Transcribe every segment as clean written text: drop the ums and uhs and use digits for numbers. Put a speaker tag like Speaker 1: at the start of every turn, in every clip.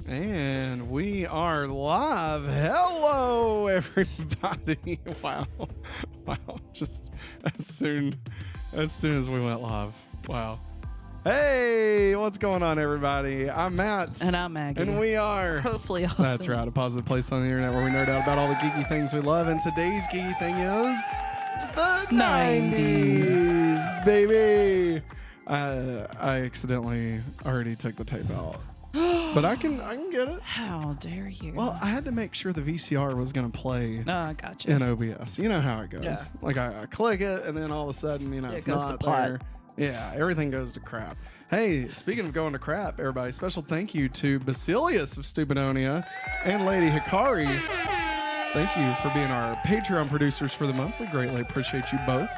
Speaker 1: And we are live. Hello, everybody. Wow. Just as soon as we went live. Wow. Hey, what's going on, everybody? I'm Matt.
Speaker 2: And I'm Maggie.
Speaker 1: And we are
Speaker 2: hopefully awesome.
Speaker 1: That's right, a positive place on the internet where we nerd out about all the geeky things we love. And today's geeky thing is the 90s, baby. I accidentally already took the tape out. But I can get it.
Speaker 2: How dare you?
Speaker 1: Well, I had to make sure the VCR was going to play
Speaker 2: gotcha.
Speaker 1: in OBS. You know how it goes.
Speaker 2: Yeah.
Speaker 1: Like I click it, and then all of a sudden, it's
Speaker 2: goes
Speaker 1: not
Speaker 2: to pot.
Speaker 1: there. Yeah, everything goes to crap. Hey, speaking of going to crap, everybody, special thank you to Basileus of Stupidonia and Lady Hikari. Thank you for being our Patreon producers for the month. We greatly appreciate you both.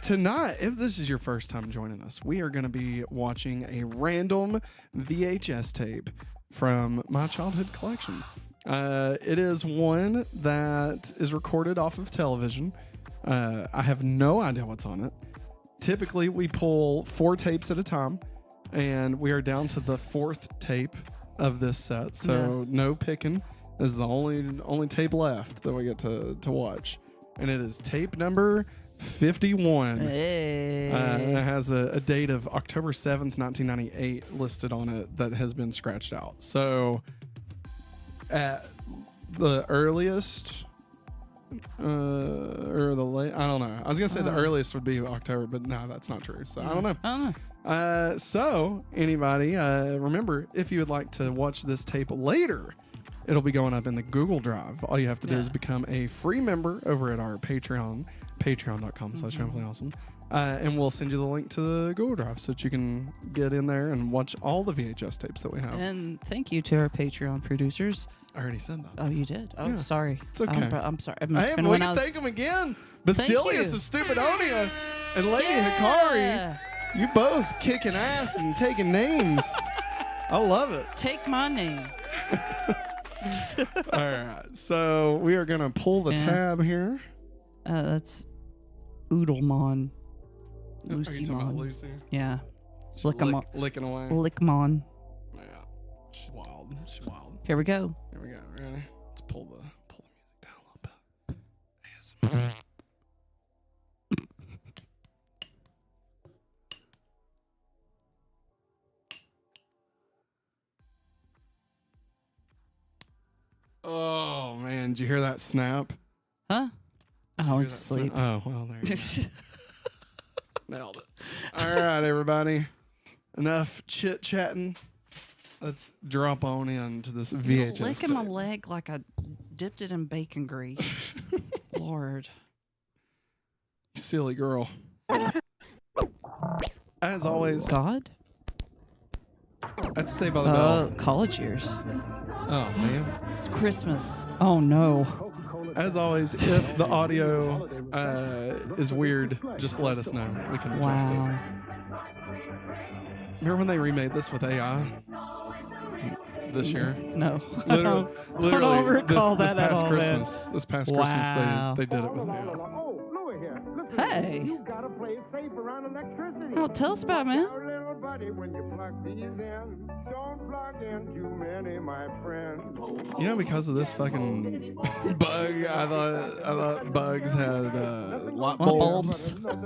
Speaker 1: Tonight, if this is your first time joining us, we are going to be watching a random VHS tape from my childhood collection. It is one that is recorded off of television. I have no idea what's on it. Typically, we pull 4 tapes at a time, and we are down to the 4th tape of this set, so no picking. This is the only tape left that we get to watch, and it is tape number 51.
Speaker 2: Hey.
Speaker 1: It has a date of October 7th, 1998 listed on it that has been scratched out. So at the earliest, or the late, I don't know. I was going to say the earliest would be October, but no, that's not true. So I don't know. So anybody, remember, if you would like to watch this tape later, it'll be going up in the Google Drive. All you have to do is become a free member over at our Patreon, patreon.com/awesome. And we'll send you the link to the Google Drive so that you can get in there and watch all the VHS tapes that we have.
Speaker 2: And thank you to our Patreon producers.
Speaker 1: I already said that.
Speaker 2: Oh, you did? Oh,
Speaker 1: Yeah.
Speaker 2: Sorry.
Speaker 1: It's okay.
Speaker 2: I'm sorry.
Speaker 1: Hey, but we can thank them again. Basileus of Stupidonia and Lady Hikari. You both kicking ass and taking names. I love it.
Speaker 2: Take my name.
Speaker 1: All right, so we are gonna pull the tab here.
Speaker 2: That's Oodlemon.
Speaker 1: Are you talking about
Speaker 2: Lucymon.
Speaker 1: Lucy?
Speaker 2: Yeah.
Speaker 1: Licking away.
Speaker 2: Lickmon.
Speaker 1: Yeah, she's wild. She's wild.
Speaker 2: Here we go.
Speaker 1: Here we go. Ready? Let's pull the music down a little bit. ASMR. Oh man, did you hear that snap?
Speaker 2: Huh? I went to sleep.
Speaker 1: Oh, well, there you go. Nailed it. All right, everybody. Enough chit-chatting. Let's drop on into this VHS
Speaker 2: Licking my
Speaker 1: tape.
Speaker 2: leg like I dipped it in bacon grease. Lord.
Speaker 1: Silly girl. As always,
Speaker 2: God?
Speaker 1: that's Saved by the Bell.
Speaker 2: College years.
Speaker 1: Oh, man.
Speaker 2: It's Christmas. Oh, no.
Speaker 1: As always, if the audio is weird, just let us know. We can adjust it. Remember when they remade this with AI this year?
Speaker 2: No.
Speaker 1: Literally,
Speaker 2: I don't recall
Speaker 1: this
Speaker 2: that at
Speaker 1: past
Speaker 2: all,
Speaker 1: Christmas.
Speaker 2: man.
Speaker 1: This past
Speaker 2: Wow.
Speaker 1: Christmas, they did it with AI.
Speaker 2: Hey.
Speaker 3: You gotta play it safe around electricity.
Speaker 2: Oh, tell us about it, man.
Speaker 3: Now, little buddy, when you plug these in, don't plug in too many, my friend.
Speaker 1: You know, because of this fucking bug, I thought bugs had light bulbs. God.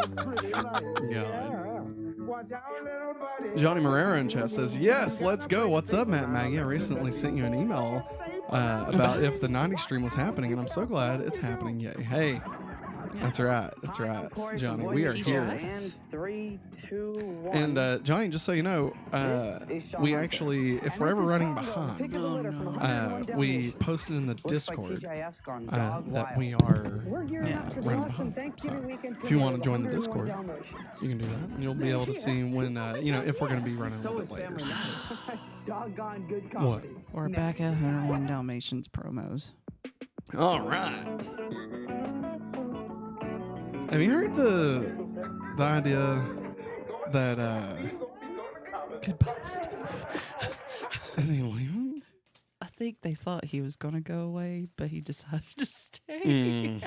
Speaker 3: Watch out, little buddy.
Speaker 1: Johnny Marrera in chat says, yes, let's go. What's up, Matt and Maggie? I recently sent you an email about if the 90s stream was happening, and I'm so glad it's happening. Yay. Hey, that's right. That's right, Johnny. We are here.
Speaker 4: And 3, 2, 1.
Speaker 1: And Johnny, just so you know, we actually, if we're ever running behind, we posted in the Discord that we are running behind. So if you want to join the Discord, you can do that, and you'll be able to see when, if we're going to be running a little bit later.
Speaker 3: Doggone good
Speaker 1: What?
Speaker 2: We're back at 101 Dalmatians promos.
Speaker 1: All right. Have you heard the idea that
Speaker 2: Goodbye, Steve.
Speaker 1: is he leaving?
Speaker 2: I think they thought he was going to go away, but he decided to stay.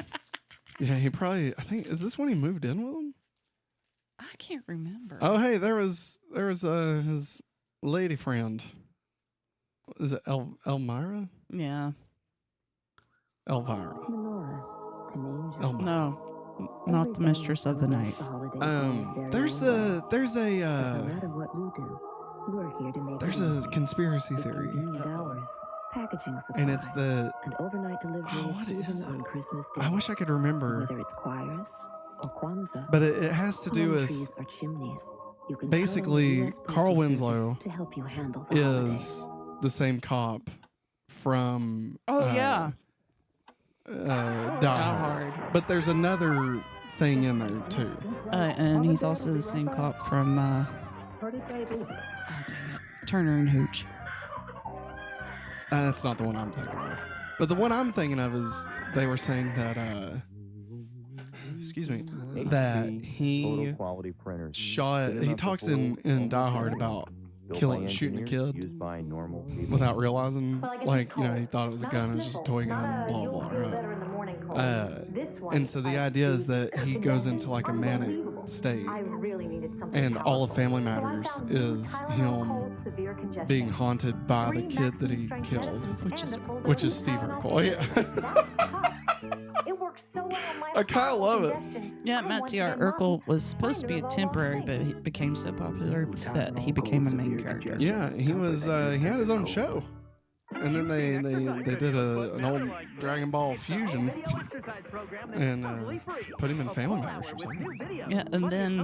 Speaker 1: Yeah, he probably. I think is this when he moved in with him?
Speaker 2: I can't remember.
Speaker 1: Oh, hey, there was his lady friend. Is it Elmira?
Speaker 2: Yeah.
Speaker 1: Elvira. Elmira.
Speaker 2: No, not the mistress of the night.
Speaker 1: There's a conspiracy theory. And it's the what is it? I wish I could remember. But it has to do with basically Carl Winslow is the same cop from
Speaker 2: Yeah.
Speaker 1: Die Hard. But there's another thing in there too.
Speaker 2: And he's also the same cop from oh dang it, Turner and Hooch.
Speaker 1: That's not the one I'm thinking of. But the one I'm thinking of is they were saying that excuse me, that he shot. He talks in Die Hard about shooting a kid without realizing, like, you know, he thought it was a gun, it was just a toy gun, blah blah blah. And so the idea is that he goes into like a manic state, and all of Family Matters is him being haunted by the kid that he killed, which is Steve Urkel. Yeah. I kind of love it.
Speaker 2: Yeah, Matt T.R. Urkel was supposed to be a temporary, but he became so popular that he became a main character.
Speaker 1: Yeah, he was. He had his own show, and then they did an old Dragon Ball fusion and put him in Family Matters or something.
Speaker 2: Yeah, and then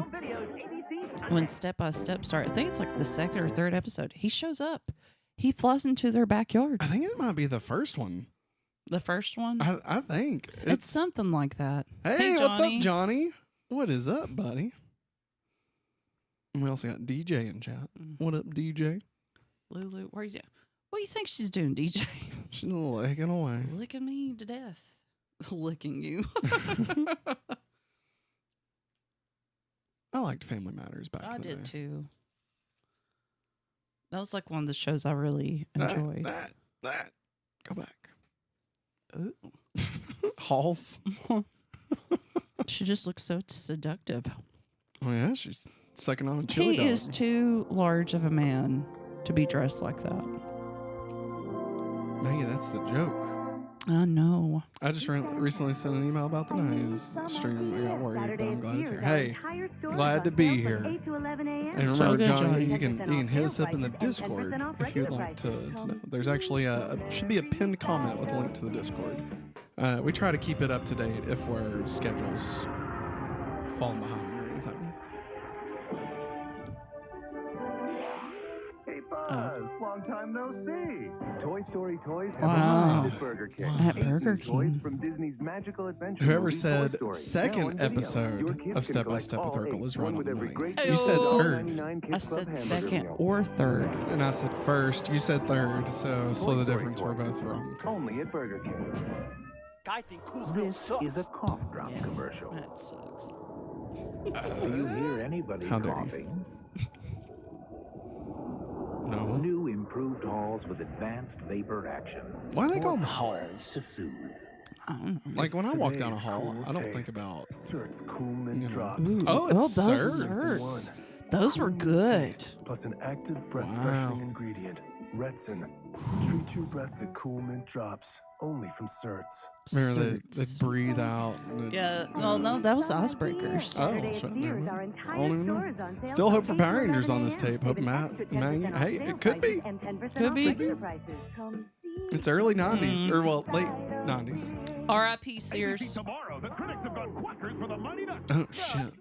Speaker 2: when Step by Step started, I think it's like the second or third episode, he shows up. He flies into their backyard.
Speaker 1: I think it might be the first one.
Speaker 2: The first one?
Speaker 1: I think.
Speaker 2: It's something like that.
Speaker 1: Hey, what's up, Johnny? What is up, buddy? We also got DJ in chat. What up, DJ?
Speaker 2: Lulu, where you? What do you think she's doing, DJ?
Speaker 1: She's licking away.
Speaker 2: Licking me to death. Licking you.
Speaker 1: I liked Family Matters back in the day.
Speaker 2: I did too. That was like one of the shows I really enjoyed.
Speaker 1: That. Go back.
Speaker 2: Ooh.
Speaker 1: Halls.
Speaker 2: She just looks so seductive.
Speaker 1: Oh yeah, she's sucking on a chili dog.
Speaker 2: He is too large of a man to be dressed like that.
Speaker 1: Maggie, that's the joke.
Speaker 2: I know.
Speaker 1: I just recently sent an email about the 90s stream. I got worried, but I'm glad it's here. Hey, glad to be here. And remember, Johnny, you can hit us up in the Discord if you'd like to know. There's actually should be a pinned comment with a link to the Discord. We try to keep it up to date if our schedules falling behind or anything.
Speaker 3: Hey, Buzz, long time no see. Toy Story toys have
Speaker 2: Wow.
Speaker 3: arrived at Burger King.
Speaker 2: At Burger
Speaker 3: Toys
Speaker 2: King.
Speaker 3: from Disney's magical adventure
Speaker 1: Whoever
Speaker 3: movie,
Speaker 1: said
Speaker 3: Toy Story. Now
Speaker 1: second
Speaker 3: on video. Your
Speaker 1: episode
Speaker 3: kids
Speaker 1: of
Speaker 3: can
Speaker 1: Step by
Speaker 3: collect
Speaker 1: Step with
Speaker 3: all
Speaker 1: Urkel
Speaker 3: eight,
Speaker 1: is right
Speaker 3: one
Speaker 1: on
Speaker 3: with
Speaker 1: the
Speaker 3: every
Speaker 1: money.
Speaker 3: great
Speaker 1: You said
Speaker 2: Ew.
Speaker 1: third,
Speaker 3: $4.99 Kids
Speaker 2: I
Speaker 3: Club
Speaker 2: said
Speaker 3: hamburger
Speaker 2: second
Speaker 3: meal.
Speaker 2: or third.
Speaker 1: and I said first. You said third, so split the difference. We're both wrong.
Speaker 3: Only at Burger King. This is a cough drop
Speaker 2: Yeah.
Speaker 3: commercial.
Speaker 2: That sucks.
Speaker 3: Do you hear anybody
Speaker 1: How dare you.
Speaker 3: coughing?
Speaker 1: No.
Speaker 3: New improved halls with advanced vapor action.
Speaker 1: Why do they call them halls?
Speaker 3: To soothe.
Speaker 2: I don't know.
Speaker 1: Like when I walk down a hall, I don't think about.
Speaker 3: Search Coolman
Speaker 1: You know.
Speaker 3: drops.
Speaker 2: Ooh.
Speaker 1: Oh, it's
Speaker 2: those
Speaker 1: Surts.
Speaker 2: Surts. Those were good.
Speaker 3: Plus an active breath
Speaker 1: Wow.
Speaker 3: freshening ingredient, Retsin. Treat your breath to Coolman drops, only from Certs.
Speaker 1: Remember they
Speaker 2: Surts.
Speaker 1: breathe out. And it,
Speaker 2: Yeah, well, no, that was Icebreakers.
Speaker 1: Oh, shit. Never mind. I don't even know. Still hope for Power Rangers on this tape. Hope Matt, Maggie. Hey, it could be.
Speaker 2: Could be.
Speaker 1: It's early 90s, or well, late 90s.
Speaker 2: R.I.P. Sears.
Speaker 5: Tomorrow, the critics have gone quackers for the Mighty Ducks.
Speaker 1: Oh, shit.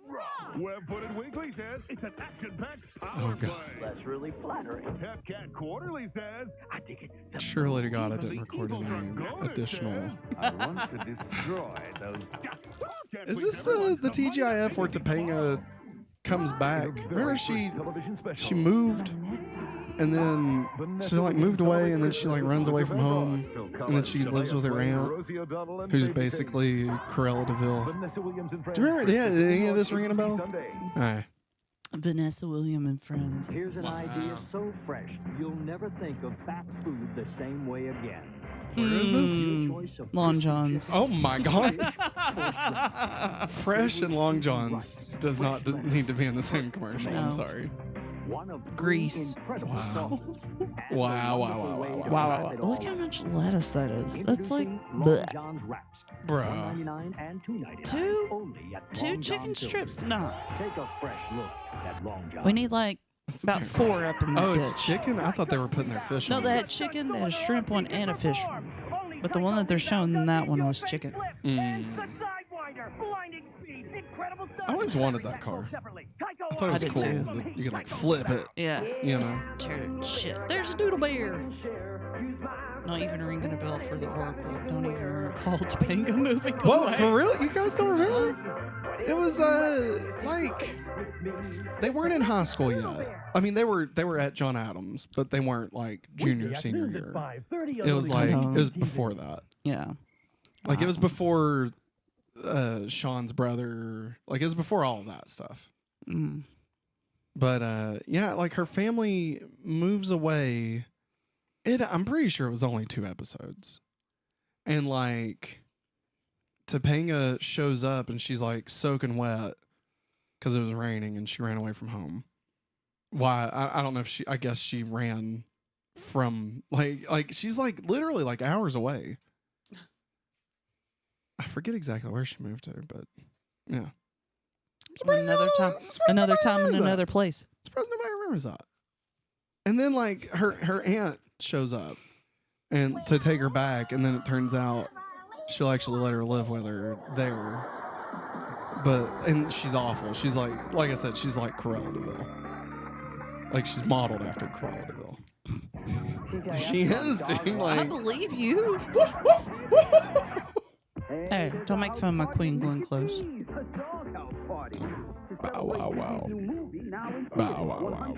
Speaker 5: Web-footed Weekly says it's an action-packed power
Speaker 1: Oh, God.
Speaker 5: play.
Speaker 3: That's really flattering.
Speaker 5: Hepcat Quarterly says, I think it's
Speaker 1: Surely to God I didn't record any additional.
Speaker 3: I want to destroy those.
Speaker 1: Is this the TGIF where Topanga comes back? Remember she moved and then she like moved away and then she like runs away from home and then she lives with her aunt who's basically Cruella DeVille. Do you remember? Yeah, did any of this ringing a bell? Aye.
Speaker 2: Vanessa William and Friends.
Speaker 6: Here's an idea so fresh, you'll never think of fast food the same way again.
Speaker 1: Where is this?
Speaker 2: Long John's.
Speaker 1: Oh my God. Fresh and Long John's does not need to be in the same commercial. I'm
Speaker 2: No.
Speaker 1: sorry.
Speaker 6: One of
Speaker 2: Grease.
Speaker 6: incredible
Speaker 1: Wow.
Speaker 6: sauces.
Speaker 2: Wow. Look how much lettuce that is. That's like bleh.
Speaker 6: John's wraps.
Speaker 1: Bro.
Speaker 6: $1.99 and $2.99. Only at
Speaker 2: Two
Speaker 6: Long
Speaker 2: chicken
Speaker 6: John
Speaker 2: strips?
Speaker 6: Silver's.
Speaker 2: No.
Speaker 6: Take a fresh look at Long John.
Speaker 2: We need like about 4 up in that
Speaker 1: Oh, it's
Speaker 2: bitch.
Speaker 1: chicken? I thought they were putting their fish
Speaker 2: No,
Speaker 1: on.
Speaker 2: they had chicken, they had a shrimp one, and a fish one. But the one that they're showing in that one was chicken.
Speaker 1: I always wanted that car. I thought it was
Speaker 2: did
Speaker 1: cool.
Speaker 2: too.
Speaker 1: That you could like flip it.
Speaker 2: Yeah.
Speaker 1: You know.
Speaker 2: Tear it shit. There's a doodle bear. Not even ringing a bell for the Oracle. Don't even recall Topanga moving
Speaker 1: Whoa,
Speaker 2: away.
Speaker 1: for real? You guys don't remember? It was like they weren't in high school yet. I mean, they were at John Adams, but they weren't like junior senior year. It was like it was before that.
Speaker 2: Yeah.
Speaker 1: Like it was before Sean's brother. Like it was before all of that stuff.
Speaker 2: Mm.
Speaker 1: But yeah, like her family moves away. I'm pretty sure it was only 2 episodes. And like Topanga shows up and she's like soaking wet because it was raining and she ran away from home. Why? I don't know if I guess she ran from like she's like literally like hours away. I forget exactly where she moved to, but yeah.
Speaker 2: Another time in another place.
Speaker 1: Surprised nobody remembers that. And then like her aunt shows up and to take her back, and then it turns out she'll actually let her live with her there. And she's awful. She's like I said, she's like Cruella DeVille. Like she's modeled after Cruella DeVille. She is, dude.
Speaker 2: I
Speaker 1: Like
Speaker 2: believe you. Hey, don't make fun of my Queen Glen clothes.
Speaker 1: bow wow wow. Bow wow wow.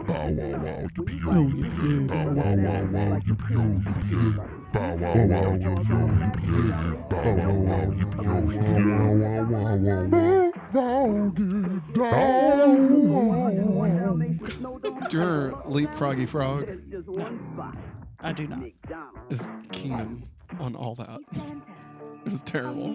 Speaker 5: Bow wow wow, yippee-yo, yippee-yay. Bow wow wow wow, yippee-yo, yippee-yay. Bow wow wow, yippee-yo, yippee-yay. Bow wow wow, yippee-yo, yippee-yay.
Speaker 1: Do you remember Leapfroggy Frog?
Speaker 2: I do not.
Speaker 1: Is Keenan on all that? It was terrible.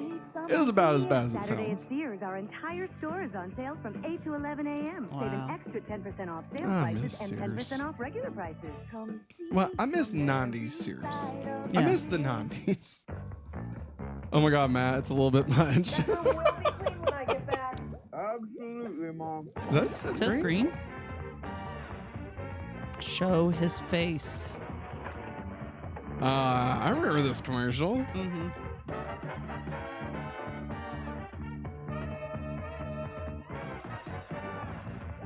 Speaker 1: It was about as bad as it
Speaker 7: Saturday
Speaker 1: sounds.
Speaker 7: at Sears, our entire store is on sale from 8 to 11 a.m. Save an
Speaker 2: Wow.
Speaker 7: extra 10% off sale
Speaker 1: I miss
Speaker 7: prices and 10%
Speaker 1: Sears.
Speaker 7: off regular prices. Come see
Speaker 1: Well, I miss 90s Sears. I
Speaker 2: Yeah.
Speaker 1: miss the 90s. Oh my God, Matt, it's a little bit much.
Speaker 3: Absolutely, Mom.
Speaker 1: Is that's
Speaker 2: Is that
Speaker 1: green?
Speaker 2: green? Show his face.
Speaker 1: I remember this commercial.
Speaker 2: Mm-hmm.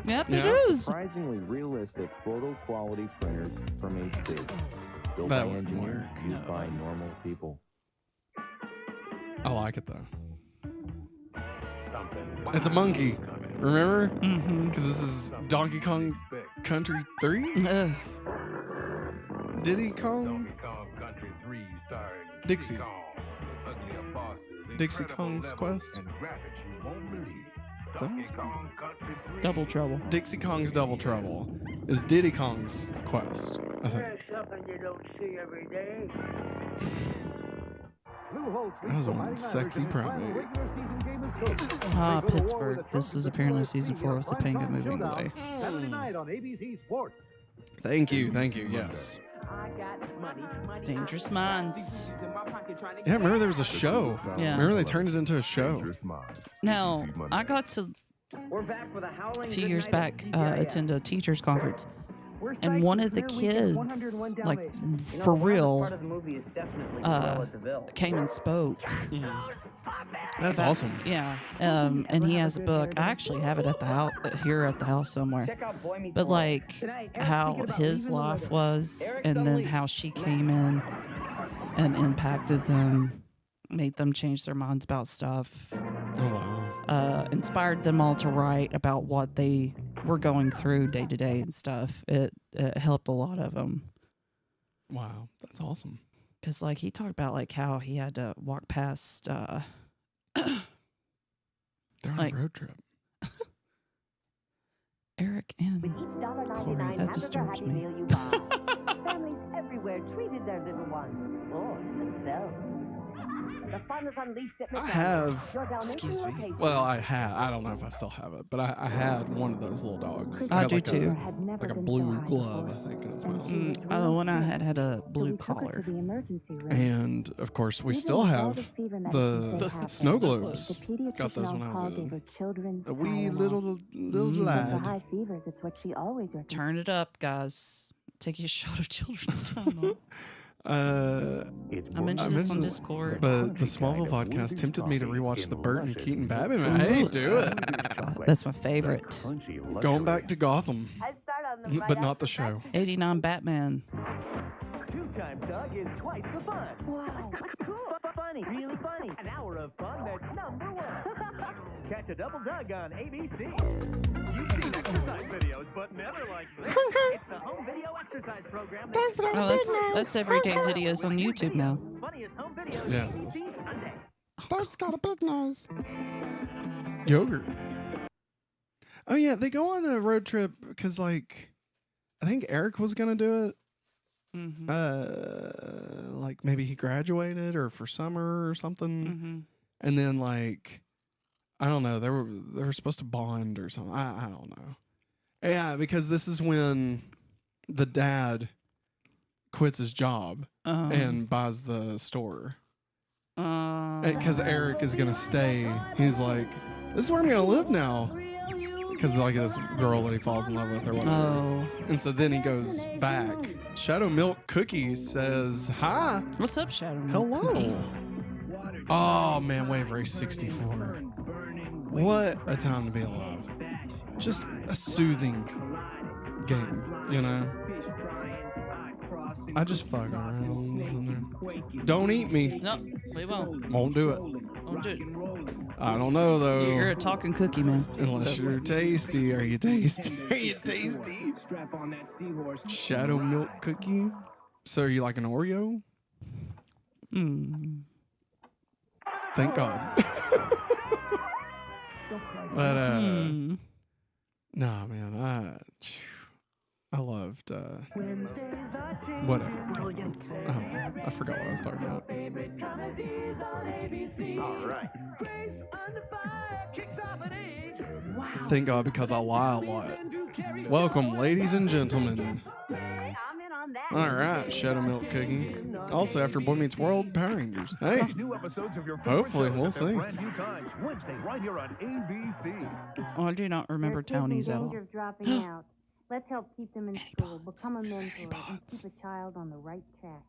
Speaker 2: Yep,
Speaker 1: Yeah.
Speaker 2: it is.
Speaker 8: Surprisingly realistic photo quality printers from HP. Built
Speaker 1: That
Speaker 8: by
Speaker 1: wouldn't
Speaker 8: engineers,
Speaker 1: work.
Speaker 8: used by normal people.
Speaker 1: I like it though. It's a monkey. Remember?
Speaker 2: Mm-hmm.
Speaker 1: Because this is Donkey Kong Country 3? Diddy Kong? Dixie. Dixie Kong's Quest? Is that what it's called?
Speaker 2: Double trouble.
Speaker 1: Dixie Kong's Double Trouble is Diddy Kong's Quest, I think.
Speaker 4: something you don't see every day.
Speaker 1: That was one sexy primate.
Speaker 2: Ah, Pittsburgh. This was apparently season 4 with the Topanga moving away.
Speaker 6: Saturday night on ABC Sports.
Speaker 1: Thank you, yes.
Speaker 2: Dangerous Minds.
Speaker 1: Yeah, remember there was a show.
Speaker 2: Yeah.
Speaker 1: Remember they turned it into a show.
Speaker 2: Now, I got to,
Speaker 4: We're back with a howling
Speaker 2: a few
Speaker 4: good
Speaker 2: years
Speaker 4: night
Speaker 2: back,
Speaker 4: of TGIF.
Speaker 2: attend a teacher's conference.
Speaker 4: We're
Speaker 2: And
Speaker 4: psyched
Speaker 2: one
Speaker 4: for
Speaker 2: of the
Speaker 4: Career Weekend
Speaker 2: kids,
Speaker 4: 101
Speaker 2: like,
Speaker 4: Dalmatians. You know,
Speaker 2: for
Speaker 4: the wildest
Speaker 2: real,
Speaker 4: part of the movie is definitely
Speaker 2: uh,
Speaker 4: Cruella DeVille.
Speaker 2: came and spoke.
Speaker 1: That's
Speaker 2: about-
Speaker 1: awesome.
Speaker 2: Yeah. And he has a book. I actually have it at the house, here at the house somewhere.
Speaker 4: Check out Boy Meets
Speaker 2: But
Speaker 4: World.
Speaker 2: like
Speaker 4: Tonight, Eric's
Speaker 2: how
Speaker 4: thinking about
Speaker 2: his
Speaker 4: leaving the
Speaker 2: life
Speaker 4: living.
Speaker 2: was,
Speaker 4: Eric's
Speaker 2: and then
Speaker 4: unleashed.
Speaker 2: how she came in and impacted them, made them change their minds about stuff,
Speaker 1: Oh, wow.
Speaker 2: inspired them all to write about what they were going through day to day and stuff. It helped a lot of them.
Speaker 1: Wow. That's awesome.
Speaker 2: Because like he talked about like how he had to walk past
Speaker 1: They're on
Speaker 2: like-
Speaker 1: a road trip.
Speaker 2: Eric and
Speaker 7: With each $1.99
Speaker 2: Corey, that
Speaker 7: Happy
Speaker 2: disturbs
Speaker 7: Happy
Speaker 2: me.
Speaker 7: Meal you buy, families everywhere treated their little ones for themselves. The fun is unleashed at
Speaker 1: I
Speaker 7: McDonald's.
Speaker 1: have.
Speaker 7: Your Dalmatian
Speaker 1: Excuse me.
Speaker 7: rotates.
Speaker 1: Well, I don't know if I still have it, but I had one of those little dogs.
Speaker 2: I
Speaker 1: had
Speaker 2: do
Speaker 1: like
Speaker 2: too.
Speaker 7: Had never
Speaker 1: like a
Speaker 7: been
Speaker 1: blue
Speaker 7: so high
Speaker 1: glove,
Speaker 7: before.
Speaker 1: I think, in its mouth.
Speaker 2: The one I had a
Speaker 7: So
Speaker 2: blue
Speaker 7: we took her
Speaker 2: collar.
Speaker 7: to the emergency room.
Speaker 1: And of course, we
Speaker 7: Even
Speaker 1: still
Speaker 7: with all
Speaker 1: have
Speaker 7: the fever
Speaker 1: the
Speaker 7: medicines they have
Speaker 1: snow
Speaker 7: there,
Speaker 1: globes.
Speaker 7: the
Speaker 1: Got those when I
Speaker 7: pediatrician
Speaker 1: was
Speaker 7: on call gave her
Speaker 1: a
Speaker 7: children's
Speaker 1: wee
Speaker 7: Tylenol.
Speaker 1: little
Speaker 7: For
Speaker 1: lad.
Speaker 7: high fevers, it's what she always recommends.
Speaker 2: Turn it up, guys. Take you a shot of children's Tylenol. I mentioned this on Discord.
Speaker 1: But the Smallville podcast tempted me to rewatch the Burt and Keaton Batman. Hey, do it.
Speaker 2: That's my favorite.
Speaker 1: Going back to Gotham,
Speaker 7: I'd start on the
Speaker 1: but not the show.
Speaker 2: 89 Batman.
Speaker 6: 2 times Doug is twice the fun.
Speaker 7: Wow.
Speaker 6: Cool. Funny. Really funny. An hour of fun that's #1. Catch a double Doug on ABC. You've seen exercise videos, but never like this. It's the home video exercise program.
Speaker 2: Oh, that's everyday videos on YouTube now.
Speaker 6: Funniest home videos.
Speaker 1: Yeah.
Speaker 6: ABC Sunday.
Speaker 1: That's got a big nose. Yogurt. Oh yeah, they go on a road trip because like, I think Eric was gonna do it. Like maybe he graduated or for summer or something, and then like, I don't know. They were supposed to bond or something. I don't know. Yeah, because this is when the dad quits his job and buys the store. Because Eric is gonna stay. He's like, this is where I'm gonna live now. Because like this girl that he falls in love with or whatever.
Speaker 2: Oh.
Speaker 1: And so then he goes back. Shadow Milk Cookie says, hi.
Speaker 2: What's up, Shadow?
Speaker 1: Hello. Oh man, Wave Race 64. What a time to be alive. Just a soothing game, you know? I just fuck around. Don't eat me.
Speaker 2: No, we won't.
Speaker 1: Won't do it.
Speaker 2: Won't do it.
Speaker 1: I don't know though.
Speaker 2: You're a talking cookie, man.
Speaker 1: Unless you're tasty. Are you tasty? Are you tasty? Shadow Milk Cookie. So are you like an Oreo? Thank God. But nah, man, I loved whatever. I don't know. I forgot what I was talking about.
Speaker 6: All right.
Speaker 1: Thank God, because I lie a lot. Welcome, ladies and gentlemen.
Speaker 7: I'm in on that.
Speaker 1: All right, Shadow Milk Cookie. Also, after Boy Meets World, Power Rangers. Hey,
Speaker 6: New episodes of your
Speaker 1: hopefully we'll see.
Speaker 6: brand new times Wednesday right here on ABC.
Speaker 2: Oh, I do not remember
Speaker 7: There's kids in
Speaker 2: townies at all.
Speaker 7: danger of dropping out. Let's help keep them in school, become a mentor, and keep a child on the right track.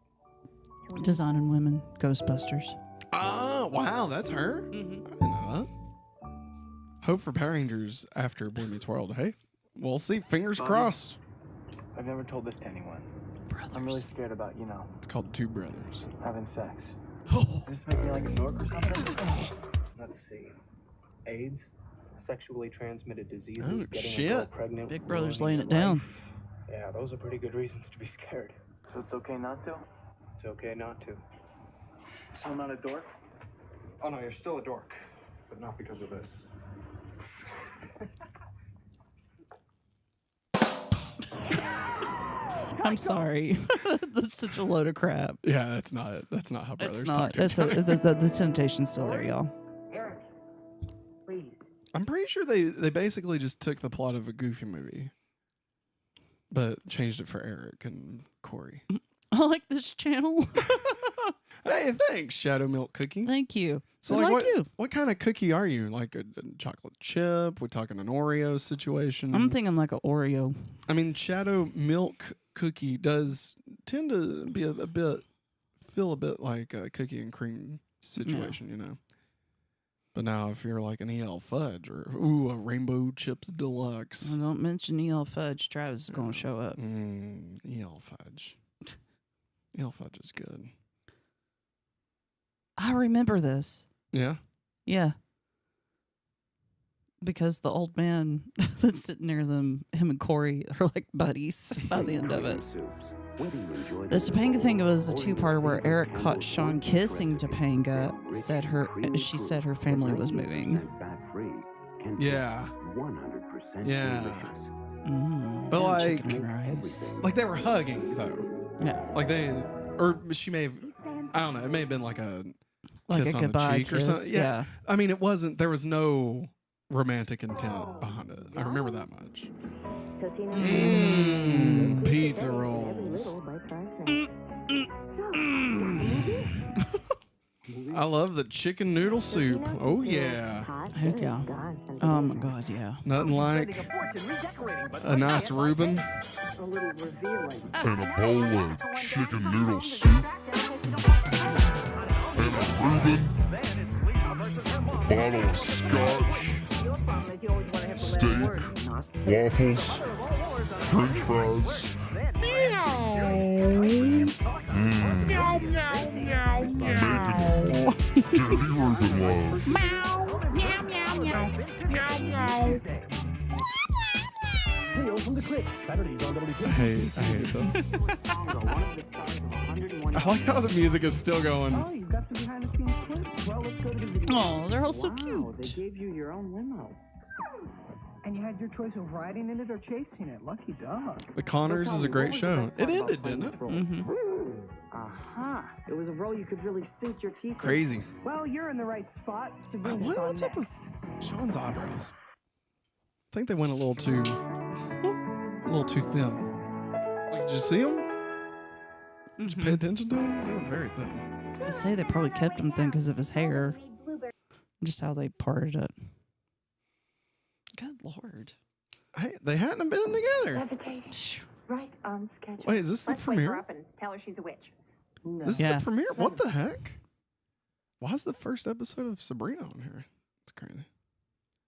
Speaker 2: Designing Women, Ghostbusters.
Speaker 1: Oh, wow, that's her? I didn't know that. Hope for Power Rangers after Boy Meets World. Hey, we'll see. Fingers crossed.
Speaker 9: I've never told this to anyone.
Speaker 2: Brothers.
Speaker 9: I'm really scared about,
Speaker 1: It's called Two Brothers.
Speaker 9: having sex. Does this make me like a dork or something? Let's see. AIDS, sexually transmitted diseases,
Speaker 1: Oh,
Speaker 9: getting a
Speaker 1: shit.
Speaker 9: girl pregnant.
Speaker 2: Big Brother's
Speaker 9: ruining
Speaker 2: laying
Speaker 9: your
Speaker 2: it down.
Speaker 9: life. Yeah, those are pretty good reasons to be scared. So it's okay not to? It's okay not to. So I'm not a dork?
Speaker 3: Oh no, you're still a dork, but not because of this.
Speaker 2: I'm sorry. That's such a load of crap.
Speaker 1: Yeah, that's not how brothers
Speaker 2: It's
Speaker 1: talk
Speaker 2: not.
Speaker 1: to each other.
Speaker 2: The temptation's still there, y'all.
Speaker 4: Eric, please.
Speaker 1: I'm pretty sure they basically just took the plot of a Goofy movie, but changed it for Eric and Corey.
Speaker 2: I like this channel.
Speaker 1: Hey, thanks, Shadow Milk Cookie.
Speaker 2: Thank you.
Speaker 1: So,
Speaker 2: I
Speaker 1: like,
Speaker 2: like you.
Speaker 1: what kind of cookie are you? Like a chocolate chip? We're talking an Oreo situation.
Speaker 2: I'm thinking like an Oreo.
Speaker 1: I mean, Shadow Milk Cookie does tend to be feel a bit like a cookie and cream situation, you know. But now, if you're like an EL Fudge or a Rainbow Chips Deluxe,
Speaker 2: Don't mention EL Fudge. Travis is going to show up.
Speaker 1: EL Fudge. EL Fudge is good.
Speaker 2: I remember this.
Speaker 1: Yeah.
Speaker 2: Yeah. Because the old man that's sitting near them, him and Corey are like buddies by the end of it. The Topanga thing was a two-parter where Eric caught Sean kissing Topanga. She said her family was moving.
Speaker 1: Yeah. Yeah. But
Speaker 2: and
Speaker 1: like,
Speaker 2: chicken and rice.
Speaker 1: like they were hugging though.
Speaker 2: Yeah.
Speaker 1: Like she may have, I don't know. It may have been like a
Speaker 2: Like
Speaker 1: kiss
Speaker 2: a
Speaker 1: on the
Speaker 2: goodbye
Speaker 1: cheek or
Speaker 2: kiss.
Speaker 1: something.
Speaker 2: Yeah.
Speaker 1: I mean, it wasn't. There was no romantic intent behind it. I remember that much. Pizza rolls. I love the chicken noodle soup. Oh yeah.
Speaker 2: Heck yeah. Oh my God, yeah.
Speaker 1: Nothing like a nice Reuben.
Speaker 5: And a bowl of chicken noodle soup. And a Reuben. Bottle of scotch. Steak. Waffles. French fries. Daddy Reuben love.
Speaker 1: I hate this. I like how the music is still going.
Speaker 9: Oh, you've got some behind the scenes clips. Well, let's go to the video.
Speaker 2: Oh, they're all so
Speaker 9: They
Speaker 2: cute.
Speaker 9: gave you your own limo. And you had your choice of riding in it or chasing it. Lucky dog.
Speaker 1: The Connors is a great show. It ended, didn't it?
Speaker 2: Mm-hmm.
Speaker 9: Aha. It was a role you could really sink your teeth in.
Speaker 1: Crazy.
Speaker 9: Well, you're in the right spot.
Speaker 1: What's up with Sean's eyebrows? I think they went a little too thin. Like, did you see them? Did you pay attention to them? They were very thin.
Speaker 2: I say they probably kept him thin because of his hair. Just how they parted it. Good Lord.
Speaker 1: Hey, they hadn't been together.
Speaker 7: Right on schedule.
Speaker 1: Wait, is this the
Speaker 7: Let's wake her
Speaker 1: premiere?
Speaker 7: up and tell her she's a witch.
Speaker 1: This is the premiere? What the heck? Why is the first episode of Sabrina on here? It's crazy.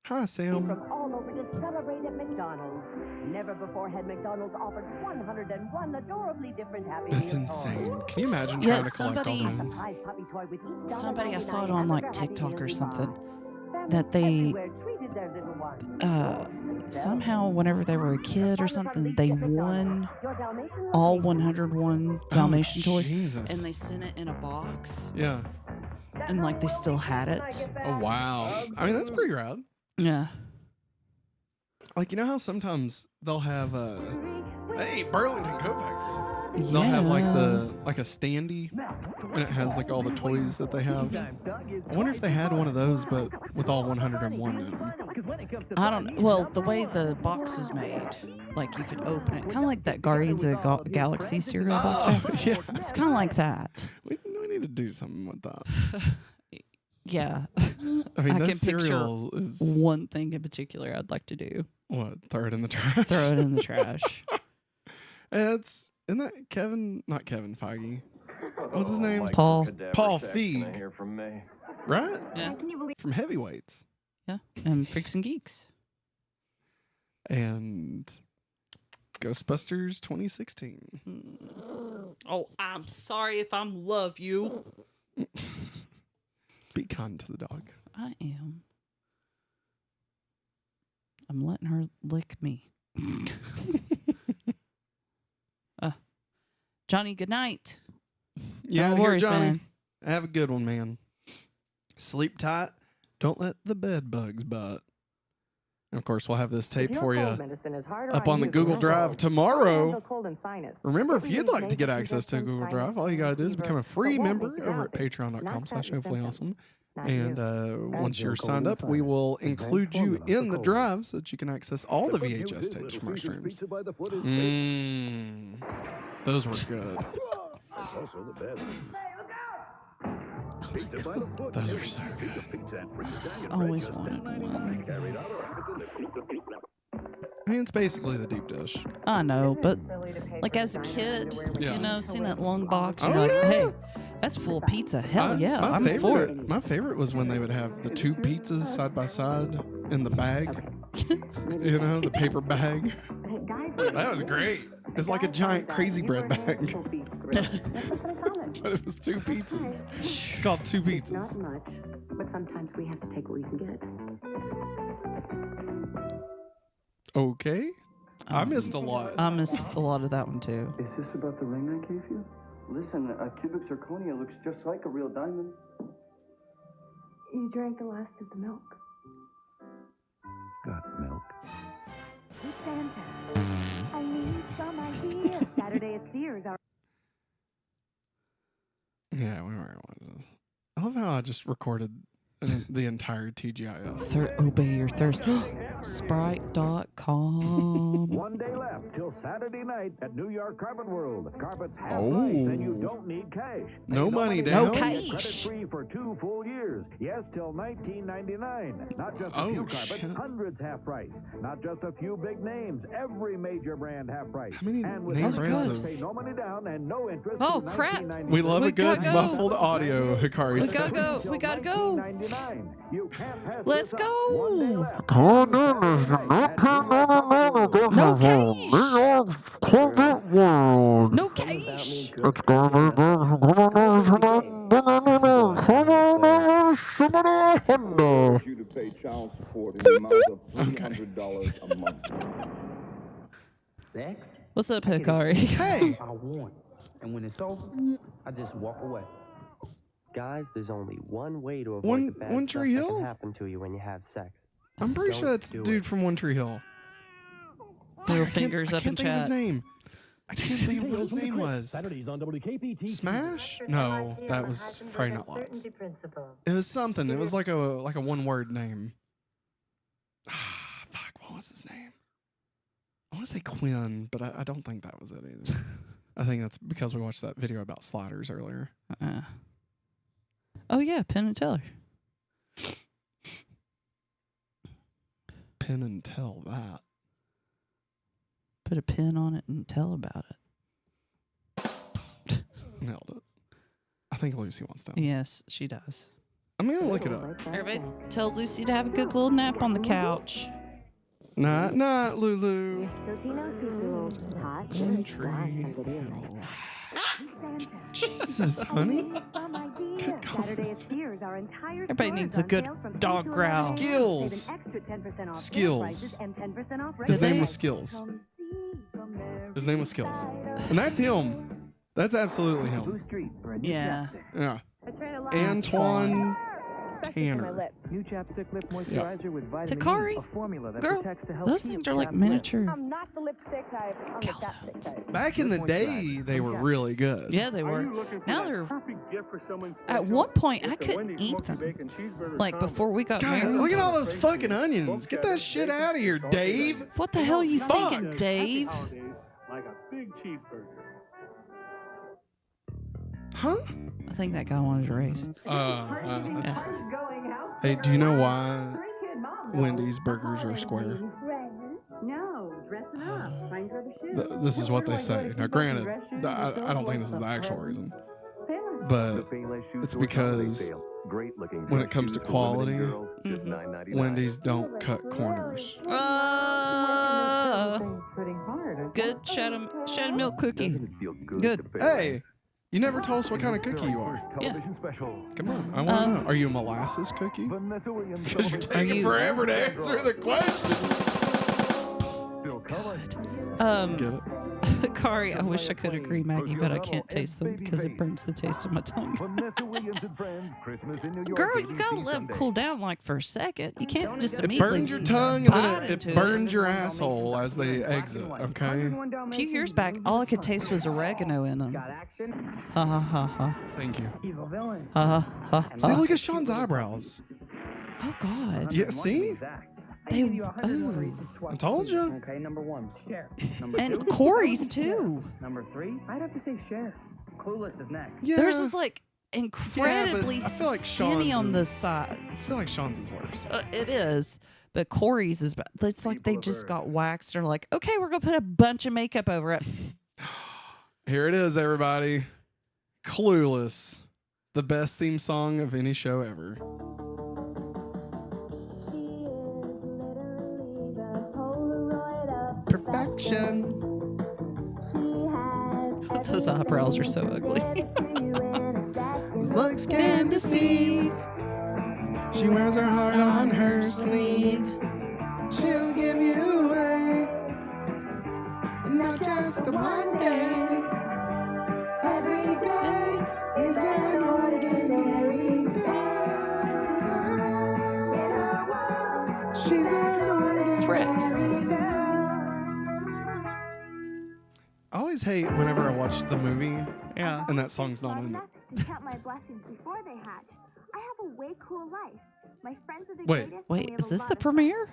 Speaker 1: Hi, Sam.
Speaker 10: From all over to celebrate at McDonald's. Never before had McDonald's offered 101 adorably different Happy
Speaker 1: That's
Speaker 10: Meal
Speaker 1: insane.
Speaker 10: toys.
Speaker 1: Can you imagine trying to collect all those?
Speaker 2: Somebody, I saw it on like TikTok or something, that they somehow whenever they were a kid or something, they won all 101 Dalmatian toys,
Speaker 1: Jesus.
Speaker 2: and they sent it in a box,
Speaker 1: Yeah.
Speaker 2: and like they still had it.
Speaker 1: Oh, wow. I mean, that's pretty rad.
Speaker 2: Yeah.
Speaker 1: Like, you know how sometimes they'll have hey, Burlington Coat Factory. They'll have like a standee, and it has like all the toys that they have. I wonder if they had one of those, but with all 101 in them.
Speaker 2: I don't know. Well, the way the box was made, like you could open it, kind of like that Guardians of the Galaxy cereal box.
Speaker 1: Yeah.
Speaker 2: It's kind of like that.
Speaker 1: We need to do something with that.
Speaker 2: Yeah.
Speaker 1: I mean,
Speaker 2: I
Speaker 1: that
Speaker 2: can picture
Speaker 1: cereal is
Speaker 2: one thing in particular I'd like to do.
Speaker 1: what? Throw it in the trash.
Speaker 2: Throw it in the trash.
Speaker 1: Isn't that Kevin? Not Kevin Feige. What's his name?
Speaker 2: Paul.
Speaker 1: Paul Feig. Right?
Speaker 2: Yeah.
Speaker 1: From Heavyweights.
Speaker 2: Yeah. And Freaks and Geeks.
Speaker 1: And Ghostbusters 2016.
Speaker 2: Oh, I'm sorry if I'm love you.
Speaker 1: Be kind to the dog.
Speaker 2: I am. I'm letting her lick me. Johnny, good night.
Speaker 1: Yeah,
Speaker 2: No worries,
Speaker 1: Johnny.
Speaker 2: man.
Speaker 1: Have a good one, man. Sleep tight. Don't let the bed bugs bite. And of course, we'll have this tape for you up on the Google Drive tomorrow. Remember, if you'd like to get access to Google Drive, all you got to do is become a free member over at patreon.com/hopefullyawesome. And once you're signed up, we will include you in the drive so that you can access all the VHS tapes from our streams. Those were good. Those are so good.
Speaker 2: Always wanted one.
Speaker 1: I mean, it's basically the deep dish.
Speaker 2: I know, but like as a kid,
Speaker 1: Yeah.
Speaker 2: you know, seeing that long box, and
Speaker 1: Oh,
Speaker 2: you're like,
Speaker 1: yeah.
Speaker 2: hey, that's full pizza. Hell yeah,
Speaker 1: my
Speaker 2: I'm
Speaker 1: favorite,
Speaker 2: for it.
Speaker 1: My favorite was when they would have the two pizzas side by side in the bag. You know, the paper bag. That was great. It's like a giant crazy bread bag. But it was two pizzas. It's called two pizzas.
Speaker 10: Not much, but sometimes we have to take what we can get.
Speaker 1: Okay. I missed a lot.
Speaker 2: I missed a lot of that one too.
Speaker 9: Is this about the ring I gave you? Listen, a cubic zirconia looks just like a real diamond.
Speaker 7: You drank the last of the milk.
Speaker 8: Got milk.
Speaker 7: Hey, Santa, I need some ideas. Saturday at Sears.
Speaker 1: Yeah, we were going to watch this. I love how I just recorded the entire TGIF.
Speaker 2: Obey your thirst. Sprite.com.
Speaker 6: One day left till Saturday night at New York Carpet World. Carpets half
Speaker 1: Oh.
Speaker 6: price and you don't need cash.
Speaker 1: No money
Speaker 6: down.
Speaker 1: down?
Speaker 2: No
Speaker 6: Credit
Speaker 2: cash.
Speaker 6: free for 2 full years. Yes, till 1999. Not just a
Speaker 1: Oh,
Speaker 6: few carpets,
Speaker 1: shit.
Speaker 6: hundreds half price. Not just a few big names. Every major brand half price.
Speaker 1: How many
Speaker 6: and with
Speaker 1: name
Speaker 6: hundreds,
Speaker 1: brands
Speaker 6: pay no money down and no interest.
Speaker 2: Oh,
Speaker 6: till
Speaker 2: crap.
Speaker 6: 1999.
Speaker 1: We love
Speaker 2: We
Speaker 1: a good
Speaker 2: gotta go.
Speaker 1: muffled audio, Hikari
Speaker 2: We
Speaker 1: says.
Speaker 2: gotta go.
Speaker 6: Till
Speaker 2: We gotta go.
Speaker 6: 1999. You can't pass
Speaker 2: Let's
Speaker 6: this up. One day
Speaker 2: go.
Speaker 6: left.
Speaker 2: No cash.
Speaker 5: Carpet World.
Speaker 2: No cash.
Speaker 5: It's gonna be Honda.
Speaker 11: You to pay child support in the amount of $300 a month.
Speaker 9: Next,
Speaker 2: What's up, Hikari?
Speaker 1: Hey,
Speaker 9: I want. And when it's over, I just walk away.
Speaker 12: Guys, there's only one way to avoid
Speaker 1: One-
Speaker 12: the bad
Speaker 1: One
Speaker 12: stuff
Speaker 1: Tree
Speaker 12: that
Speaker 1: Hill?
Speaker 12: can happen to you when you have sex.
Speaker 1: I'm pretty
Speaker 12: Don't
Speaker 1: sure that's the
Speaker 12: do
Speaker 1: dude
Speaker 12: it.
Speaker 1: from One Tree Hill.
Speaker 2: Little
Speaker 1: I can't-
Speaker 2: fingers
Speaker 1: I
Speaker 2: up in
Speaker 1: can't think of his
Speaker 2: chat.
Speaker 1: name. I can't think of what his name was.
Speaker 6: Saturdays on WKPT.
Speaker 1: Smash? No, that was Friday Night Lights. It was something. It was like a one-word name. Ah, fuck. What was his name? I want to say Quinn, but I don't think that was it either. I think that's because we watched that video about sliders earlier.
Speaker 2: Oh, yeah, Penn and Teller.
Speaker 1: Pin and tell that.
Speaker 2: Put a pin on it and tell about it.
Speaker 1: Nailed it. I think Lucy wants to.
Speaker 2: Yes, she does.
Speaker 1: I'm going to look it up.
Speaker 2: Everybody tell Lucy to have a good little nap on the couch.
Speaker 1: Not Lulu. One Tree Hill. Jesus, honey. Good God.
Speaker 2: Everybody needs a good dog growl.
Speaker 1: Skills. Skills. His name was Skills. His name was Skills. And that's him. That's absolutely him.
Speaker 2: Yeah.
Speaker 1: Yeah. Antoine Tanner.
Speaker 9: New chapstick lip
Speaker 1: Yeah.
Speaker 9: moisturizer with vitamin
Speaker 2: Hikari,
Speaker 9: E, a formula that
Speaker 2: girl,
Speaker 9: protects to help
Speaker 2: those
Speaker 9: keep
Speaker 2: things are like
Speaker 9: chapped lips.
Speaker 2: miniature
Speaker 10: I'm not the lipstick type. I'm the chapstick
Speaker 2: calzones.
Speaker 10: type.
Speaker 1: Back in the day, they were really good.
Speaker 2: Yeah, they were. Now they're. At one point, I couldn't eat them. Like before we got
Speaker 1: God,
Speaker 2: married.
Speaker 1: look at all those fucking onions. Get that shit out of here, Dave.
Speaker 2: What the hell are you
Speaker 1: Fuck.
Speaker 2: thinking, Dave?
Speaker 6: Like a big cheeseburger.
Speaker 1: Huh?
Speaker 2: I think that guy wanted to race.
Speaker 1: That's fine. Hey, do you know why Wendy's burgers are square?
Speaker 10: No, dressing up. Find her the shoes.
Speaker 1: This is what they say. Now, granted, I don't think this is the actual reason, but it's because when it comes to quality, Wendy's don't cut corners.
Speaker 2: Good shadow milk cookie. Good.
Speaker 1: Hey, you never told us what kind of cookie you are.
Speaker 2: Yeah.
Speaker 1: Come on, I want to know. Are you a molasses cookie? Because you're taking
Speaker 2: you-
Speaker 1: forever to answer the question. Get it?
Speaker 2: Hikari, I wish I could agree, Maggie, but I can't taste them because it burns the taste of my tongue. Girl, you gotta let them cool down like for a second. You can't just
Speaker 1: It
Speaker 2: immediately.
Speaker 1: burns your tongue and
Speaker 2: bite
Speaker 1: then it
Speaker 2: into
Speaker 1: burns your asshole as they exit, okay?
Speaker 2: A few years back, all I could taste was oregano in them. Ha ha ha ha.
Speaker 1: Thank you.
Speaker 2: Ha ha ha.
Speaker 1: See, look at Sean's eyebrows.
Speaker 2: Oh God.
Speaker 1: Yeah, see?
Speaker 2: They. Ooh.
Speaker 1: I told you.
Speaker 9: Okay, number 1, share.
Speaker 2: And Corey's too.
Speaker 9: Number 3, I'd have to say share. Clueless is next.
Speaker 1: Yeah.
Speaker 2: Theirs is like incredibly
Speaker 1: I feel like
Speaker 2: skinny
Speaker 1: Sean's
Speaker 2: on the
Speaker 1: is-
Speaker 2: sides.
Speaker 1: I feel like Sean's is worse.
Speaker 2: It is, but Corey's is. It's like they just got waxed. Or like, okay, we're gonna put a bunch of makeup over it.
Speaker 1: Here it is, everybody. Clueless. The best theme song of any show ever. Perfection.
Speaker 2: Those eyebrows are so ugly.
Speaker 1: Looks can deceive. She wears her heart on her sleeve. She'll give you away. Not just one day. Every day is an ordinary day. She's an ordinary.
Speaker 2: It's Rex.
Speaker 1: I always hate whenever I watch the movie
Speaker 2: Yeah.
Speaker 1: and that song's not in it.
Speaker 7: Count my blessings before they hatch. I have a way cool life. My friends are the
Speaker 1: Wait.
Speaker 7: greatest.
Speaker 2: Wait,
Speaker 7: and we have
Speaker 2: is
Speaker 7: a
Speaker 2: this
Speaker 7: lot
Speaker 2: the
Speaker 7: of fun.
Speaker 2: premiere?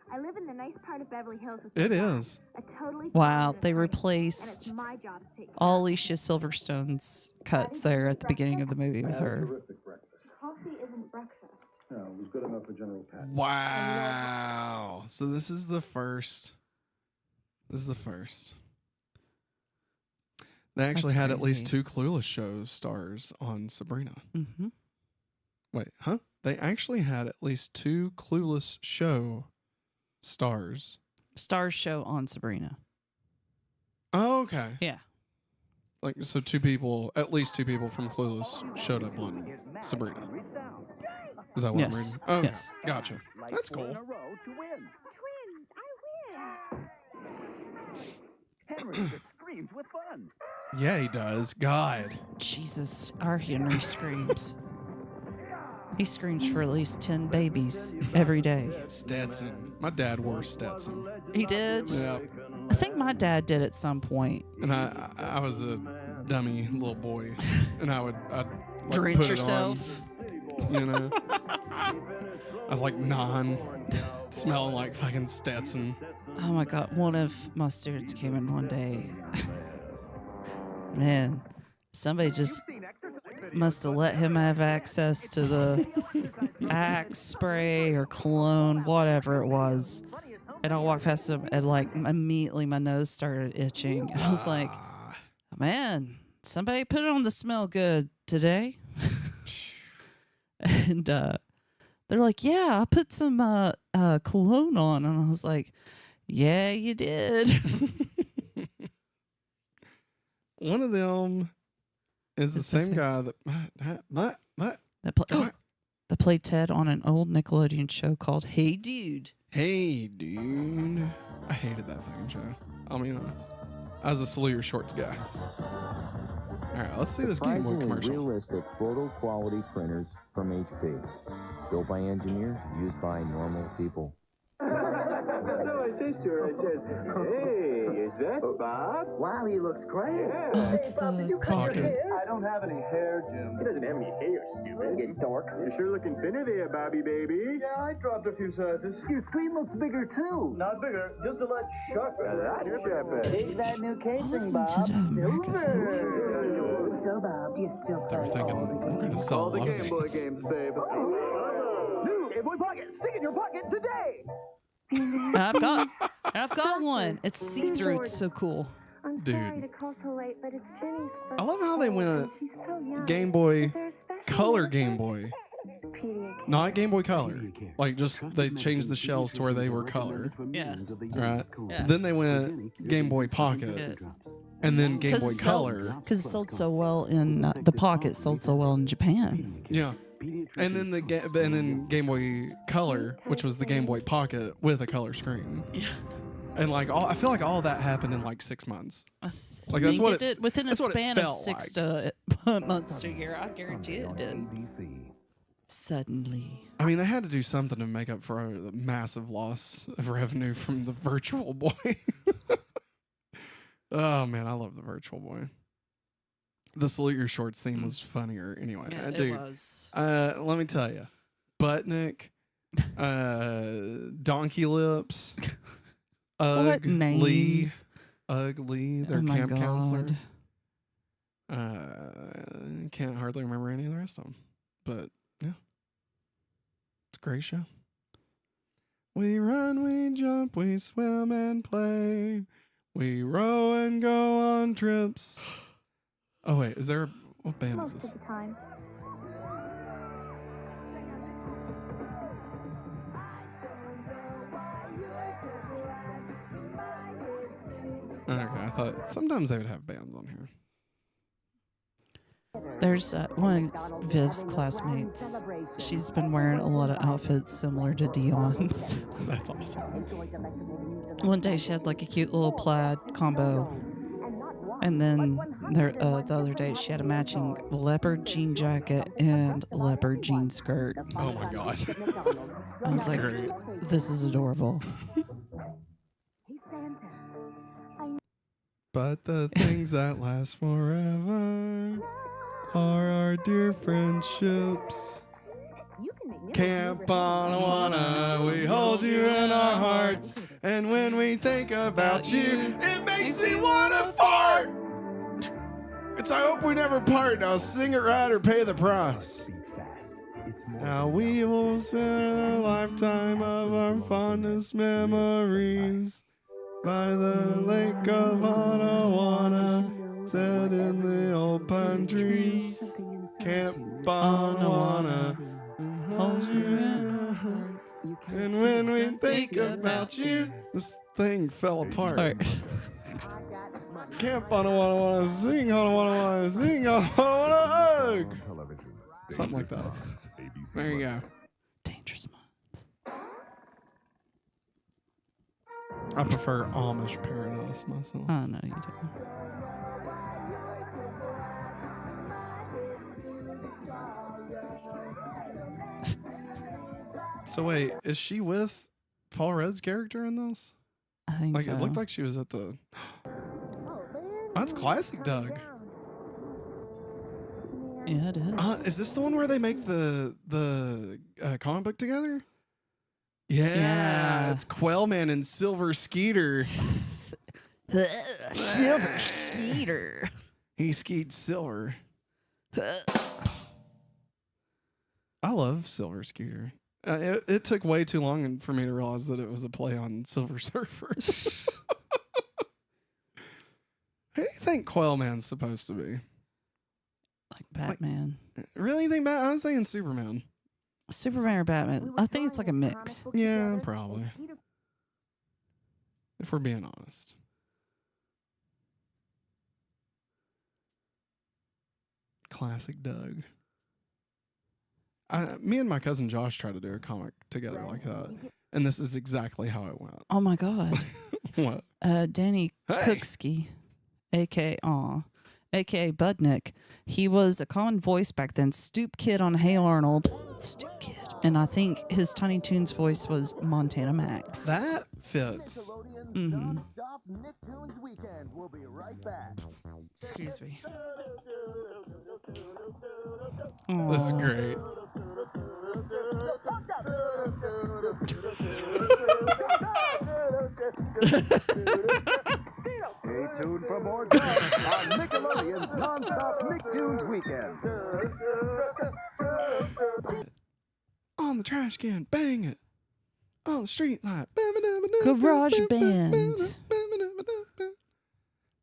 Speaker 7: I live in the nice part of Beverly Hills with
Speaker 1: It
Speaker 7: my dog,
Speaker 1: is.
Speaker 7: a totally
Speaker 2: Wow,
Speaker 7: positive
Speaker 2: they
Speaker 7: friend, and it's
Speaker 2: replaced
Speaker 7: my job to take care
Speaker 2: all
Speaker 7: of it.
Speaker 2: Alicia Silverstone's cuts there at the beginning of the movie with her.
Speaker 11: Terrific breakfast.
Speaker 7: Coffee isn't breakfast.
Speaker 11: No, it was good enough for General Pat.
Speaker 1: Wow. So this is the first. This is the first. They actually
Speaker 2: That's
Speaker 1: had at least
Speaker 2: crazy.
Speaker 1: 2 Clueless show stars on Sabrina.
Speaker 2: Mm-hmm.
Speaker 1: Wait, huh? They actually had at least 2 Clueless show stars.
Speaker 2: Stars show on Sabrina.
Speaker 1: Oh, okay.
Speaker 2: Yeah.
Speaker 1: Like, so 2 people, at least 2 people from Clueless showed up on Sabrina. Is that what I'm
Speaker 2: Yes.
Speaker 1: reading? Oh, okay.
Speaker 2: Yes.
Speaker 1: Gotcha. That's cool.
Speaker 7: Twins, I win.
Speaker 6: Henry just screams with fun.
Speaker 1: Yeah, he does. God.
Speaker 2: Jesus, our Henry screams. He screams for at least 10 babies every day.
Speaker 1: Stetson. My dad wore Stetson.
Speaker 2: He did?
Speaker 1: Yeah.
Speaker 2: I think my dad did at some point.
Speaker 1: And I was a dummy little boy, and I'd like,
Speaker 2: Drench
Speaker 1: put it
Speaker 2: yourself.
Speaker 1: on, you know. I was like 9, smelling like fucking Stetson.
Speaker 2: Oh my God, one of my students came in one day. Man, somebody just must have let him have access to the Axe spray or cologne, whatever it was. And I walked past him and like immediately my nose started itching. And I was like, man, somebody put it on the smell good today. And they're like, yeah, I put some cologne on. And I was like, yeah, you did.
Speaker 1: One of them is the same guy that
Speaker 2: That played Ted on an old Nickelodeon show called Hey Dude.
Speaker 1: Hey Dude. I hated that fucking show. I'll be honest. I was a Salute Your Shorts guy. All right, let's see this Game Boy
Speaker 8: Surprisingly
Speaker 1: commercial.
Speaker 8: realistic photo quality printers from HP. Built by engineers, used by normal people.
Speaker 3: So I says to her, I says, hey, is that Bob?
Speaker 10: Wow, he looks great.
Speaker 3: Yeah.
Speaker 2: Oh, it's the pocket.
Speaker 9: I don't have any hair, Jim.
Speaker 3: He doesn't have any hair, stupid.
Speaker 10: You dork.
Speaker 3: You're sure looking thinner there, Bobby baby.
Speaker 9: Yeah, I dropped a few sizes.
Speaker 10: Your screen looks bigger, too.
Speaker 9: Not bigger, just a lot sharper.
Speaker 3: That's sharper.
Speaker 10: Take that new casing,
Speaker 2: Listen to
Speaker 10: Bob.
Speaker 2: America.
Speaker 10: So, Bob, do you still
Speaker 1: They were thinking we're gonna sell a
Speaker 3: All the
Speaker 1: lot of
Speaker 3: Game Boy
Speaker 1: things.
Speaker 3: games, babe. New Game Boy Pocket. Stick in your pocket today.
Speaker 2: And I've got one. It's see-through. It's so cool.
Speaker 7: I'm
Speaker 1: Dude.
Speaker 7: sorry to call so late, but it's Jenny's
Speaker 1: I love how they went
Speaker 7: and she's so young.
Speaker 1: Game Boy,
Speaker 7: Is there a special
Speaker 1: Color
Speaker 7: one?
Speaker 1: Game Boy,
Speaker 7: Pediatric.
Speaker 1: not Game Boy Color. Like just they changed the shells to where they were color.
Speaker 2: Yeah.
Speaker 1: Right.
Speaker 2: Yeah.
Speaker 1: Then they went Game Boy Pocket, and then Game Boy Color.
Speaker 2: Because it sold so well in the Pocket sold so well in Japan.
Speaker 1: Yeah. And then Game Boy Color, which was the Game Boy Pocket with a color screen.
Speaker 2: Yeah.
Speaker 1: And like I feel like all that happened in like 6 months. Like that's
Speaker 2: think
Speaker 1: what
Speaker 2: it did within a
Speaker 1: that's what it
Speaker 2: span of
Speaker 1: felt
Speaker 2: 6
Speaker 1: like.
Speaker 2: to months to a year. I guarantee it did. Suddenly.
Speaker 1: I mean, they had to do something to make up for the massive loss of revenue from the Virtual Boy. Oh man, I love the Virtual Boy. The Salute Your Shorts theme was funnier anyway.
Speaker 2: Yeah,
Speaker 1: Dude,
Speaker 2: it was.
Speaker 1: let me tell you, Buttnick, Donkey Lips,
Speaker 2: What names?
Speaker 1: Ugly, their
Speaker 2: Oh my
Speaker 1: camp counselor.
Speaker 2: God.
Speaker 1: Can't hardly remember any of the rest of them, but yeah, it's a great show. We run, we jump, we swim and play. We row and go on trips. Oh wait, is there what band is
Speaker 7: Most
Speaker 1: this?
Speaker 7: of the time.
Speaker 1: Okay, I thought sometimes they would have bands on here.
Speaker 2: There's one of Viv's classmates. She's been wearing a lot of outfits similar to Dion's.
Speaker 1: That's awesome.
Speaker 2: One day she had like a cute little plaid combo. And then the other day she had a matching leopard jean jacket and leopard jean skirt.
Speaker 1: Oh my god.
Speaker 2: I was like,
Speaker 1: Great.
Speaker 2: this is adorable.
Speaker 1: But the things that last forever are our dear friendships. Camp Bonawana, we hold you in our hearts. And when we think about you, it makes me want to fart. It's I hope we never part. Now sing it right or pay the price. Now we will spend a lifetime of our fondest memories by the lake of Ottawana, set in the old pine trees. Camp Bonawana, hold you in our hearts. And when we think about you, this thing fell apart. Camp Bonawana, sing Ottawana, sing Ottawana, something like that. There you go.
Speaker 2: Dangerous Minds.
Speaker 1: I prefer Amish Paradise myself.
Speaker 2: Oh, no, you don't.
Speaker 1: So wait, is she with Paul Rudd's character in this?
Speaker 2: I think
Speaker 1: Like
Speaker 2: so.
Speaker 1: it looked like she was at the. That's classic Doug.
Speaker 2: Yeah, it is.
Speaker 1: Is this the one where they make the comic book together? Yeah, it's Quellman and Silver Skeeter.
Speaker 2: Silver Skeeter.
Speaker 1: He skeet Silver. I love Silver Skeeter. It took way too long for me to realize that it was a play on Silver Surfer. Who do you think Quellman's supposed to be?
Speaker 2: Like Batman.
Speaker 1: Really? You think I was thinking Superman.
Speaker 2: Superman or Batman? I think it's like a mix.
Speaker 1: Yeah, probably. If we're being honest. Classic Doug. Me and my cousin Josh tried to do a comic together like that, and this is exactly how it went.
Speaker 2: Oh my God.
Speaker 1: What?
Speaker 2: Danny Cooksky, aka Budnick. He was a common voice back then. Stoop Kid on Hey Arnold. Stoop Kid. And I think his Tiny Toons voice was Montana Max.
Speaker 1: That fits.
Speaker 2: Mm-hmm.
Speaker 6: We'll be right back.
Speaker 2: Excuse me.
Speaker 1: This is great.
Speaker 3: Stay tuned for more on Nickelodeon's non-stop Nicktoons Weekend.
Speaker 1: On the trash can, bang it. On the street light.
Speaker 2: Garage Band.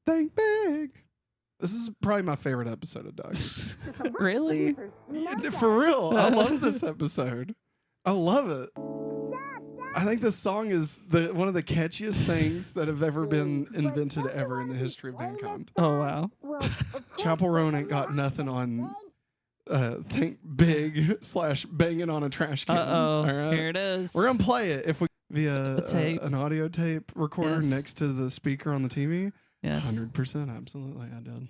Speaker 1: Bang, bang. This is probably my favorite episode of Doug.
Speaker 2: Really?
Speaker 1: Yeah, for real. I love this episode. I love it. I think this song is one of the catchiest things that have ever been invented ever in the history of mankind.
Speaker 2: Oh, wow.
Speaker 1: Chapel Roan ain't got nothing on think big / banging on a trash can.
Speaker 2: Uh-oh.
Speaker 1: All right?
Speaker 2: Here it is.
Speaker 1: We're going to play it if we via
Speaker 2: tape.
Speaker 1: An audio tape recorder
Speaker 2: Yes.
Speaker 1: next to the speaker on the TV.
Speaker 2: Yes.
Speaker 1: 100%. Absolutely. I did.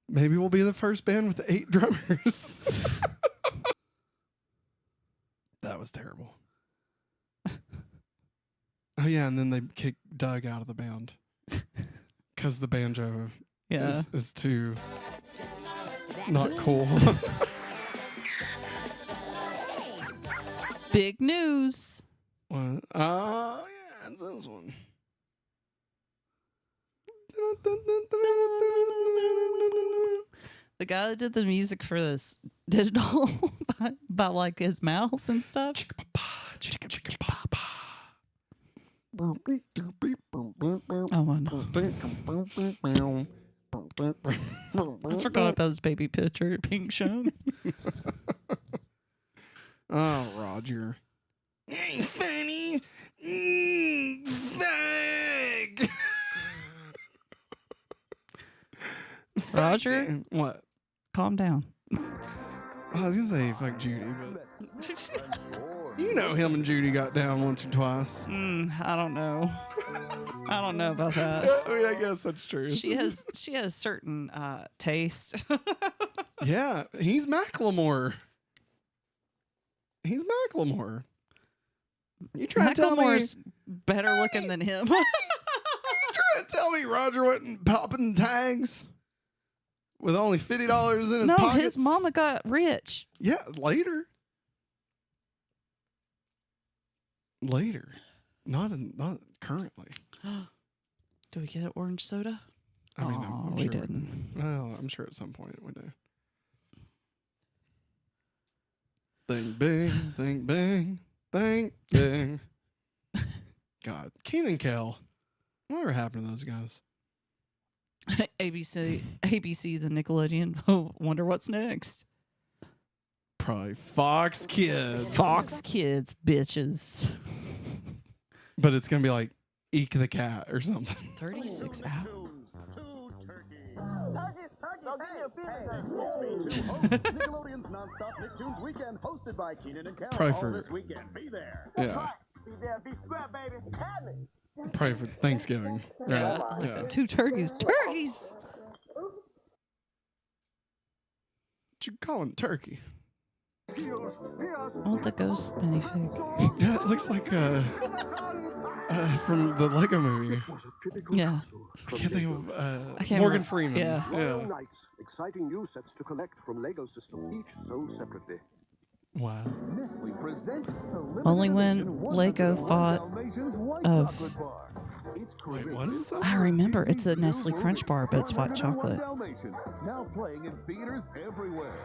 Speaker 1: Maybe we'll be the first band with 8 drummers. That was terrible. Oh, yeah. And then they kicked Doug out of the band because the banjo is too not cool.
Speaker 2: Big news.
Speaker 1: What? Oh, yeah. It's this one.
Speaker 2: The guy that did the music for this did it all by like his mouth and stuff. Oh, I know. I forgot about his baby picture being shown.
Speaker 1: Oh, Roger. Hey, funny. Fuck.
Speaker 2: Roger?
Speaker 1: What?
Speaker 2: Calm down.
Speaker 1: I was gonna say fuck Judy, but you know him and Judy got down once or twice.
Speaker 2: I don't know. I don't know about that.
Speaker 1: I mean, I guess that's true.
Speaker 2: She has certain taste.
Speaker 1: Yeah, he's Macklemore. He's Macklemore. You trying to tell me
Speaker 2: Macklemore's better looking than him?
Speaker 1: you trying to tell me Roger wasn't popping tags with only $50 in his
Speaker 2: no,
Speaker 1: pockets?
Speaker 2: his mama got rich.
Speaker 1: Yeah, later. later, not currently.
Speaker 2: Do we get orange soda?
Speaker 1: I mean, I'm
Speaker 2: we
Speaker 1: sure
Speaker 2: didn't.
Speaker 1: Well, I'm sure at some point we do. Think big, think big, think big. God, Keenan and Kel. Whatever happened to those guys?
Speaker 2: ABC, the Nickelodeon. Oh, wonder what's next.
Speaker 1: Probably Fox Kids.
Speaker 2: Fox Kids, bitches.
Speaker 1: But it's gonna be like Eek the Cat or something.
Speaker 2: 36 hours.
Speaker 6: Nickelodeon's non-stop Nicktoons weekend, hosted by Keenan and Kel.
Speaker 1: Probably
Speaker 6: All
Speaker 1: for
Speaker 6: this weekend. Be there.
Speaker 1: yeah.
Speaker 6: Be there, be square, baby. Have me.
Speaker 1: Probably for Thanksgiving. Right. Yeah.
Speaker 2: 2 turkeys. Turkeys!
Speaker 1: What you calling turkey?
Speaker 2: I want the ghost minifig.
Speaker 1: Yeah, it looks like from the Lego movie.
Speaker 2: Yeah.
Speaker 1: I can't think of
Speaker 2: can't
Speaker 1: Morgan
Speaker 2: remember.
Speaker 1: Freeman.
Speaker 2: Yeah.
Speaker 1: Yeah.
Speaker 13: Exciting new sets to collect from Lego system, each sold separately.
Speaker 1: Wow.
Speaker 2: Only when Lego thought of.
Speaker 1: Wait, what is that?
Speaker 2: I remember. It's a Nestle Crunch bar, but it's white chocolate.
Speaker 6: Now playing in theaters everywhere.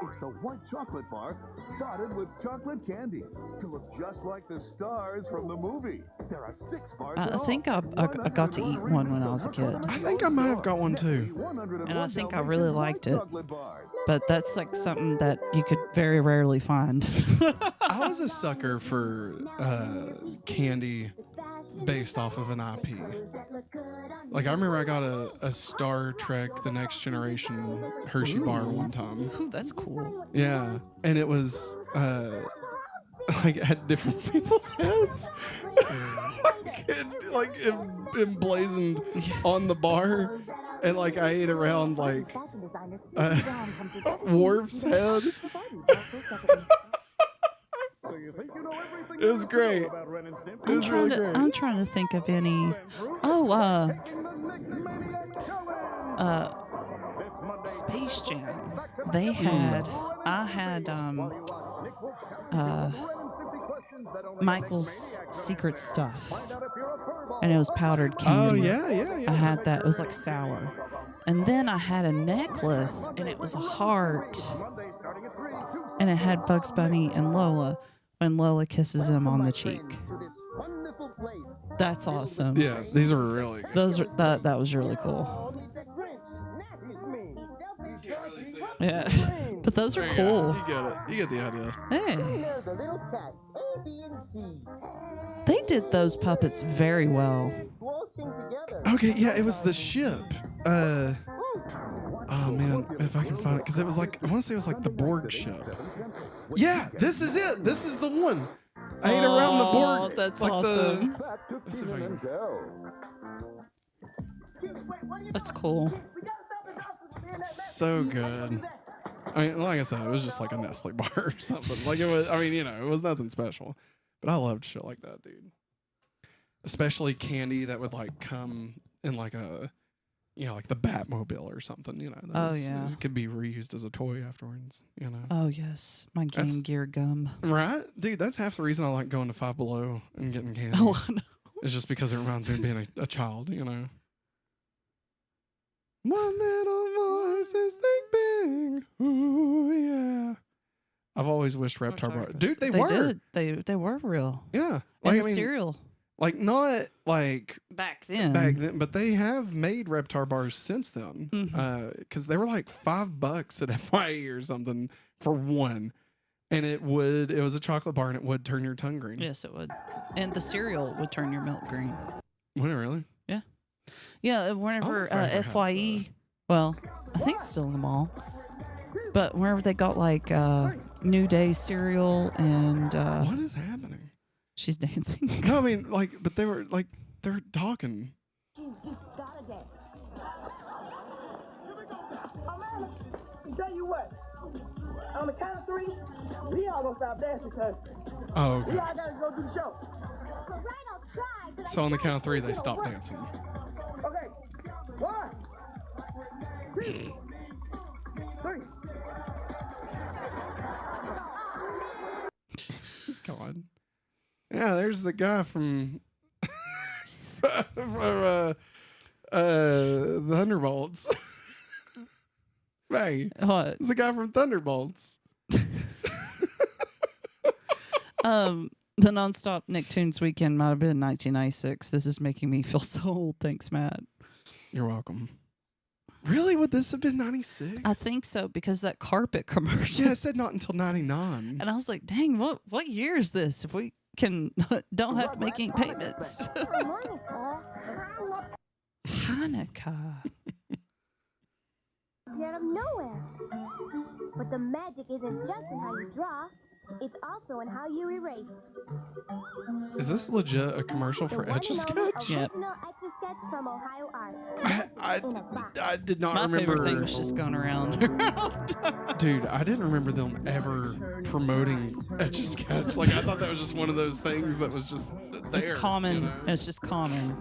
Speaker 6: It's a white chocolate bar dotted with chocolate candy to look just like the stars from the movie. There are 6 bars.
Speaker 2: I think I got to eat one when I was a kid.
Speaker 1: I think I might have got one too.
Speaker 2: And I think I really liked it. But that's like something that you could very rarely find.
Speaker 1: I was a sucker for candy based off of an IP. Like, I remember I got a Star Trek The Next Generation Hershey bar one time.
Speaker 2: Ooh, that's cool.
Speaker 1: Yeah. And it was, like, it had different people's heads. like, emblazoned on the bar. And, like, I ate around, like, Worf's head. It was great. It was really great.
Speaker 2: I'm trying to think of any. Oh, Space Jam. They had. I had Michael's Secret Stuff, and it was powdered candy.
Speaker 1: Oh yeah.
Speaker 2: I had that. It was like sour. And then I had a necklace, and it was a heart, and it had Bugs Bunny and Lola. When Lola kisses him on the cheek. That's awesome.
Speaker 1: Yeah, these are really good.
Speaker 2: Those are that was really cool. Yeah. But those are cool.
Speaker 1: You get it. You get the idea.
Speaker 2: Hey. They did those puppets very well.
Speaker 1: Okay, yeah, it was the ship. Oh man, if I can find it, because it was like, I want to say it was like the Borg ship. Yeah, this is it. This is the one. I ate around the Borg.
Speaker 2: That's
Speaker 1: like
Speaker 2: awesome.
Speaker 1: Let's see if I can...
Speaker 2: That's cool.
Speaker 1: So good. I mean, like I said, it was just like a Nestle bar or something. Like, it was, I mean, it was nothing special. But I loved shit like that, dude. Especially candy that would like come in like a, like the Batmobile or something, It could be reused as a toy afterwards,
Speaker 2: Oh, yes. My Game Gear gum.
Speaker 1: Right? Dude, that's half the reason I like going to Five Below and getting candy.
Speaker 2: Oh, I know.
Speaker 1: It's just because it reminds me of being a child, One little voice is think big. Ooh, yeah. I've always wished Reptar Bar. Dude, they were.
Speaker 2: Did. They were real.
Speaker 1: Yeah.
Speaker 2: Like, cereal.
Speaker 1: Like, not like
Speaker 2: back then,
Speaker 1: but they have made Reptar bars since then. Because they were like $5 at FYE or something for one. And it was a chocolate bar and it would turn your tongue green.
Speaker 2: Yes, it would. And the cereal would turn your milk green.
Speaker 1: Would it really?
Speaker 2: Yeah. Yeah, whenever FYE, well, I think it's still in the mall. But whenever they got like New Day cereal and.
Speaker 1: What is happening?
Speaker 2: She's dancing.
Speaker 1: No, I mean, but they were talking.
Speaker 6: Tell you what, on the count of 3, we all gonna stop dancing because
Speaker 1: oh, okay.
Speaker 6: we all gotta go do the show.
Speaker 1: So on the count of 3, they stopped dancing.
Speaker 6: Okay, 1, 2, 3.
Speaker 1: God. Yeah, there's the guy from the Thunderbolts. Maggie.
Speaker 2: What?
Speaker 1: It's the guy from Thunderbolts.
Speaker 2: The nonstop Nicktoons weekend might have been 1996. This is making me feel so old. Thanks, Matt.
Speaker 1: You're welcome. Really? Would this have been 96?
Speaker 2: I think so, because that carpet commercial.
Speaker 1: Yeah, it said not until 99.
Speaker 2: And I was like, dang, what year is this? If we don't have to make any payments. Hanukkah.
Speaker 14: Out of nowhere. But the magic isn't just in how you draw, it's also in how you erase.
Speaker 1: Is this legit a commercial for Etch-a-Sketch?
Speaker 2: Yep.
Speaker 14: Etch-a-Sketch from Ohio Art.
Speaker 1: I did not
Speaker 2: My
Speaker 1: remember.
Speaker 2: favorite thing was just going around.
Speaker 1: Dude, I didn't remember them ever promoting Etch-a-Sketch. Like, I thought that was just one of those things that was just there.
Speaker 2: It's common.
Speaker 1: You know?
Speaker 2: It's just common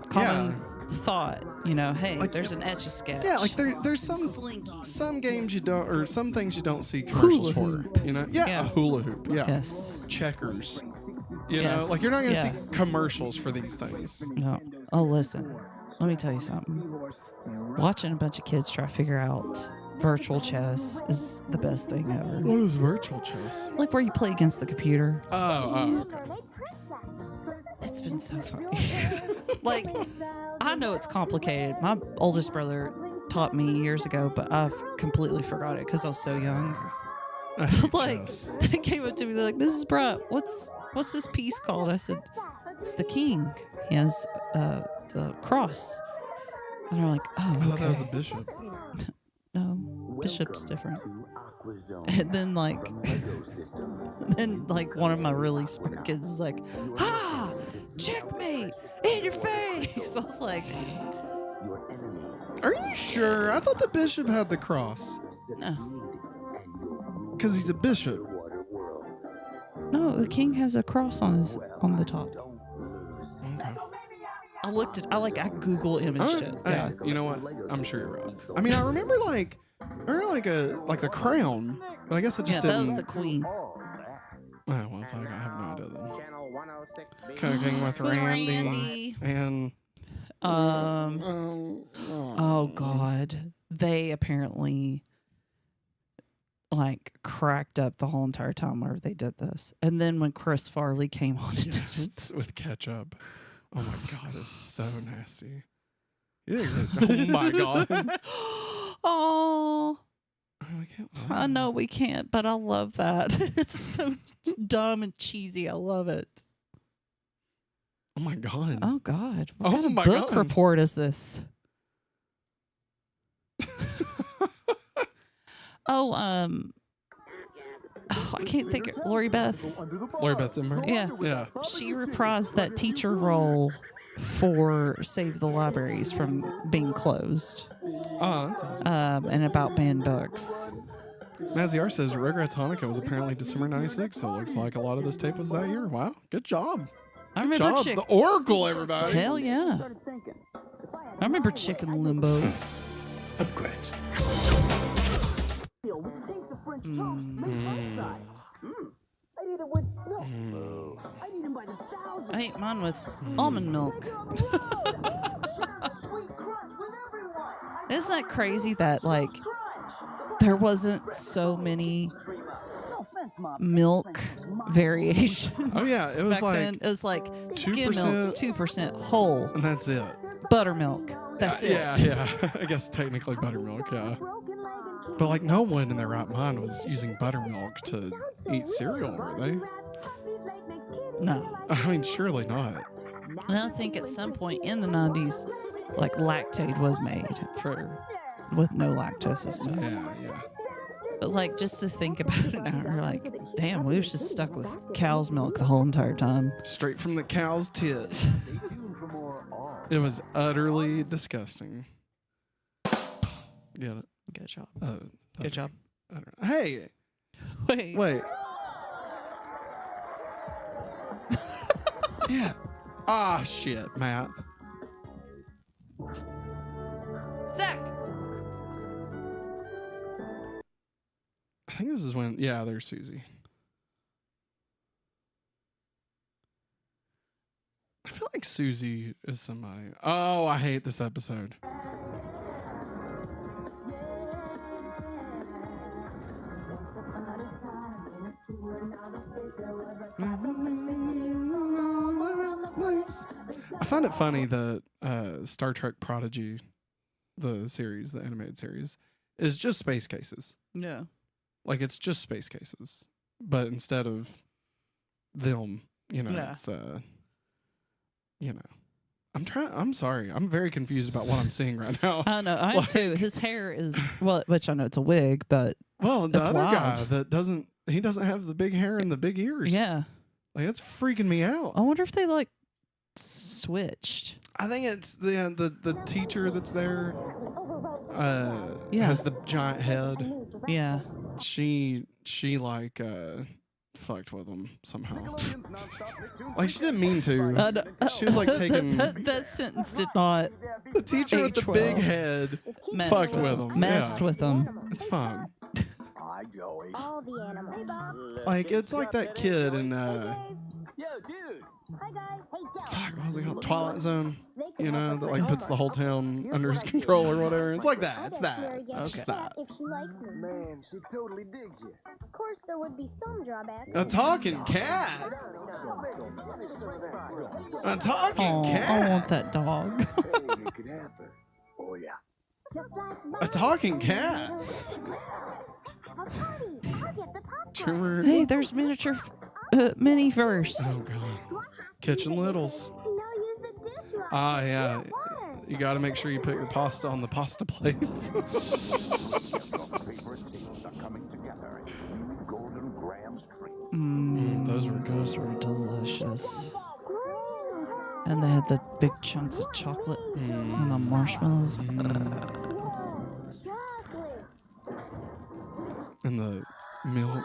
Speaker 2: thought. You know, hey,
Speaker 1: like,
Speaker 2: there's an Etch-a-Sketch.
Speaker 1: Yeah, like there's some games you don't, or some things you don't see commercials for. You know, a hula hoop. Yeah,
Speaker 2: yes,
Speaker 1: checkers. You know, like you're not gonna see commercials for these things.
Speaker 2: No. Oh, listen, let me tell you something. Watching a bunch of kids try to figure out virtual chess is the best thing ever.
Speaker 1: What is virtual chess?
Speaker 2: Like where you play against the computer.
Speaker 1: Oh, okay.
Speaker 2: It's been so funny. Like, I know it's complicated. My oldest brother taught me years ago, but I've completely forgot it because I was so young. Like, they came up to me, they're like, Mrs. Brett, what's this piece called? I said, it's the king. He has the cross. And they're like, oh, okay.
Speaker 1: I thought that was a bishop.
Speaker 2: No, bishop's different. And then like one of my really smart kids is like, ha! Checkmate! In your face! I was like,
Speaker 1: are you sure? I thought the bishop had the cross.
Speaker 2: No.
Speaker 1: Because he's a bishop.
Speaker 2: No, the king has a cross on the top.
Speaker 1: Okay.
Speaker 2: I Google imaged it.
Speaker 1: Hey,
Speaker 2: Yeah.
Speaker 1: you know what? I'm sure you're right. I mean, I remember like the crown, but I guess I just didn't.
Speaker 2: That was the queen.
Speaker 1: Oh, well, fuck, I have no idea then. Cooking with Randy. And
Speaker 2: oh God, they apparently like cracked up the whole entire time whenever they did this. And then when Chris Farley came on and did it
Speaker 1: with ketchup. Oh my God, it's so nasty. Oh my God.
Speaker 2: Oh,
Speaker 1: we can't
Speaker 2: I know we can't, but I love that. It's so dumb and cheesy. I love it.
Speaker 1: Oh my God.
Speaker 2: Oh God. What
Speaker 1: Oh
Speaker 2: kind of
Speaker 1: my
Speaker 2: book
Speaker 1: God.
Speaker 2: report is this? I can't think of Lori Beth
Speaker 1: Zimmer.
Speaker 2: Yeah. She reprised that teacher role for Save the Libraries from being closed.
Speaker 1: Oh, that's awesome.
Speaker 2: And about banned books.
Speaker 1: Mazzy R says Regrets Hanukkah was apparently December 96, so it looks like a lot of this tape was that year. Wow, good job.
Speaker 2: I remember
Speaker 1: Good job. The Oracle, everybody.
Speaker 2: Hell yeah. I remember Chicken Limbo.
Speaker 15: Upgrades.
Speaker 2: I ate mine with almond milk. Isn't that crazy that like there wasn't so many milk variations?
Speaker 1: Oh yeah, it was
Speaker 2: back
Speaker 1: like
Speaker 2: then. It was like
Speaker 1: 2%,
Speaker 2: skim milk, 2% whole,
Speaker 1: and that's it.
Speaker 2: Buttermilk. That's it.
Speaker 1: Yeah. I guess technically buttermilk, yeah. But like no one in their right mind was using buttermilk to eat cereal, were they?
Speaker 2: No.
Speaker 1: I mean, surely not.
Speaker 2: And I think at some point in the 90s, like Lactaid was made with no lactose and stuff.
Speaker 1: Yeah.
Speaker 2: But like just to think about it now, we're like, damn, we was just stuck with cow's milk the whole entire time.
Speaker 1: Straight from the cow's tit. It was utterly disgusting. Get it?
Speaker 2: Good job.
Speaker 1: Good
Speaker 2: job.
Speaker 1: Hey. Wait. Yeah. Ah, shit, Matt.
Speaker 2: Zach.
Speaker 1: I think this is when, yeah, there's Susie. Susie is somebody. Oh, I hate this episode. I find it funny that Star Trek Prodigy, the series, the animated series, is just space cases.
Speaker 2: Yeah.
Speaker 1: Like, it's just space cases. But instead of them,
Speaker 2: Yeah.
Speaker 1: it's, I'm sorry. I'm very confused about what I'm seeing right now.
Speaker 2: I know. I am too. His hair is, well, which I know it's a wig, but.
Speaker 1: Well, the
Speaker 2: it's
Speaker 1: other
Speaker 2: wild.
Speaker 1: guy that doesn't have the big hair and the big ears.
Speaker 2: Yeah.
Speaker 1: Like, that's freaking me out.
Speaker 2: I wonder if they, like, switched.
Speaker 1: I think it's the teacher that's there
Speaker 2: Yeah.
Speaker 1: has the giant head.
Speaker 2: Yeah.
Speaker 1: She like fucked with him somehow. Like, she didn't mean to. She was like taking
Speaker 2: that sentence did not.
Speaker 1: the teacher with the big head fucked with him.
Speaker 2: Messed with him.
Speaker 1: It's fine.
Speaker 14: All the animals.
Speaker 1: Like, it's like that kid in
Speaker 14: Yo, dude. Hi guys. Hey,
Speaker 1: fuck, what was it called? Twilight Zone. That like puts the whole town under his control or whatever. It's like that. It's that. It's just that.
Speaker 14: If she likes me.
Speaker 13: Man, she totally digs you.
Speaker 14: Of course, there would be some drawbacks.
Speaker 1: A talking cat. A talking
Speaker 2: Oh,
Speaker 1: cat.
Speaker 2: I want that dog.
Speaker 13: It could happen. Oh, yeah.
Speaker 14: Just like
Speaker 1: A talking cat.
Speaker 14: a party. I'll get the popcorn.
Speaker 1: Trimmer.
Speaker 2: Hey, there's miniature mini verse.
Speaker 1: Oh god. Kitchen Littles.
Speaker 14: No, use the dishwasher.
Speaker 1: Ah, yeah. You got to make sure you put your pasta on the pasta plates. Those were good.
Speaker 2: Those were delicious. And they had the big chunks of chocolate and the marshmallows.
Speaker 1: And the milk.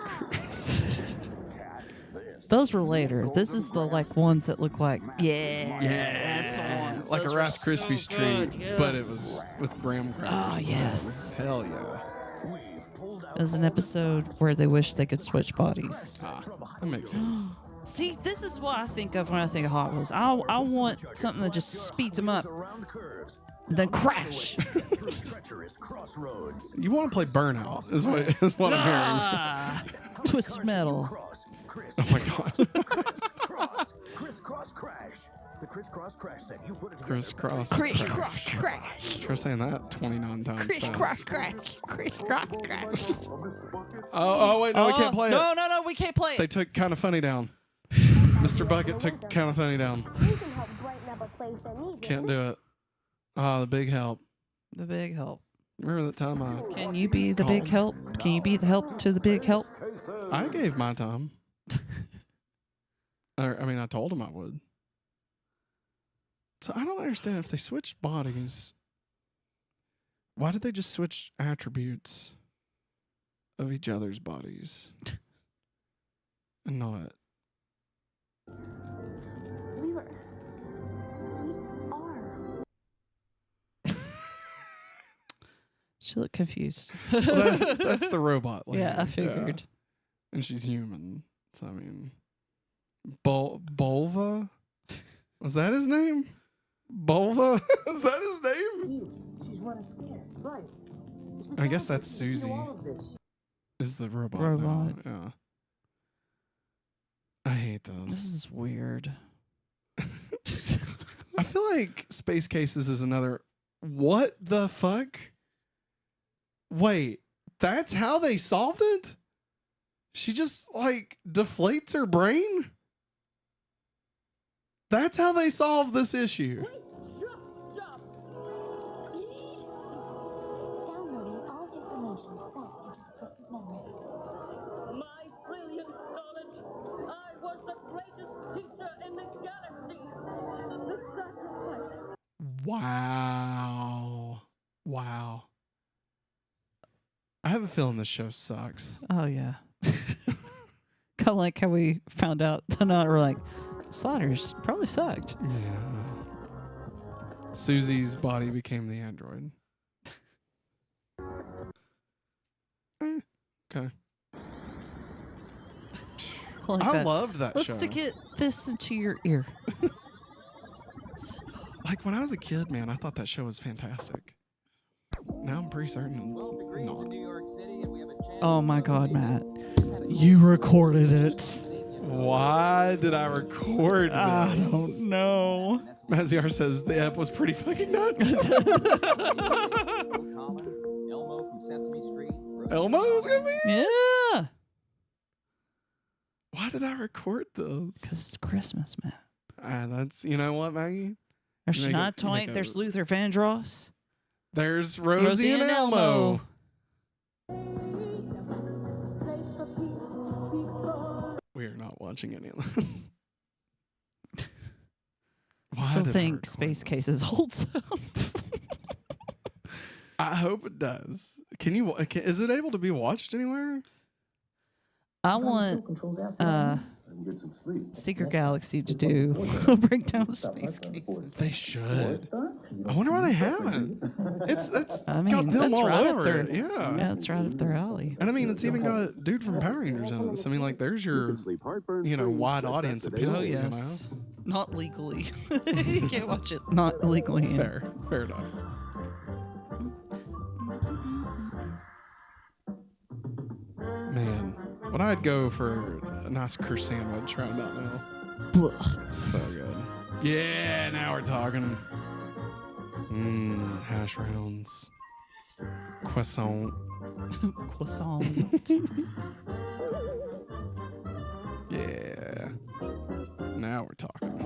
Speaker 2: Those were later. This is the like ones that look like that's the ones.
Speaker 1: Like
Speaker 2: Those
Speaker 1: a
Speaker 2: were
Speaker 1: Rice Krispies
Speaker 2: so
Speaker 1: treat,
Speaker 2: good,
Speaker 1: but it
Speaker 2: yes.
Speaker 1: was with graham crackers.
Speaker 2: Oh,
Speaker 1: and
Speaker 2: yes.
Speaker 1: stuff. Hell yeah.
Speaker 2: There's an episode where they wish they could switch bodies.
Speaker 1: Ah, that makes sense.
Speaker 2: See, this is what I think of when I think of Hot Wheels. I want something that just speeds them up, then crash.
Speaker 1: You want to play Burnout, is what I'm hearing.
Speaker 2: Ah, Twisted Metal.
Speaker 1: Oh my god.
Speaker 13: Crisscross crash. The crisscross crash set. You put it
Speaker 1: Crisscross.
Speaker 2: Crisscross crash.
Speaker 1: Try saying that 29 times.
Speaker 2: Crisscross
Speaker 1: fast.
Speaker 2: crash. Crisscross crash.
Speaker 1: Oh wait, no, we can't play it.
Speaker 2: No, we can't play
Speaker 1: They
Speaker 2: it.
Speaker 1: took Kind of Funny down. Mr. Bucket took Kind of Funny down.
Speaker 14: You can help brighten up a place that needs it.
Speaker 1: Can't do it. Ah, the big help.
Speaker 2: The big help.
Speaker 1: Remember that time
Speaker 2: Can you be the big help? Can you be the help to the big help?
Speaker 1: I gave my time. I told him I would. So I don't understand if they switched bodies. Why did they just switch attributes of each other's bodies? And not.
Speaker 14: We are.
Speaker 2: She looked confused.
Speaker 1: Well, that's the robot lady.
Speaker 2: Yeah, I figured.
Speaker 1: And she's human. So, I mean. Bulva? Was that his name? Bulva? Is that his name?
Speaker 10: She's running scared. Right.
Speaker 1: I guess that's Susie. Is the robot. now.
Speaker 2: Robot.
Speaker 1: Yeah. I hate those.
Speaker 2: This is weird.
Speaker 1: I feel like Space Cases is another. What the fuck? Wait, that's how they solved it? She just like deflates her brain? That's how they solved this issue.
Speaker 14: Downloading all information fast.
Speaker 10: My brilliant knowledge. I was the greatest teacher in the galaxy. The sacrifice.
Speaker 1: Wow. I have a feeling this show sucks.
Speaker 2: Oh, yeah. Kind of like how we found out tonight. We're like, Sliders probably sucked.
Speaker 1: Yeah. Susie's body became the android. Okay.
Speaker 2: Like
Speaker 1: I
Speaker 2: that.
Speaker 1: loved that
Speaker 2: Let's
Speaker 1: show.
Speaker 2: stick this into your ear.
Speaker 1: Like when I was a kid, man, I thought that show was fantastic. Now I'm pretty certain it's not.
Speaker 2: Oh my God, Matt. You recorded it.
Speaker 1: Why did I record this?
Speaker 2: I don't know.
Speaker 1: Maziar says the app was pretty fucking nuts. Elmo was gonna be?
Speaker 2: Yeah.
Speaker 1: Why did I record this?
Speaker 2: Because it's Christmas, man.
Speaker 1: That's, you know what, Maggie?
Speaker 2: There's Shania Twain. There's Luther Vandross.
Speaker 1: There's Rosie and Elmo. We are not watching any of this.
Speaker 2: I still think Space Cases holds up.
Speaker 1: I hope it does. Is it able to be watched anywhere?
Speaker 2: I want Secret Galaxy to do a breakdown of Space Cases.
Speaker 1: They should. I wonder why they haven't. It's
Speaker 2: I mean,
Speaker 1: got them
Speaker 2: that's
Speaker 1: all
Speaker 2: right
Speaker 1: over
Speaker 2: up
Speaker 1: it.
Speaker 2: there.
Speaker 1: Yeah,
Speaker 2: it's right up their alley.
Speaker 1: And I mean, it's even got dude from Power Rangers in it. So I mean, like, there's your, wide audience appeal.
Speaker 2: Oh yes, not legally. You can't watch it not legally.
Speaker 1: Fair enough. Man, what I'd go for a nice Curse sandwich right about now.
Speaker 2: Blah.
Speaker 1: So good. Yeah, now we're talking. Hash rounds. Croissant.
Speaker 2: Croissant.
Speaker 1: Yeah. Now we're talking.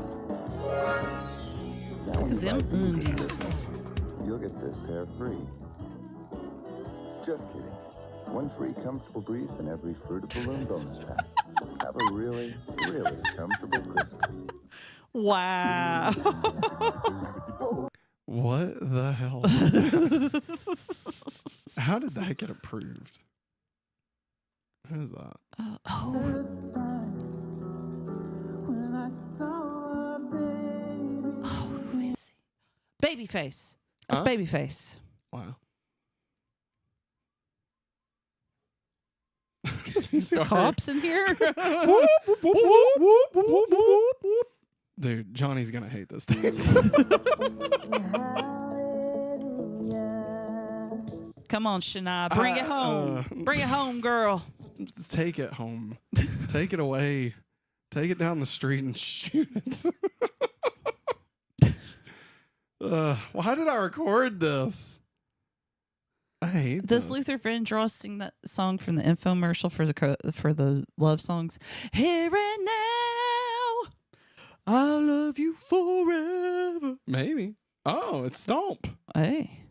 Speaker 2: Look at them undies.
Speaker 16: You'll get this pair free. Just kidding. One free comfortable brief in every Fruit of the Loom bonus pack. Have a really, really comfortable Christmas.
Speaker 2: Wow.
Speaker 1: What the hell? How did that get approved? Who is that?
Speaker 2: Who is he? Babyface. That's Babyface.
Speaker 1: Wow.
Speaker 2: Is the cops in here?
Speaker 1: Dude, Johnny's gonna hate this tape.
Speaker 2: Come on, Shania. Bring it home. Bring it home, girl.
Speaker 1: Take it home. Take it away. Take it down the street and shoot it. Why did I record this? I hate
Speaker 2: Does
Speaker 1: this.
Speaker 2: Luther Vandross sing that song from the infomercial for the love songs? Here and now, I'll love you forever.
Speaker 1: Maybe. Oh, it's Stomp.
Speaker 2: Hey.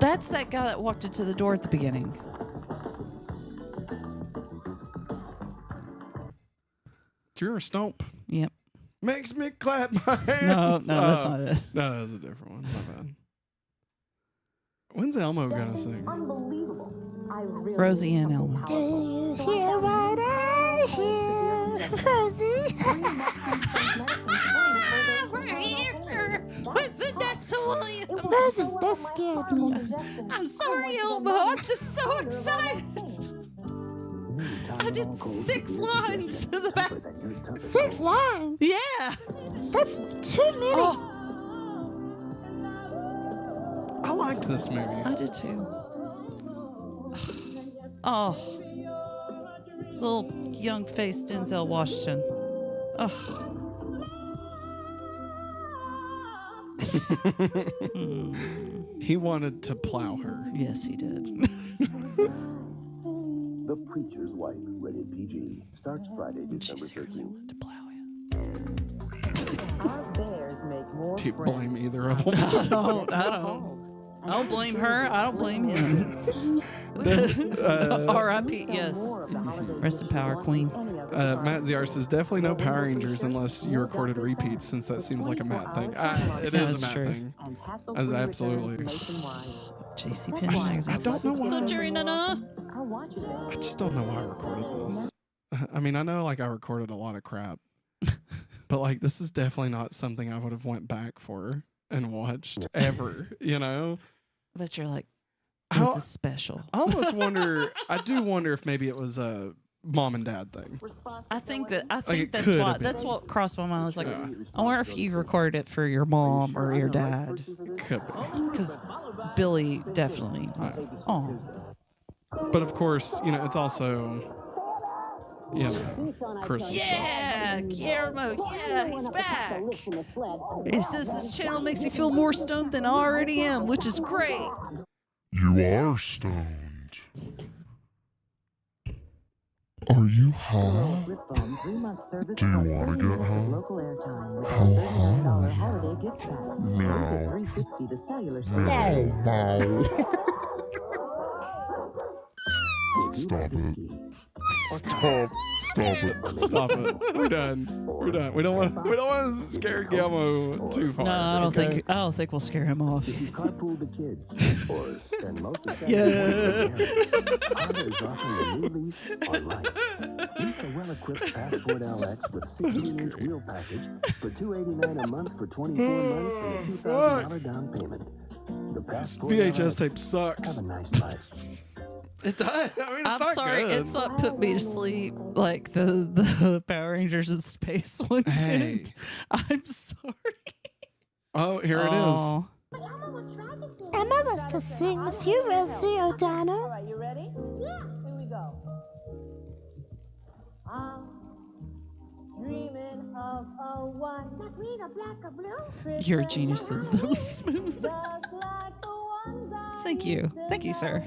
Speaker 2: That's that guy that walked into the door at the beginning.
Speaker 1: Do you remember Stomp?
Speaker 2: Yep.
Speaker 1: Makes me clap my hands.
Speaker 2: No, that's not it.
Speaker 1: No, that's a different one. My bad. When's Elmo gonna sing?
Speaker 10: Unbelievable. I really
Speaker 2: Rosie and Elmo.
Speaker 14: Do you hear what I hear, Rosie?
Speaker 2: We're here with Vanessa Williams.
Speaker 14: Rosie, that scared me.
Speaker 2: I'm sorry, Elmo. I'm just so excited. I did 6 lines to the back.
Speaker 14: 6 lines?
Speaker 2: Yeah.
Speaker 14: That's too many.
Speaker 1: I liked this movie.
Speaker 2: I did too. Oh. Little young faced Denzel Washington. Oh.
Speaker 1: He wanted to plow her.
Speaker 2: Yes, he did.
Speaker 16: The Preacher's Wife, rated PG, starts Friday, December 13th.
Speaker 2: To plow him.
Speaker 10: Our bears make more
Speaker 1: Do you blame either of them?
Speaker 2: I don't blame her. I don't blame him. R.I.P. Yes. Rest in power, Queen.
Speaker 1: Matt ZR says definitely no Power Rangers unless you recorded repeats, since that seems like a Matt thing. It is a Matt thing. That's absolutely.
Speaker 2: JC Penney magazine.
Speaker 1: I don't know why.
Speaker 2: So Jerri,
Speaker 1: I just don't know why I recorded this. I mean, I know like I recorded a lot of crap, but like this is definitely not something I would have went back for and watched ever. You know.
Speaker 2: But you're like, this is special.
Speaker 1: I almost wonder. I do wonder if maybe it was mom and dad thing.
Speaker 2: I think that's
Speaker 1: could
Speaker 2: why
Speaker 1: have been.
Speaker 2: that's what crossed my mind. I was like,
Speaker 1: Yeah.
Speaker 2: I wonder if you recorded it for your mom or your dad.
Speaker 1: Could be.
Speaker 2: Because Billy definitely. Oh.
Speaker 1: But of course, you know, it's also, you know, Christmas.
Speaker 2: Yeah, Guillermo. Yeah, he's back. He says this channel makes me feel more stoned than I already am, which is great.
Speaker 5: You are stoned. Are you high? Do you want to get high? How high are you? Meow. Meow. Stop it. Stop it.
Speaker 1: Stop it. We're done. We're done. We don't want to scare Guillermo too far.
Speaker 2: No, I don't think we'll scare him off.
Speaker 8: If you carpool the kids, or spend most of the
Speaker 1: Yeah.
Speaker 8: Honda is offering a new lease on life. Lease a well-equipped Passport LX with 16-inch wheel package for $289 a month for 24 months and a $2,000 down payment. The Passport
Speaker 1: VHS
Speaker 8: LX.
Speaker 1: tape sucks.
Speaker 8: Have a nice life.
Speaker 1: It does. I mean, it's
Speaker 2: I'm
Speaker 1: not
Speaker 2: sorry,
Speaker 1: good.
Speaker 2: it's not put me to sleep like the Power Rangers in space one
Speaker 1: Hey.
Speaker 2: did. I'm sorry.
Speaker 1: Oh, here it is.
Speaker 2: Oh.
Speaker 14: Emma wants to sing with you, Rosie O'Donnell.
Speaker 10: All right, you ready? Yeah. Here we go. I'm dreaming of a white,
Speaker 14: a green, a black, a blue.
Speaker 2: Your geniuses. That was smooth. Thank you. Thank you, sir.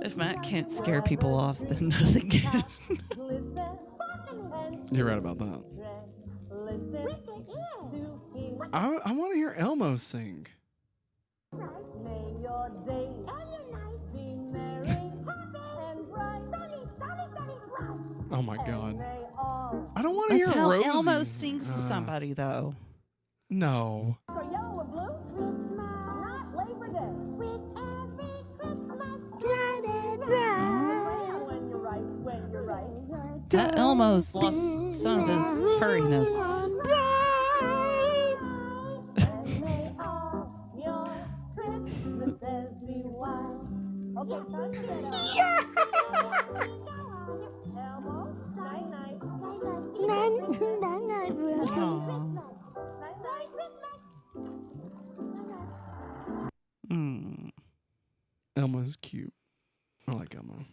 Speaker 2: If Matt can't scare people off, then nothing can.
Speaker 1: You're right about that. I want to hear Elmo sing. Oh my God. I don't want to hear
Speaker 2: That's how
Speaker 1: Rosie.
Speaker 2: Elmo sings to somebody, though.
Speaker 1: No.
Speaker 10: For yellow and blue, not Labor Day. When you're right, when you're right.
Speaker 2: That Elmo's lost some of his furriness.
Speaker 1: Elmo's cute. I like Elmo.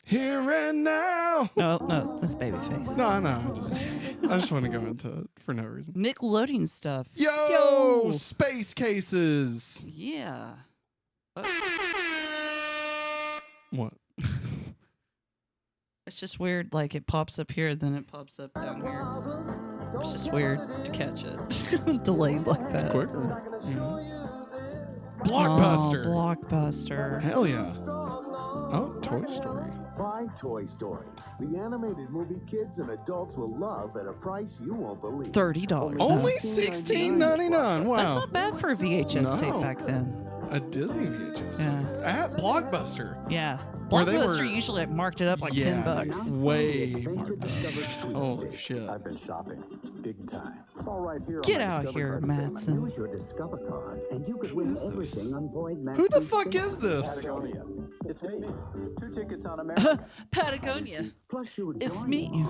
Speaker 1: Here and now.
Speaker 2: No, that's Babyface.
Speaker 1: No, I know. I just want to go into it for no reason.
Speaker 2: Nickelodeon stuff.
Speaker 1: Yo! Space cases.
Speaker 2: Yeah.
Speaker 1: What?
Speaker 2: It's just weird. Like it pops up here, then it pops up down here. It's just weird to catch it. Delayed like that.
Speaker 1: It's quicker. Blockbuster.
Speaker 2: Oh, Blockbuster.
Speaker 1: Hell yeah. Oh, Toy Story.
Speaker 13: Buy Toy Story, the animated movie kids and adults will love at a price you won't believe.
Speaker 2: $30.
Speaker 1: Only $16.99. Wow.
Speaker 2: That's not bad for a VHS tape back then.
Speaker 1: A Disney VHS tape. At Blockbuster.
Speaker 2: Yeah.
Speaker 1: Where they
Speaker 2: Blockbuster
Speaker 1: were-
Speaker 2: usually marked it up like $10.
Speaker 1: Way marked up. Holy shit.
Speaker 13: I've been shopping big time. It's all right here.
Speaker 2: Get
Speaker 13: on my
Speaker 2: out
Speaker 13: Discover
Speaker 2: here,
Speaker 13: card.
Speaker 2: Matson.
Speaker 13: Use your Discover card, and you could win everything on Boyd
Speaker 1: Who the fuck is this?
Speaker 13: Patagonia. It's me. 2 tickets on America.
Speaker 2: Patagonia.
Speaker 13: Plus you would
Speaker 2: It's
Speaker 13: join
Speaker 2: me.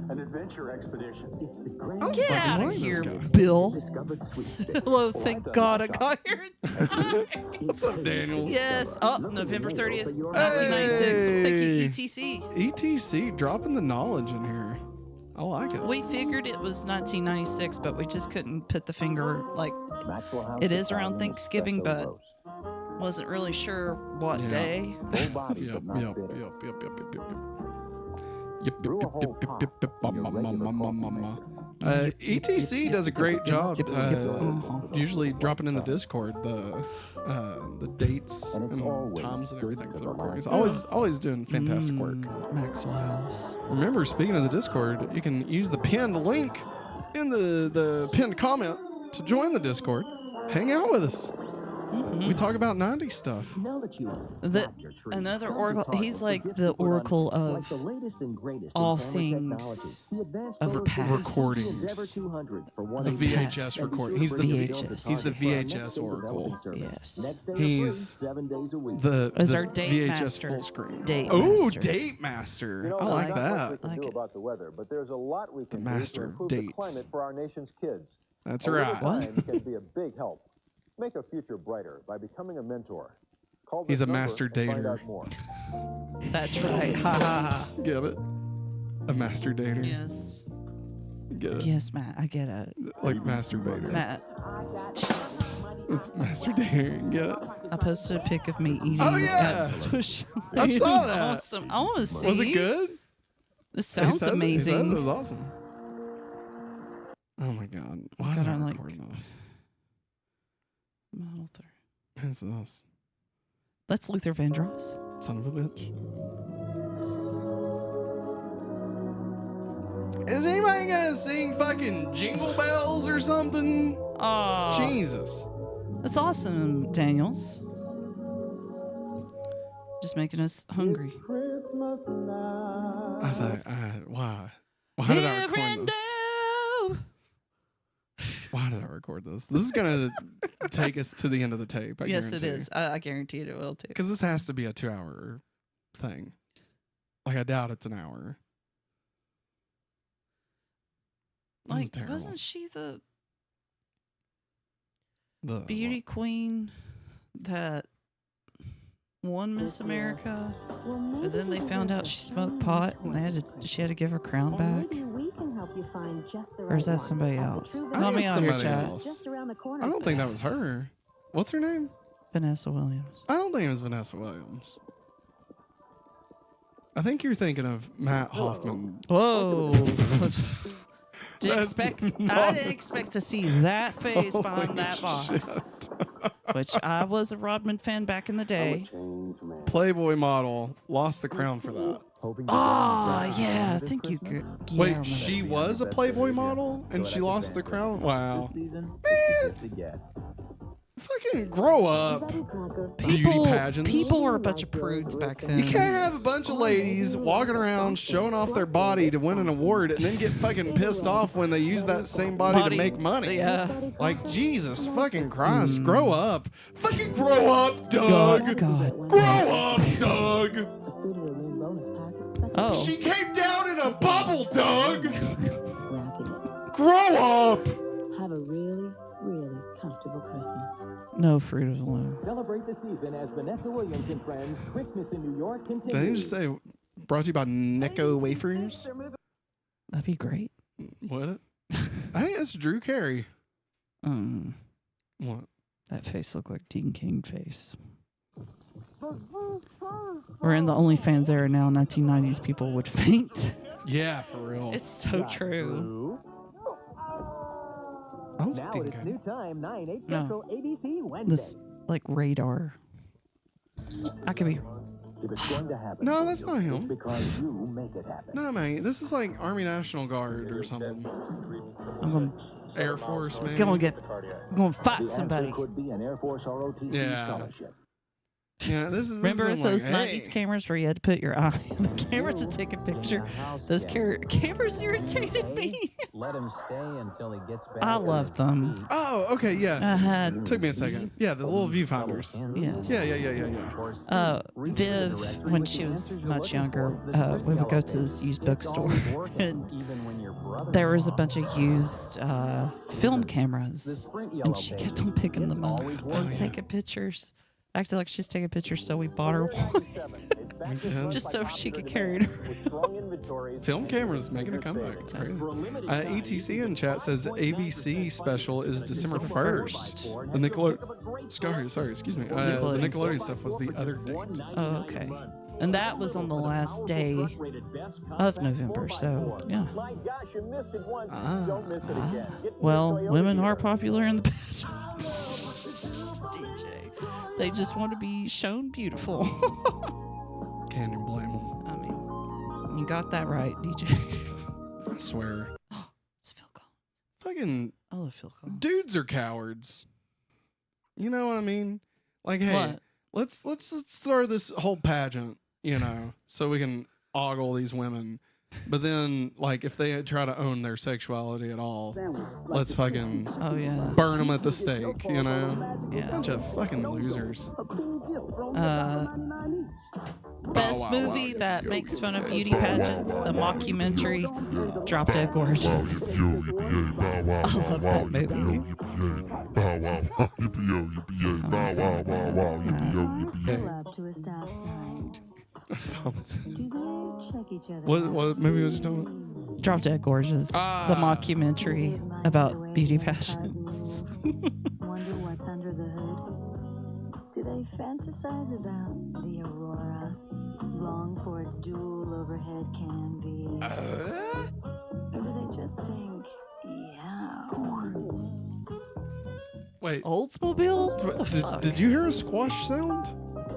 Speaker 13: an adventure expedition. It's the grand
Speaker 1: Oh,
Speaker 2: Get
Speaker 1: fucking
Speaker 2: out of
Speaker 1: like this
Speaker 2: here,
Speaker 1: guy.
Speaker 2: Bill.
Speaker 13: discovered sweepstakes.
Speaker 2: Hello, thank God I got here in time.
Speaker 1: What's up, Daniels?
Speaker 2: Yes. Oh, November 30th, 1996. Thank you, ETC.
Speaker 1: ETC, dropping the knowledge in here. I like it.
Speaker 2: We figured it was 1996, but we just couldn't put the finger, like, it is around Thanksgiving, but wasn't really sure what day.
Speaker 1: ETC does a great job usually dropping in the Discord the dates and times and everything for the recordings. Always doing fantastic work.
Speaker 2: Maxwell's.
Speaker 1: Remember, speaking of the Discord, you can use the pinned link in the pinned comment to join the Discord. Hang out with us. We talk about 90s stuff.
Speaker 2: Another oracle. He's like the oracle of all things of the past.
Speaker 1: Recordings. The VHS recording. He's the
Speaker 2: VHS.
Speaker 1: He's the VHS oracle.
Speaker 2: Yes.
Speaker 1: He's the
Speaker 2: our date
Speaker 1: VHS
Speaker 2: master.
Speaker 1: full screen.
Speaker 2: Date
Speaker 1: Oh,
Speaker 2: master.
Speaker 1: date master.
Speaker 13: You know,
Speaker 1: I like
Speaker 13: there's not
Speaker 1: that.
Speaker 13: much we can do about the weather, but there's a lot we can do
Speaker 1: master
Speaker 13: to improve
Speaker 1: dates.
Speaker 13: the climate for our nation's kids.
Speaker 1: That's
Speaker 13: a
Speaker 1: right.
Speaker 13: little time can be a big help. Make a future brighter by becoming a mentor. Call this
Speaker 1: He's a
Speaker 13: number
Speaker 1: master
Speaker 13: and find
Speaker 1: dater.
Speaker 13: out more.
Speaker 2: That's right. Ha ha ha.
Speaker 1: Get it? A master dater.
Speaker 2: Yes.
Speaker 1: Get it?
Speaker 2: Yes, Matt. I get it.
Speaker 1: Like masturbator.
Speaker 2: Matt.
Speaker 1: It's master dating. Get it?
Speaker 2: I posted a pic of me eating
Speaker 1: Oh, yeah.
Speaker 2: at Swish.
Speaker 1: I
Speaker 2: It
Speaker 1: saw
Speaker 2: was
Speaker 1: that.
Speaker 2: awesome. I want to see.
Speaker 1: Was it good?
Speaker 2: This
Speaker 1: He
Speaker 2: sounds
Speaker 1: says it. He says
Speaker 2: amazing.
Speaker 1: it was awesome. Oh my god. Why did I record this?
Speaker 2: Model 3.
Speaker 1: Who's this?
Speaker 2: That's Luther Vandross.
Speaker 1: Son of a bitch. Is anybody gonna sing fucking Jingle Bells or something?
Speaker 2: Oh,
Speaker 1: Jesus.
Speaker 2: That's awesome, Daniels. Just making us hungry.
Speaker 1: I thought, why? Why did I record this? Why did I record this? This is gonna take us to the end of the tape.
Speaker 2: Yes, it is. I guarantee it will too.
Speaker 1: Because this has to be a 2-hour thing. Like I doubt it's an hour. This is
Speaker 2: Like,
Speaker 1: terrible.
Speaker 2: wasn't she the
Speaker 1: The
Speaker 2: beauty queen that won Miss America? And then they found out she smoked pot, and she had to give her crown back. Or is that somebody else? Help me out here, chat.
Speaker 1: I don't think that was her. What's her name?
Speaker 2: Vanessa Williams.
Speaker 1: I don't think it was Vanessa Williams. I think you're thinking of Matt Hoffman.
Speaker 2: Whoa.
Speaker 1: That's
Speaker 2: I didn't expect to see that face behind that box. Which I was a Rodman fan back in the day.
Speaker 1: Playboy model lost the crown for that.
Speaker 2: Oh, yeah. Thank you.
Speaker 1: Wait, she was a Playboy model and she lost the crown? Wow. Man, fucking grow up. Beauty pageants.
Speaker 2: People were a bunch of prudes back then.
Speaker 1: You can't have a bunch of ladies walking around showing off their body to win an award and then get fucking pissed off when they use that same body to make money.
Speaker 2: Yeah.
Speaker 1: Like, Jesus fucking Christ, grow up. Fucking grow up, Doug.
Speaker 2: God.
Speaker 1: Grow up, Doug.
Speaker 2: Oh.
Speaker 1: She came down in a bubble, Doug. Grow up.
Speaker 10: Have a really, really comfortable Christmas.
Speaker 2: No Fruit of the Loom.
Speaker 8: Celebrate the season as Vanessa Williams and friends. Christmas in New York continues.
Speaker 1: Did they just say brought to you by Necco Wafers?
Speaker 2: That'd be great.
Speaker 1: What? I think that's Drew Carey. What?
Speaker 2: That face looked like Dean King face. We're in the OnlyFans era now. 1990s people would faint.
Speaker 1: Yeah, for real.
Speaker 2: It's so true.
Speaker 1: I was
Speaker 8: Now
Speaker 1: thinking.
Speaker 8: it's new time, 9/8
Speaker 2: No.
Speaker 8: Central, ABC Wednesday.
Speaker 2: This, like, radar. I could be.
Speaker 8: If it's going to happen,
Speaker 1: No, that's not him.
Speaker 8: because you make it happen.
Speaker 1: No, man. This is like Army National Guard or something.
Speaker 2: I'm going
Speaker 1: Air Force, man.
Speaker 2: to fight
Speaker 8: The
Speaker 2: somebody.
Speaker 8: answer could be an Air Force ROTC
Speaker 1: Yeah.
Speaker 8: scholarship.
Speaker 1: Yeah, this is.
Speaker 2: Remember
Speaker 1: this is
Speaker 2: those
Speaker 1: like,
Speaker 2: 90s
Speaker 1: hey.
Speaker 2: cameras where you had to put your eye in the camera to take a picture? Those cameras irritated me.
Speaker 12: Let him stay until he gets back.
Speaker 2: I loved them.
Speaker 1: Oh, okay, yeah.
Speaker 2: I had.
Speaker 1: It took me a second. Yeah, the little viewfinders.
Speaker 2: Yes.
Speaker 1: Yeah.
Speaker 2: Viv, when she was much younger, we would go to this used bookstore, and there was a bunch of used film cameras, and she kept on picking them up and taking pictures. Acted like she's taking pictures, so we bought her one. Just so she could carry it.
Speaker 1: Film cameras making a comeback. It's crazy. ETC in chat says ABC special is December 1st. The Nickelodeon. Sorry, excuse me. The Nickelodeon stuff was the other date.
Speaker 2: Oh, okay. And that was on the last day of November, so yeah. Well, women are popular in the pageant. DJ. They just want to be shown beautiful.
Speaker 1: Can't even blame them.
Speaker 2: I mean, you got that right, DJ.
Speaker 1: I swear.
Speaker 2: It's Phil Collins.
Speaker 1: Fucking
Speaker 2: I love Phil Collins.
Speaker 1: dudes are cowards. You know what I mean? Like, hey,
Speaker 2: What?
Speaker 1: let's start this whole pageant, you know, so we can ogle these women. But then, like, if they try to own their sexuality at all, let's fucking burn them at the stake, you know?
Speaker 2: Yeah.
Speaker 1: Bunch of fucking losers.
Speaker 2: Best movie that makes fun of beauty pageants, the mockumentary Drop Dead Gorgeous. I love that movie.
Speaker 1: Stop. What movie was you talking about?
Speaker 2: Drop Dead Gorgeous, the mockumentary about beauty pageants.
Speaker 10: Wonder what's under the hood. Do they fantasize about the aurora? Long for a dual overhead candy? Or do they just think, yeah?
Speaker 1: Wait.
Speaker 2: Oldsmobile?
Speaker 1: Did you hear a squash sound?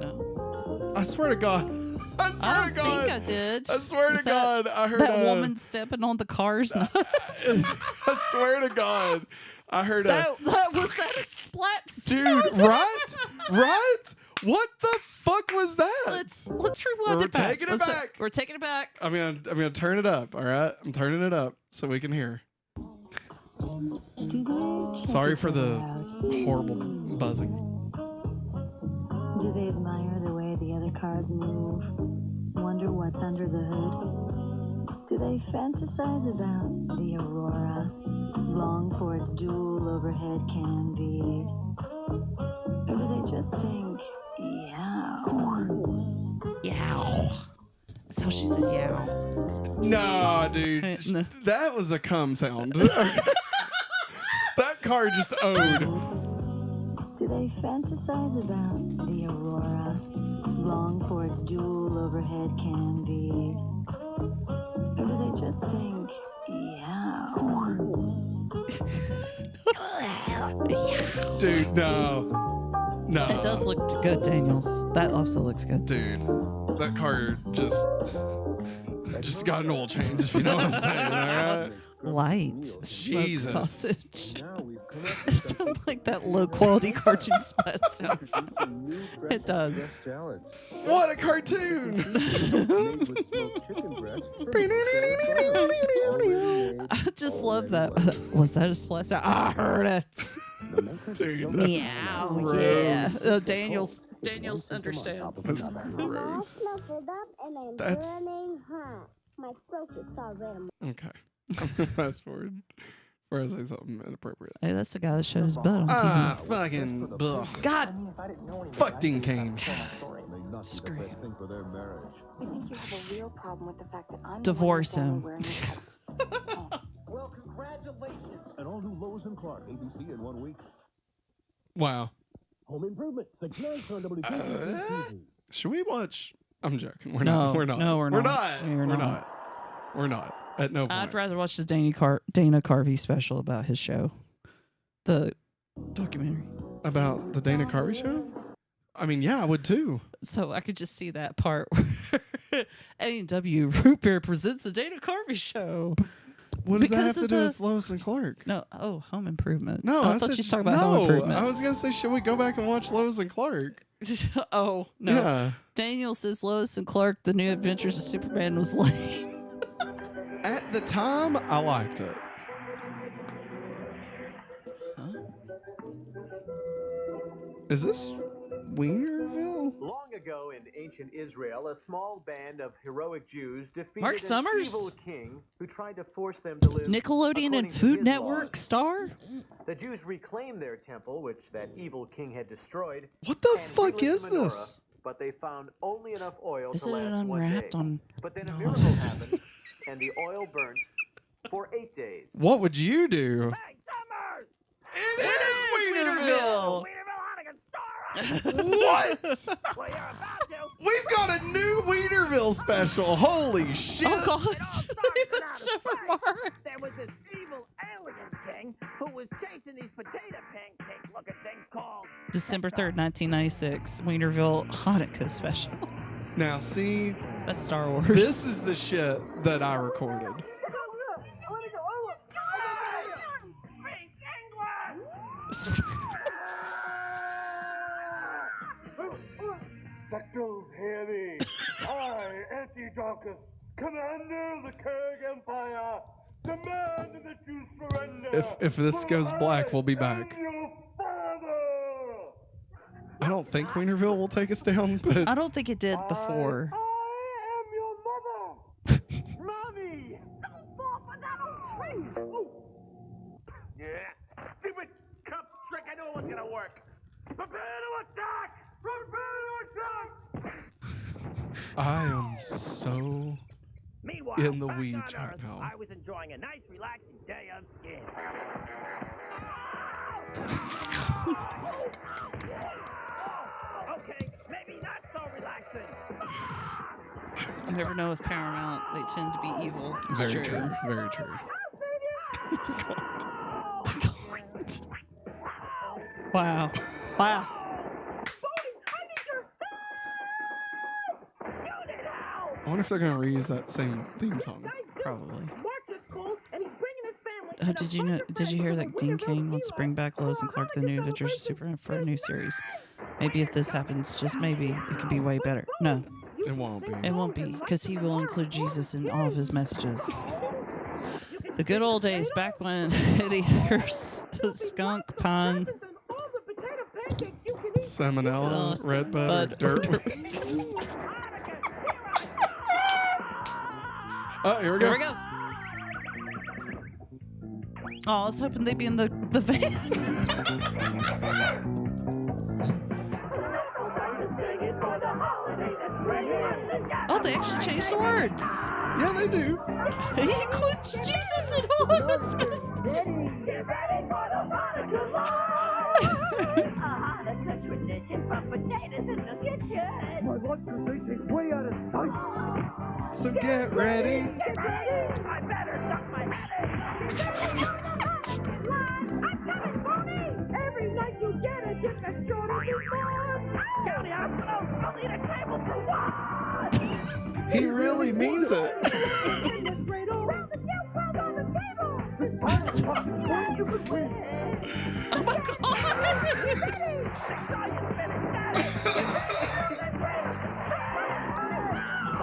Speaker 2: No.
Speaker 1: I swear to God. I swear to God.
Speaker 2: I think I did.
Speaker 1: I swear to God. I heard
Speaker 2: that woman stepping on the car's nuts.
Speaker 1: I swear to God. I heard
Speaker 2: was that a splat?
Speaker 1: Dude, right? What the fuck was that?
Speaker 2: Let's rewind it back.
Speaker 1: We're taking it back.
Speaker 2: We're taking it back.
Speaker 1: I'm gonna turn it up. All right, I'm turning it up so we can hear. Sorry for the horrible buzzing.
Speaker 10: Do they admire the way the other cars move? Wonder what's under the hood? Do they fantasize about the aurora? Long for a dual overhead candy? Or do they just think, yow?
Speaker 2: Yow. That's how she said yow.
Speaker 1: No, dude. That was a cum sound. That car just owed.
Speaker 10: Do they fantasize about the aurora? Long for a dual overhead candy? Or do they just think, yow?
Speaker 1: Dude, no.
Speaker 2: It does look good, Daniels. That also looks good.
Speaker 1: Dude, that car just got an oil change, if you know what I'm saying, all right?
Speaker 2: Light
Speaker 1: Jesus.
Speaker 2: smoked sausage. It sounds like that low quality cartoon splat sound. It does.
Speaker 1: What a cartoon!
Speaker 2: I just love that. Was that a splat sound? I heard it.
Speaker 1: Dude,
Speaker 2: meow. Yeah. Daniels understands.
Speaker 1: That's gross. That's okay. I'm gonna fast forward before I say something inappropriate.
Speaker 2: Hey, that's the guy that showed his butt on TV.
Speaker 1: Fucking ugh.
Speaker 2: God.
Speaker 1: Fuck Dean Cain.
Speaker 2: Scream.
Speaker 7: I think you have a real problem with the fact that I'm
Speaker 2: Divorce
Speaker 7: the one
Speaker 2: him.
Speaker 7: wearing makeup.
Speaker 13: Well, congratulations. An all-new Lois and Clark, ABC in 1 week.
Speaker 1: Wow.
Speaker 13: Home Improvement, 6 nights on WTV.
Speaker 1: Should we watch? I'm joking. We're
Speaker 2: No,
Speaker 1: not. We're not.
Speaker 2: no, we're
Speaker 1: We're
Speaker 2: not.
Speaker 1: not.
Speaker 2: We're
Speaker 1: We're
Speaker 2: not.
Speaker 1: not. We're not. At no point.
Speaker 2: I'd rather watch the Dana Carvey special about his show. The documentary.
Speaker 1: About the Dana Carvey show? I mean, yeah, I would too.
Speaker 2: So I could just see that part where A&W Root Beer presents the Dana Carvey show.
Speaker 1: What does that
Speaker 2: Because
Speaker 1: have to
Speaker 2: of
Speaker 1: do
Speaker 2: the-
Speaker 1: with Lois and Clark?
Speaker 2: No, Home Improvement.
Speaker 1: No,
Speaker 2: I thought
Speaker 1: said
Speaker 2: you was talking about Home Improvement.
Speaker 1: I was gonna say, should we go back and watch Lois and Clark?
Speaker 2: Oh, no.
Speaker 1: Yeah.
Speaker 2: Daniel says Lois and Clark, The New Adventures of Superman was lame.
Speaker 1: At the time, I liked it. Is this Wienerville?
Speaker 6: Long ago in ancient Israel, a small band of heroic Jews defeated
Speaker 2: Mark
Speaker 6: an
Speaker 2: Summers?
Speaker 6: evil king who tried to force them to live
Speaker 2: Nickelodeon
Speaker 6: according
Speaker 2: and
Speaker 6: to
Speaker 2: Food
Speaker 6: his
Speaker 2: Network
Speaker 6: laws.
Speaker 2: star?
Speaker 6: The Jews reclaimed their temple, which that evil king had destroyed.
Speaker 1: What the
Speaker 6: and
Speaker 1: fuck
Speaker 6: relit
Speaker 1: is
Speaker 6: the menorah,
Speaker 1: this?
Speaker 6: But they found only enough oil
Speaker 2: Is
Speaker 6: to
Speaker 2: it
Speaker 6: last one day.
Speaker 2: unwrapped on?
Speaker 6: But then a miracle happened, and the oil burnt for 8 days.
Speaker 1: What would you do?
Speaker 2: It is Wienerville.
Speaker 1: What? We've got a new Wienerville special. Holy shit.
Speaker 2: Oh gosh.
Speaker 17: There was this evil alien king who was chasing these potato pancake looking things called
Speaker 2: December 3rd, 1996, Wienerville Hanukkah special.
Speaker 1: Now, see,
Speaker 2: That's Star Wars.
Speaker 1: this is the shit that I recorded.
Speaker 3: Spectral, hear me. I, Antidocus, commander of the Kurg Empire, demand that you surrender.
Speaker 1: If this goes black, we'll be back.
Speaker 3: Your father.
Speaker 1: I don't think Wienerville will take us down, but
Speaker 2: I don't think it did before.
Speaker 3: I am your mother. Mommy.
Speaker 17: Don't fall for that old tree. Ooh.
Speaker 6: Yeah. Stupid cup trick. I knew it wasn't gonna work. Prepare to attack! Prepare to attack!
Speaker 1: I am so
Speaker 6: Meanwhile,
Speaker 1: in the
Speaker 6: back
Speaker 1: weeds
Speaker 6: on
Speaker 1: right
Speaker 6: Earth,
Speaker 1: now.
Speaker 6: I was enjoying a nice, relaxing day of skiing. Okay, maybe not so relaxing.
Speaker 2: You never know with Paramount, they tend to be evil. It's
Speaker 1: Very true. Very true.
Speaker 2: Wow. Wow.
Speaker 1: I wonder if they're gonna reuse that same theme song.
Speaker 2: Probably.
Speaker 17: March is cold, and he's bringing his family.
Speaker 2: Oh, did you hear that Dean Cain wants to bring back Lois and Clark, the new Adventures of Superman, for a new series? Maybe if this happens, just maybe, it could be way better. No.
Speaker 1: It won't be.
Speaker 2: It won't be, because he will include Jesus in all of his messages. The good old days, back when it either skunk, pine,
Speaker 1: Salmonella, redbud, or dirt. Oh, here we go.
Speaker 2: Here we go. Oh, I was hoping they'd be in the van. Oh, they actually changed the words.
Speaker 1: Yeah, they do.
Speaker 2: He includes Jesus in all of his messages.
Speaker 17: Get ready for the Hanukkah tradition from potatoes in the kitchen.
Speaker 3: My lunch is way out of sight.
Speaker 1: So get ready.
Speaker 17: Get ready. I better duck my head in. I'm coming, Tony. Every night you get a dip that's short of your mom. County hospital, I'll need a table for one.
Speaker 1: He really means it.
Speaker 2: Oh my God!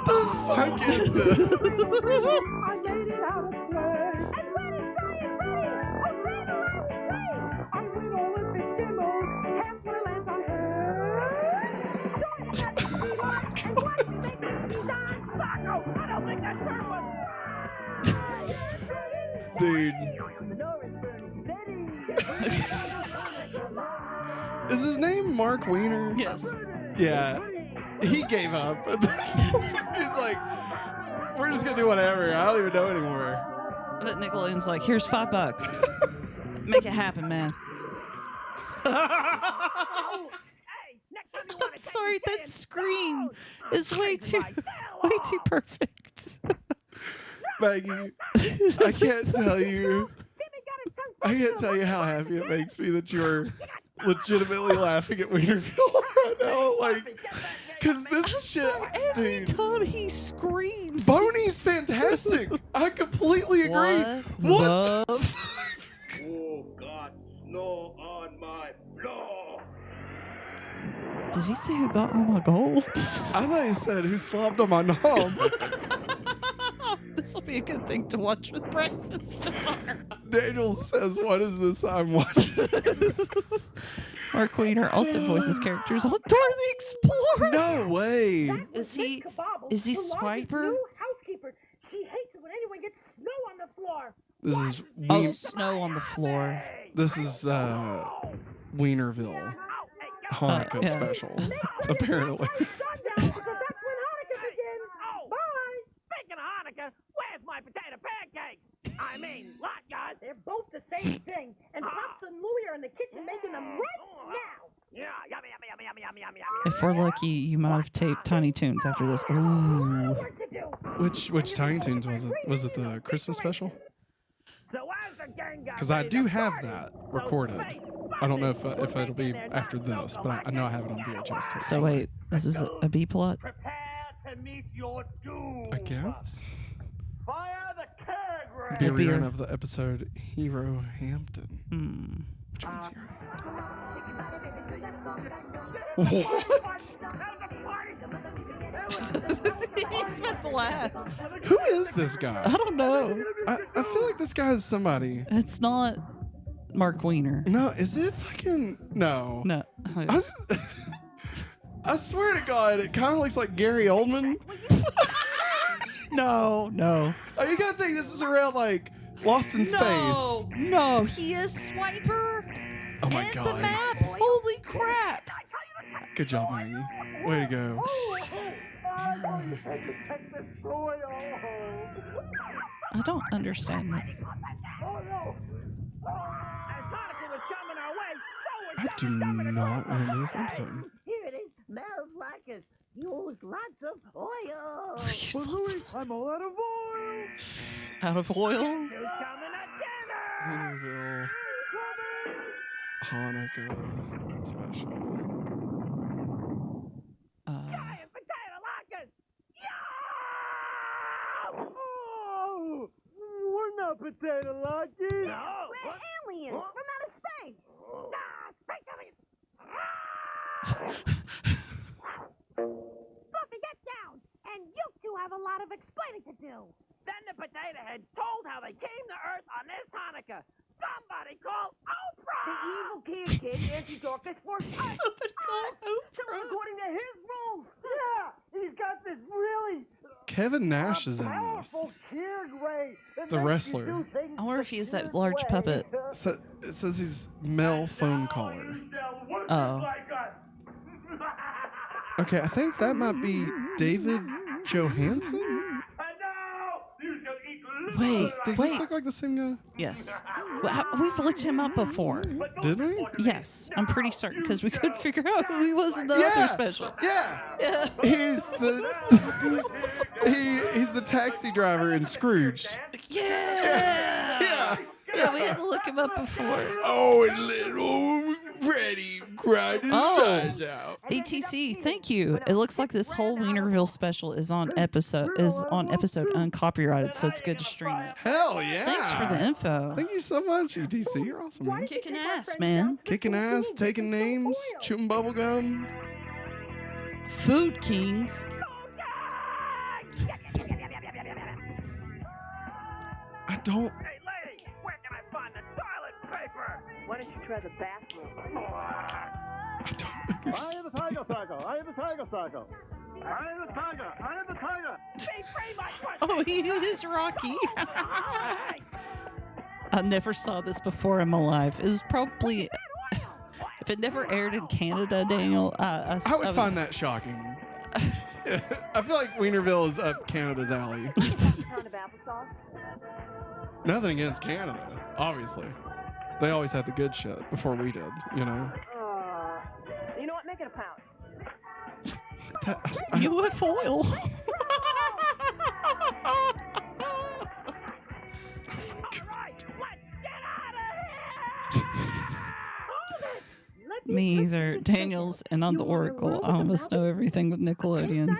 Speaker 1: The fuck is this?
Speaker 17: I made it out of play. And ready, I'm with Olympic Gimmels, half my lands on
Speaker 1: Dude. Is his name Mark Wiener?
Speaker 2: Yes.
Speaker 1: Yeah. He gave up at this point. He's like, we're just gonna do whatever. I don't even know anymore.
Speaker 2: But Nickelodeon's like, here's $5. Make it happen, man. I'm sorry, that scream is way too perfect.
Speaker 1: Maggie, I can't tell you how happy it makes me that you're legitimately laughing at Wienerville right now. Like, because this shit,
Speaker 2: Every
Speaker 1: dude.
Speaker 2: time he screams,
Speaker 1: Boney's fantastic. I completely agree. What?
Speaker 3: Oh, God, snow on my floor.
Speaker 2: Did he say who got all my gold?
Speaker 1: I thought he said who slobbed on my knob.
Speaker 2: This will be a good thing to watch with breakfast tomorrow.
Speaker 1: Daniel says, what is this I'm watching?
Speaker 2: Mark Wiener also voices characters on Dora the Explorer.
Speaker 1: No way.
Speaker 2: Is he Swiper?
Speaker 17: Housekeeper. She hates it when anyone gets snow on the floor.
Speaker 1: This is
Speaker 2: Snow on the floor.
Speaker 1: This is Wienerville Hanukkah special, apparently.
Speaker 17: Speaking of Hanukkah, where's my potato pancakes? I mean, lot guys. They're both the same thing. And Pops and Louie are in the kitchen making them right now.
Speaker 6: Yeah, yummy, yummy, yummy, yummy, yummy, yummy,
Speaker 2: If we're lucky, you might have taped Tiny Toons after this. Ooh.
Speaker 1: Which Tiny Toons was it? Was it the Christmas special? Because I do have that recorded. I don't know if it'll be after this, but I know I have it on VHS tape.
Speaker 2: So wait, this is a B plot?
Speaker 3: To meet your doom.
Speaker 1: I guess.
Speaker 3: Fire the Kurg
Speaker 1: Be a
Speaker 2: beer.
Speaker 1: rerun of the episode Hero Hampton. Which one's Hero Hampton? What?
Speaker 2: laugh.
Speaker 1: Who is this guy?
Speaker 2: I don't know.
Speaker 1: I feel like this guy is somebody.
Speaker 2: It's not Mark Wiener.
Speaker 1: No, is it fucking... No.
Speaker 2: No.
Speaker 1: I swear to God, it kind of looks like Gary Oldman.
Speaker 2: No.
Speaker 1: Oh, you gotta think this is around like Lost in Space.
Speaker 2: No, he is Swiper.
Speaker 1: Oh my
Speaker 2: in
Speaker 1: God.
Speaker 2: the map. Holy crap.
Speaker 1: Good job, Maggie. Way to go.
Speaker 2: I don't understand that.
Speaker 1: I do not remember this episode.
Speaker 17: Here it is. Smells like it. Use lots of oil.
Speaker 3: I'm all out of oil.
Speaker 2: Out of oil?
Speaker 1: Wienerville Hanukkah special.
Speaker 17: Giant potato lockers.
Speaker 3: Oh, we're not potato lockers.
Speaker 17: No. We're aliens from outer space. Space aliens. Fluffy, get down. And you two have a lot of explaining to do. Then the potato heads told how they came to Earth on this Hanukkah. Somebody called Oprah! The evil kid, Anti-Dorcas, forced us.
Speaker 2: Somebody called Oprah.
Speaker 17: According to his rules. Yeah, he's got this really
Speaker 1: Kevin Nash is in this.
Speaker 3: Powerful kid ray.
Speaker 1: The wrestler.
Speaker 2: I wonder if he's that large puppet.
Speaker 1: So, it says he's Mel phone caller.
Speaker 2: Oh.
Speaker 1: Okay, I think that might be David Johansen.
Speaker 2: Wait,
Speaker 1: Does this look like the same guy?
Speaker 2: Yes. We've looked him up before.
Speaker 1: Did we?
Speaker 2: Yes, I'm pretty certain because we couldn't figure out who he was in the other special.
Speaker 1: Yeah. He's the taxi driver in Scrooged.
Speaker 2: Yeah, we had to look him up before.
Speaker 1: Oh, and little Freddy cried his eyes out.
Speaker 2: ETC, thank you. It looks like this whole Wienerville special is on episode uncopyrighted, so it's good to stream it.
Speaker 1: Hell yeah.
Speaker 2: Thanks for the info.
Speaker 1: Thank you so much, ETC. You're awesome, man.
Speaker 2: Kicking ass, man.
Speaker 1: Kicking ass, taking names, chewing bubble gum.
Speaker 2: Food King.
Speaker 1: I don't.
Speaker 17: Hey, lady, where can I find the toilet paper? Why don't you try the bathroom?
Speaker 1: I don't
Speaker 3: I am the tiger psycho. I am the tiger psycho. I am the tiger. I am the tiger.
Speaker 2: Oh, he is Rocky. I never saw this before in my life. It was probably, if it never aired in Canada, Daniel,
Speaker 1: I would find that shocking. I feel like Wienerville is up Canada's alley.
Speaker 17: Pound of applesauce?
Speaker 1: Nothing against Canada, obviously. They always had the good shit before we did, you know?
Speaker 17: You know what? Make it a pound.
Speaker 2: You with foil. Me either. Daniel's and on the Oracle. I almost know everything with Nickelodeon.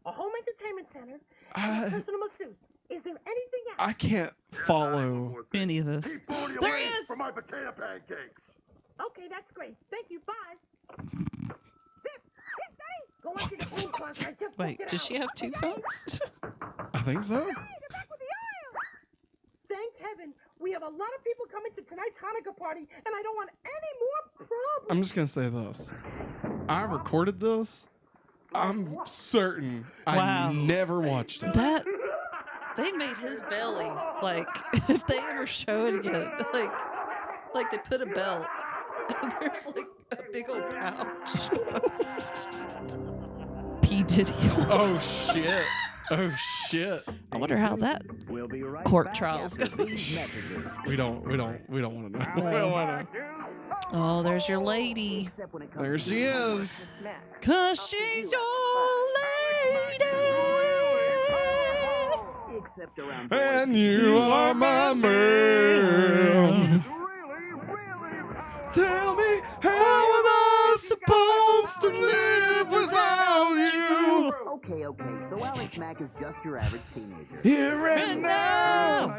Speaker 17: A home entertainment center and a personal masseuse. Is there anything else?
Speaker 1: I can't follow
Speaker 2: any of this.
Speaker 3: There is! For my potato pancakes.
Speaker 17: Okay, that's great. Thank you. Bye. Go on to the food closet. I just
Speaker 2: Wait, does she have two phones?
Speaker 1: I think so.
Speaker 17: Thank heaven. We have a lot of people coming to tonight's Hanukkah party, and I don't want any more problems.
Speaker 1: I'm just going to say this. I recorded this. I'm certain I never watched it.
Speaker 2: That they made his belly like if they ever show it again, like they put a belt. There's like a big old pouch. P. Diddy.
Speaker 1: Oh shit. Oh shit.
Speaker 2: I wonder how that court trial's going.
Speaker 1: We don't want to know. We don't want to.
Speaker 2: Oh, there's your lady.
Speaker 1: There she is.
Speaker 2: 'Cause she's your lady.
Speaker 1: And you are my man. Tell me, how am I supposed to live without you?
Speaker 8: Okay, so Alex Mack is just your average teenager.
Speaker 1: Here and now.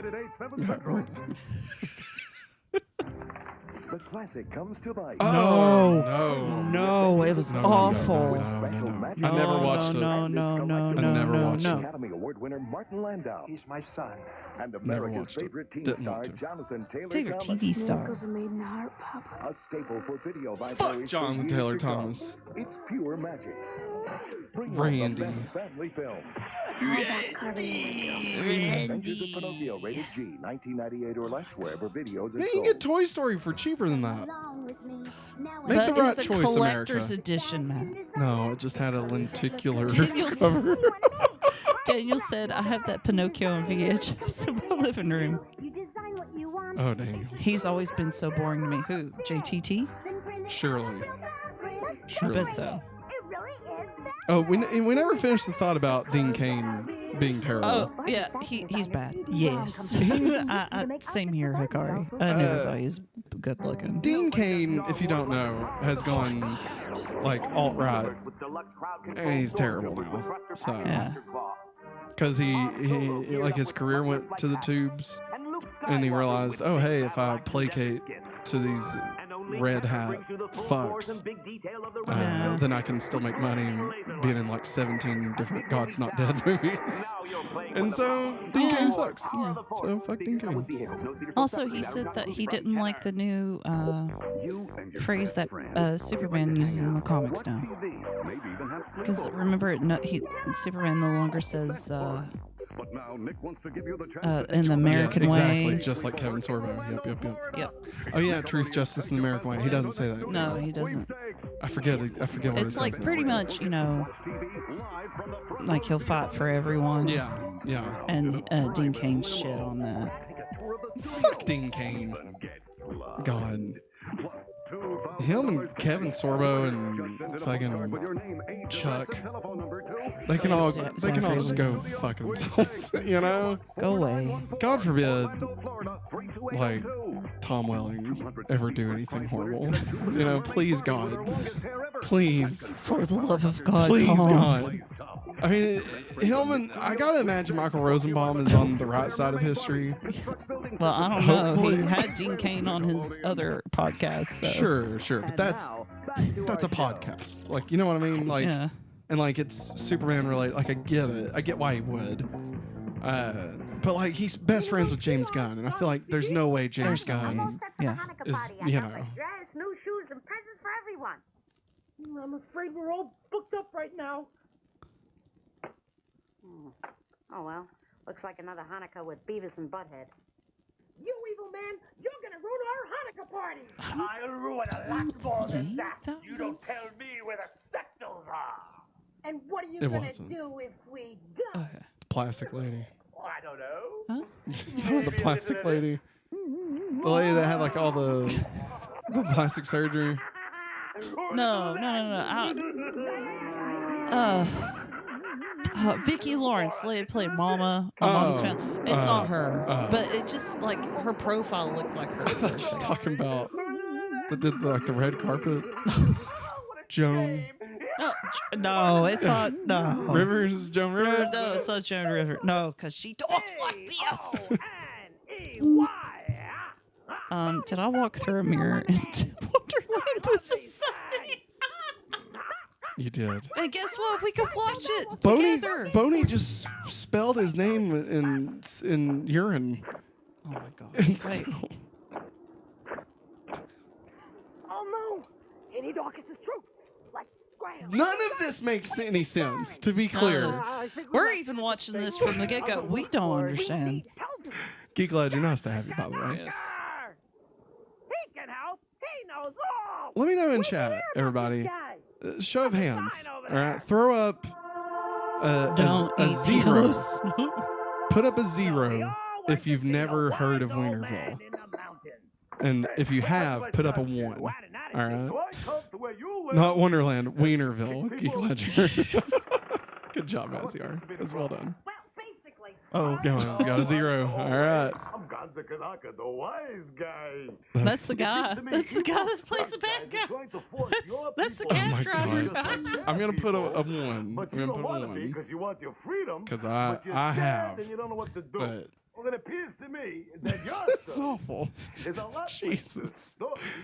Speaker 13: The classic comes to life.
Speaker 2: No, it was awful.
Speaker 1: I never watched it.
Speaker 2: No.
Speaker 1: never watched it.
Speaker 13: Academy Award winner Martin Landau. He's my son. And
Speaker 1: Never
Speaker 13: America's
Speaker 1: watched it.
Speaker 13: favorite teen
Speaker 1: Didn't
Speaker 13: star,
Speaker 1: want to.
Speaker 13: Jonathan Taylor
Speaker 2: Favorite
Speaker 13: Thomas.
Speaker 2: TV star.
Speaker 10: Miracles are made in the heart, Papa.
Speaker 13: A staple for video
Speaker 1: Fuck
Speaker 13: libraries.
Speaker 1: Jonathan
Speaker 13: for years
Speaker 1: Taylor
Speaker 13: to come.
Speaker 1: Thomas.
Speaker 13: It's pure magic. Bring
Speaker 1: Randy.
Speaker 13: on the best family film.
Speaker 2: Randy.
Speaker 13: Adventures of Pinocchio, rated G, 1998 or less, wherever videos are
Speaker 1: Man, you
Speaker 13: sold.
Speaker 1: get Toy Story for cheaper than that. Make
Speaker 2: But
Speaker 1: the right
Speaker 2: it's a
Speaker 1: choice,
Speaker 2: collector's
Speaker 1: America.
Speaker 2: edition, Matt.
Speaker 1: No, it just had a lenticular
Speaker 2: Daniel's-
Speaker 1: cover.
Speaker 2: Daniel said, I have that Pinocchio on VHS in my living room.
Speaker 1: Oh, dang.
Speaker 2: He's always been so boring to me. Who? JTT?
Speaker 1: Surely.
Speaker 2: I bet so.
Speaker 1: Oh, we never finished the thought about Dean Cain being terrible.
Speaker 2: Oh, yeah, he's bad. Yes. Same here, Hikari. I never thought he was good looking.
Speaker 1: Dean Cain, if you don't know, has gone like alt-right, and he's terrible now. So,
Speaker 2: Yeah.
Speaker 1: because he like his career went to the tubes, and he realized, oh hey, if I placate to these red hat fucks, then I can still make money being in like 17 different God's Not Dead movies. And so Dean Cain sucks.
Speaker 2: Yeah.
Speaker 1: So fuck Dean Cain.
Speaker 2: Also, he said that he didn't like the new phrase that Superman uses in the comics now. Because remember, Superman no longer says in the American
Speaker 1: exactly,
Speaker 2: way.
Speaker 1: just like Kevin Sorbo.
Speaker 2: Yep.
Speaker 1: Oh yeah, truth, justice, and the American way. He doesn't say that.
Speaker 2: No, he doesn't.
Speaker 1: I forget what it
Speaker 2: It's
Speaker 1: says.
Speaker 2: like
Speaker 1: now.
Speaker 2: pretty much, like he'll fight for everyone.
Speaker 1: Yeah.
Speaker 2: And Dean Cain's shit on that.
Speaker 1: Fuck Dean Cain. God. Him and Kevin Sorbo and fucking Chuck. They can all just go fuck themselves, you know?
Speaker 2: Go away.
Speaker 1: God forbid, like, Tom Welling ever do anything horrible. You know, please, God. Please.
Speaker 2: For the love of God,
Speaker 1: Please,
Speaker 2: Tom.
Speaker 1: God. I mean, Hillman, I gotta imagine Michael Rosenbaum is on the right side of history.
Speaker 2: Well, I don't know.
Speaker 1: Hopefully.
Speaker 2: He had Dean Cain on his other podcast. So.
Speaker 1: Sure, but that's a podcast. Like, you know what I mean? Like,
Speaker 2: Yeah.
Speaker 1: and like it's Superman related. Like, I get it. I get why he would. But like, he's best friends with James Gunn, and I feel like there's no way James Gunn is, you know.
Speaker 17: Dress, new shoes, and presents for everyone. I'm afraid we're all booked up right now. Oh, well. Looks like another Hanukkah with Beavis and Butthead. You evil man! You're gonna ruin our Hanukkah party!
Speaker 3: I'll ruin a lot more than that. You don't tell me where the spectles are.
Speaker 17: And what are you
Speaker 1: It
Speaker 17: gonna
Speaker 1: wasn't.
Speaker 17: do if we don't?
Speaker 1: The plastic lady.
Speaker 3: Oh, I don't know.
Speaker 1: The plastic lady. The lady that had like all the plastic surgery.
Speaker 2: No. Vicki Lawrence played Mama on Mama's Family. It's not her, but it just like her profile looked like her.
Speaker 1: I thought you were talking about that did like the red carpet. Joan
Speaker 2: No, it's not. No.
Speaker 1: Rivers, Joan Rivers.
Speaker 2: No, it's not Joan Rivers. No, because she talks like this. Did I walk through a mirror into Wonderland? This is something.
Speaker 1: You did.
Speaker 2: And guess what? We could watch it together.
Speaker 1: Boney just spelled his name in urine.
Speaker 2: Oh my god.
Speaker 1: And
Speaker 2: Wait.
Speaker 17: Oh no! Any Dorcas is true. Like scram.
Speaker 1: None of this makes any sense, to be clear.
Speaker 2: We're even watching this from the get-go. We don't understand.
Speaker 1: Geek Legend, nice to have you, by the way.
Speaker 2: Yes.
Speaker 17: He can help. He knows all.
Speaker 1: Let me know in chat, everybody. Show of hands. All right, throw up a zero. Put up a 0 if you've never heard of Wienerville. And if you have, put up a 1. All right. Not Wonderland, Wienerville. Geek Ledger. Good job, Maziar. That's well done. Oh, Gonzalez got a 0. All right.
Speaker 3: I'm Gonza Kanaka, the wise guy.
Speaker 2: That's the guy. That's the guy that plays the bad guy. That's the cab driver.
Speaker 1: I'm gonna put a 1.
Speaker 3: But
Speaker 1: I'm
Speaker 3: you
Speaker 1: gonna
Speaker 3: don't
Speaker 1: put a
Speaker 3: want to be
Speaker 1: 1
Speaker 3: because you want your freedom.
Speaker 1: because
Speaker 3: but you're
Speaker 1: I
Speaker 3: scared
Speaker 1: have.
Speaker 3: And you don't know what to do.
Speaker 1: But
Speaker 3: Well, it appears to me that your
Speaker 1: It's awful.
Speaker 3: is a lot
Speaker 1: Jesus.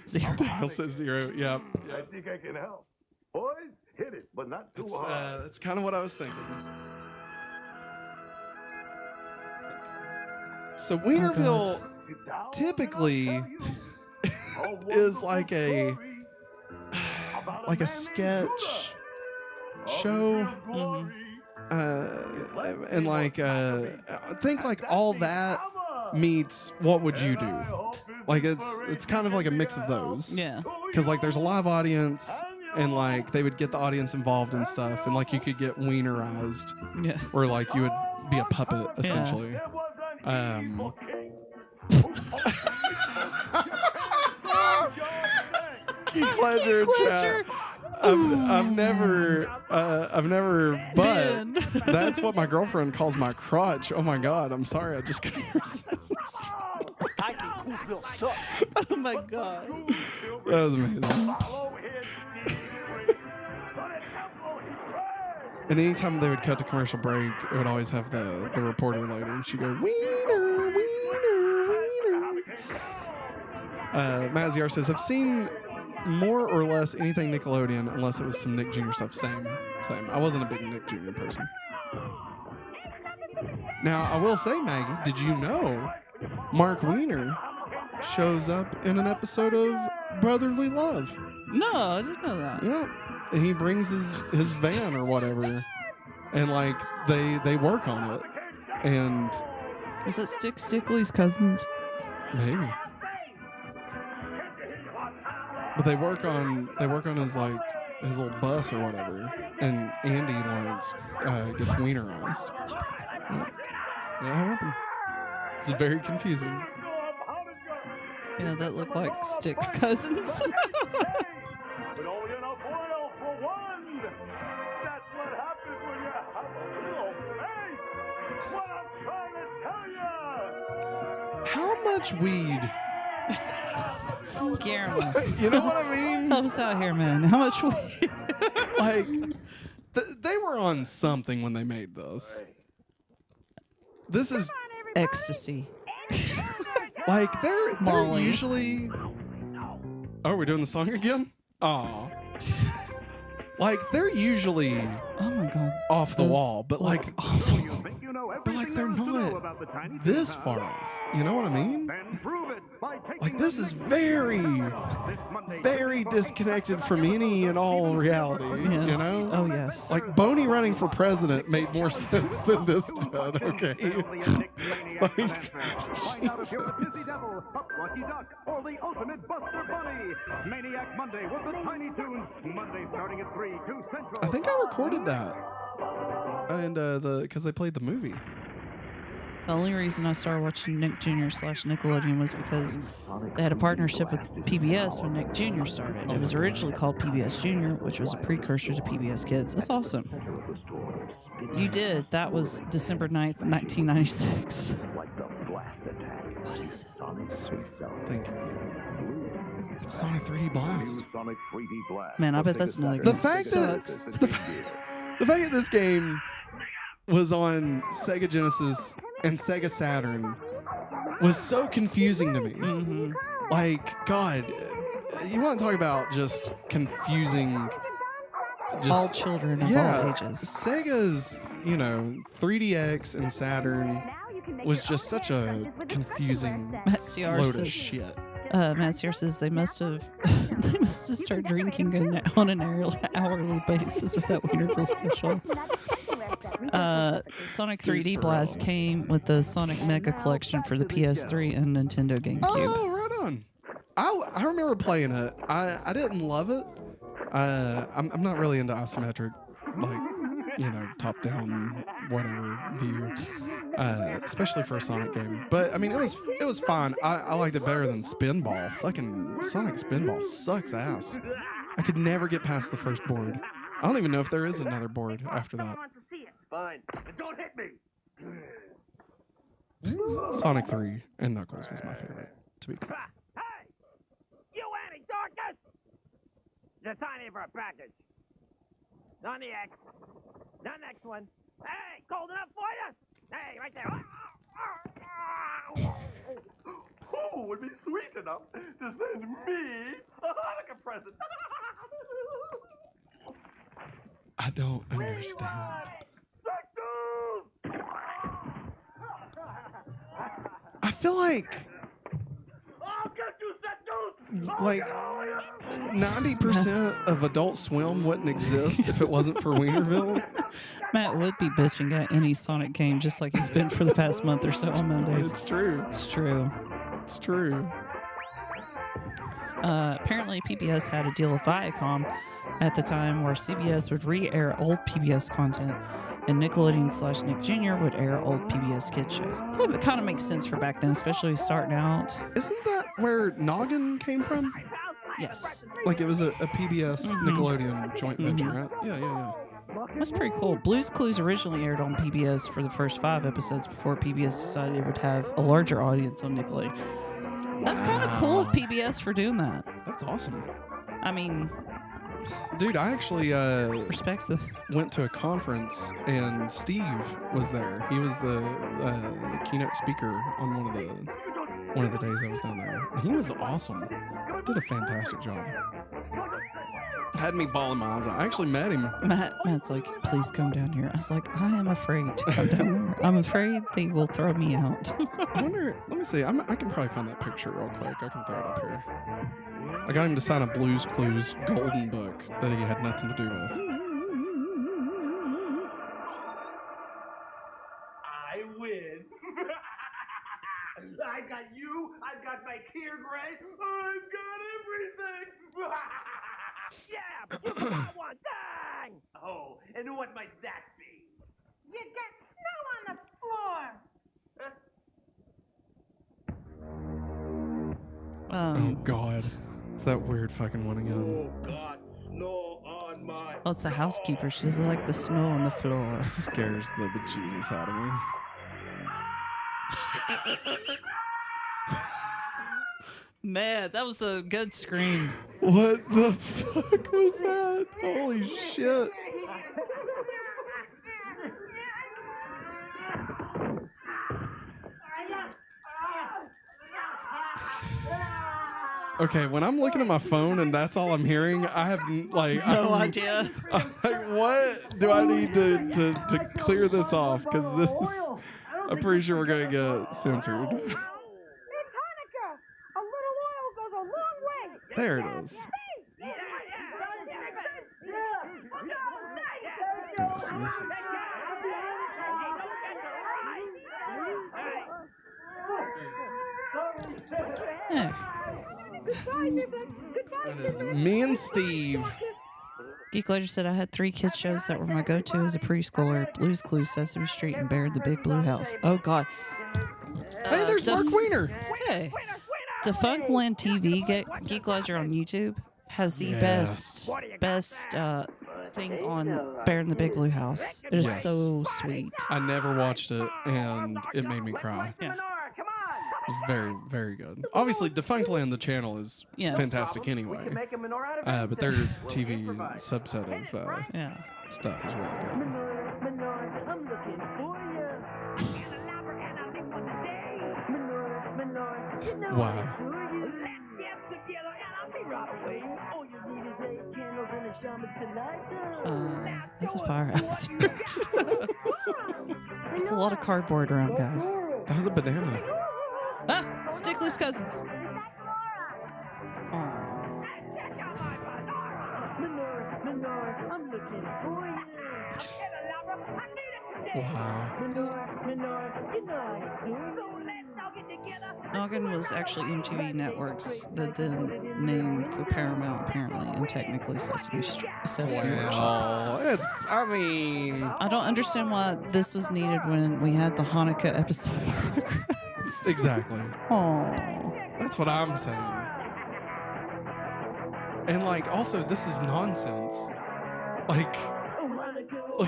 Speaker 3: Zero.
Speaker 1: Dale says 0. Yep.
Speaker 3: I think I can help. Boys, hit it, but not too hard.
Speaker 1: That's kind of what I was thinking. So Wienerville typically is like a sketch show. And like think like all that meets What Would You Do? Like it's kind of like a mix of those.
Speaker 2: Yeah.
Speaker 1: Because like there's a live audience and like they would get the audience involved and stuff, and like you could get wienerized.
Speaker 2: Yeah.
Speaker 1: Or like you would be a puppet essentially. Keith Ledger chat. I've never, but that's what my girlfriend calls my crotch. Oh my God, I'm sorry, I just couldn't resist.
Speaker 2: Oh my God.
Speaker 1: That was amazing. And anytime they would cut to commercial break, it would always have the reporter lady, and she'd go, wiener, wiener, wiener. Maziar says, I've seen more or less anything Nickelodeon, unless it was some Nick Jr. stuff. Same. I wasn't a big Nick Jr. person. Now, I will say, Maggie, did you know Mark Wiener shows up in an episode of Brotherly Love?
Speaker 2: No, I didn't know that.
Speaker 1: Yeah. And he brings his van or whatever, and like they work on it. And
Speaker 2: was that Stickley's cousins?
Speaker 1: Maybe. But they work on his like his little bus or whatever, and Andy Lawrence gets wienerized. That happened. It's very confusing.
Speaker 2: Yeah, that looked like Stick's cousins.
Speaker 3: But only enough oil for one. That's what happens when you have a little faith. What I'm trying to tell you.
Speaker 1: How much weed?
Speaker 2: Guillermo.
Speaker 1: You know what I mean?
Speaker 2: Help us out here, man. How much weed?
Speaker 1: Like, they were on something when they made this. This is
Speaker 2: ecstasy.
Speaker 1: Like they're usually. Oh, we're doing the song again? Aw. Like they're usually.
Speaker 2: Oh my God.
Speaker 1: Off the wall, but like. But like they're not this far off. You know what I mean? Like this is very, very disconnected from any and all reality.
Speaker 2: Yes.
Speaker 1: You know?
Speaker 2: Oh yes.
Speaker 1: Like Boney running for president made more sense than this did. Okay. Like,
Speaker 3: Lucky Duck or the Ultimate Buster Bunny. Maniac Monday with the Tiny Toons. Monday starting at 3, 2 Central.
Speaker 1: I think I recorded that. And because they played the movie.
Speaker 2: The only reason I started watching Nick Jr. / Nickelodeon was because they had a partnership with PBS when Nick Jr. started. It was originally called PBS Junior, which was a precursor to PBS Kids. That's awesome. You did. That was December 9th, 1996. What is it?
Speaker 1: Sweet. Thank you. It's Sonic 3D Blast.
Speaker 2: Man, I bet that's another
Speaker 1: The
Speaker 2: game.
Speaker 1: fact that this game was on Sega Genesis and Sega Saturn was so confusing to me.
Speaker 2: Mm-hmm.
Speaker 1: Like, God, you want to talk about just confusing.
Speaker 2: All children of all ages.
Speaker 1: Sega's, 3DX and Saturn was just such a confusing load of shit.
Speaker 2: Matt Sear says they must have started drinking on an hourly basis with that Wienerville special. Sonic 3D Blast came with the Sonic Mega Collection for the PS3 and Nintendo GameCube.
Speaker 1: Oh, right on. I remember playing it. I didn't love it. I'm not really into isometric, like, top-down, whatever view, especially for a Sonic game. But, I mean, it was fine. I liked it better than Spinball. Fucking Sonic Spinball sucks ass. I could never get past the first board. I don't even know if there is another board after that.
Speaker 3: Fine. Don't hit me.
Speaker 1: Sonic 3 and Knuckles was my favorite, to be clear.
Speaker 6: Hey! You Annie Dorcas! Just sign in for a package. On the X. The next one. Hey, cold enough for you? Hey, right there.
Speaker 3: Who would be sweet enough to send me a Hanukkah present?
Speaker 1: I don't understand. I feel like
Speaker 3: I'll get you, Sectus!
Speaker 1: like 90% of Adult Swim wouldn't exist if it wasn't for Wienerville.
Speaker 2: Matt would be bitching at any Sonic game just like he's been for the past month or so on Mondays.
Speaker 1: It's true.
Speaker 2: It's true.
Speaker 1: It's true.
Speaker 2: Apparently, PBS had a deal with Viacom at the time where CBS would re-air old PBS content and Nickelodeon/Nick Jr. would air old PBS kids shows. It kind of makes sense for back then, especially starting out.
Speaker 1: Isn't that where Noggin came from?
Speaker 2: Yes.
Speaker 1: Like it was a PBS Nickelodeon joint venture, right? Yeah.
Speaker 2: That's pretty cool. Blue's Clues originally aired on PBS for the first 5 episodes before PBS decided it would have a larger audience on Nickelodeon. That's kind of cool of PBS for doing that.
Speaker 1: That's awesome.
Speaker 2: I mean,
Speaker 1: dude, I actually
Speaker 2: respects
Speaker 1: went to a conference and Steve was there. He was the keynote speaker on one of the days I was down there. And he was awesome. Did a fantastic job. Had me bawling my eyes out. I actually met him.
Speaker 2: Matt's like, please come down here. I was like, I am afraid to come down there. I'm afraid they will throw me out.
Speaker 1: I wonder, let me see. I can probably find that picture real quick. I can throw it up here. I got him to sign a Blues Clues golden book that he had nothing to do with.
Speaker 3: I win. I got you. I've got my Kier Gray. I've got everything.
Speaker 17: Yeah, but you forgot one thing!
Speaker 3: Oh, and what might that be?
Speaker 17: You get snow on the floor!
Speaker 1: Oh, God. It's that weird fucking one again.
Speaker 3: Oh, God, snow on my...
Speaker 2: Well, it's a housekeeper. She doesn't like the snow on the floor.
Speaker 1: Scares the bejesus out of me.
Speaker 2: Man, that was a good scream.
Speaker 1: What the fuck was that? Holy shit. Okay, when I'm looking at my phone and that's all I'm hearing, I have no
Speaker 2: idea.
Speaker 1: I'm like, what do I need to clear this off? Because this, I'm pretty sure we're gonna get censored. There it is. That is me and Steve.
Speaker 2: Geek Ledger said I had 3 kids shows that were my go-to as a preschooler: Blue's Clues, Sesame Street, and Bear in the Big Blue House. Oh God.
Speaker 1: Hey, there's Mark Wiener.
Speaker 2: Hey. Defunctland TV, Geek Ledger on YouTube, has the best thing on Bear in the Big Blue House. It is so sweet.
Speaker 1: I never watched it, and it made me cry.
Speaker 2: Yeah.
Speaker 1: It's very, very good. Obviously, Defunctland, the channel, is fantastic anyway. But their TV subset of stuff is really good. Wow.
Speaker 2: That's a firehouse. That's a lot of cardboard around, guys.
Speaker 1: That was a banana.
Speaker 2: Ah, Stickley's cousins.
Speaker 1: Wow.
Speaker 2: Noggin was actually MTV Networks, but then named for Paramount apparently, and technically Sesame
Speaker 1: Wow.
Speaker 2: Workshop.
Speaker 1: I mean,
Speaker 2: I don't understand why this was needed when we had the Hanukkah episode.
Speaker 1: Exactly.
Speaker 2: Oh,
Speaker 1: that's what I'm saying. And also, this is nonsense. Like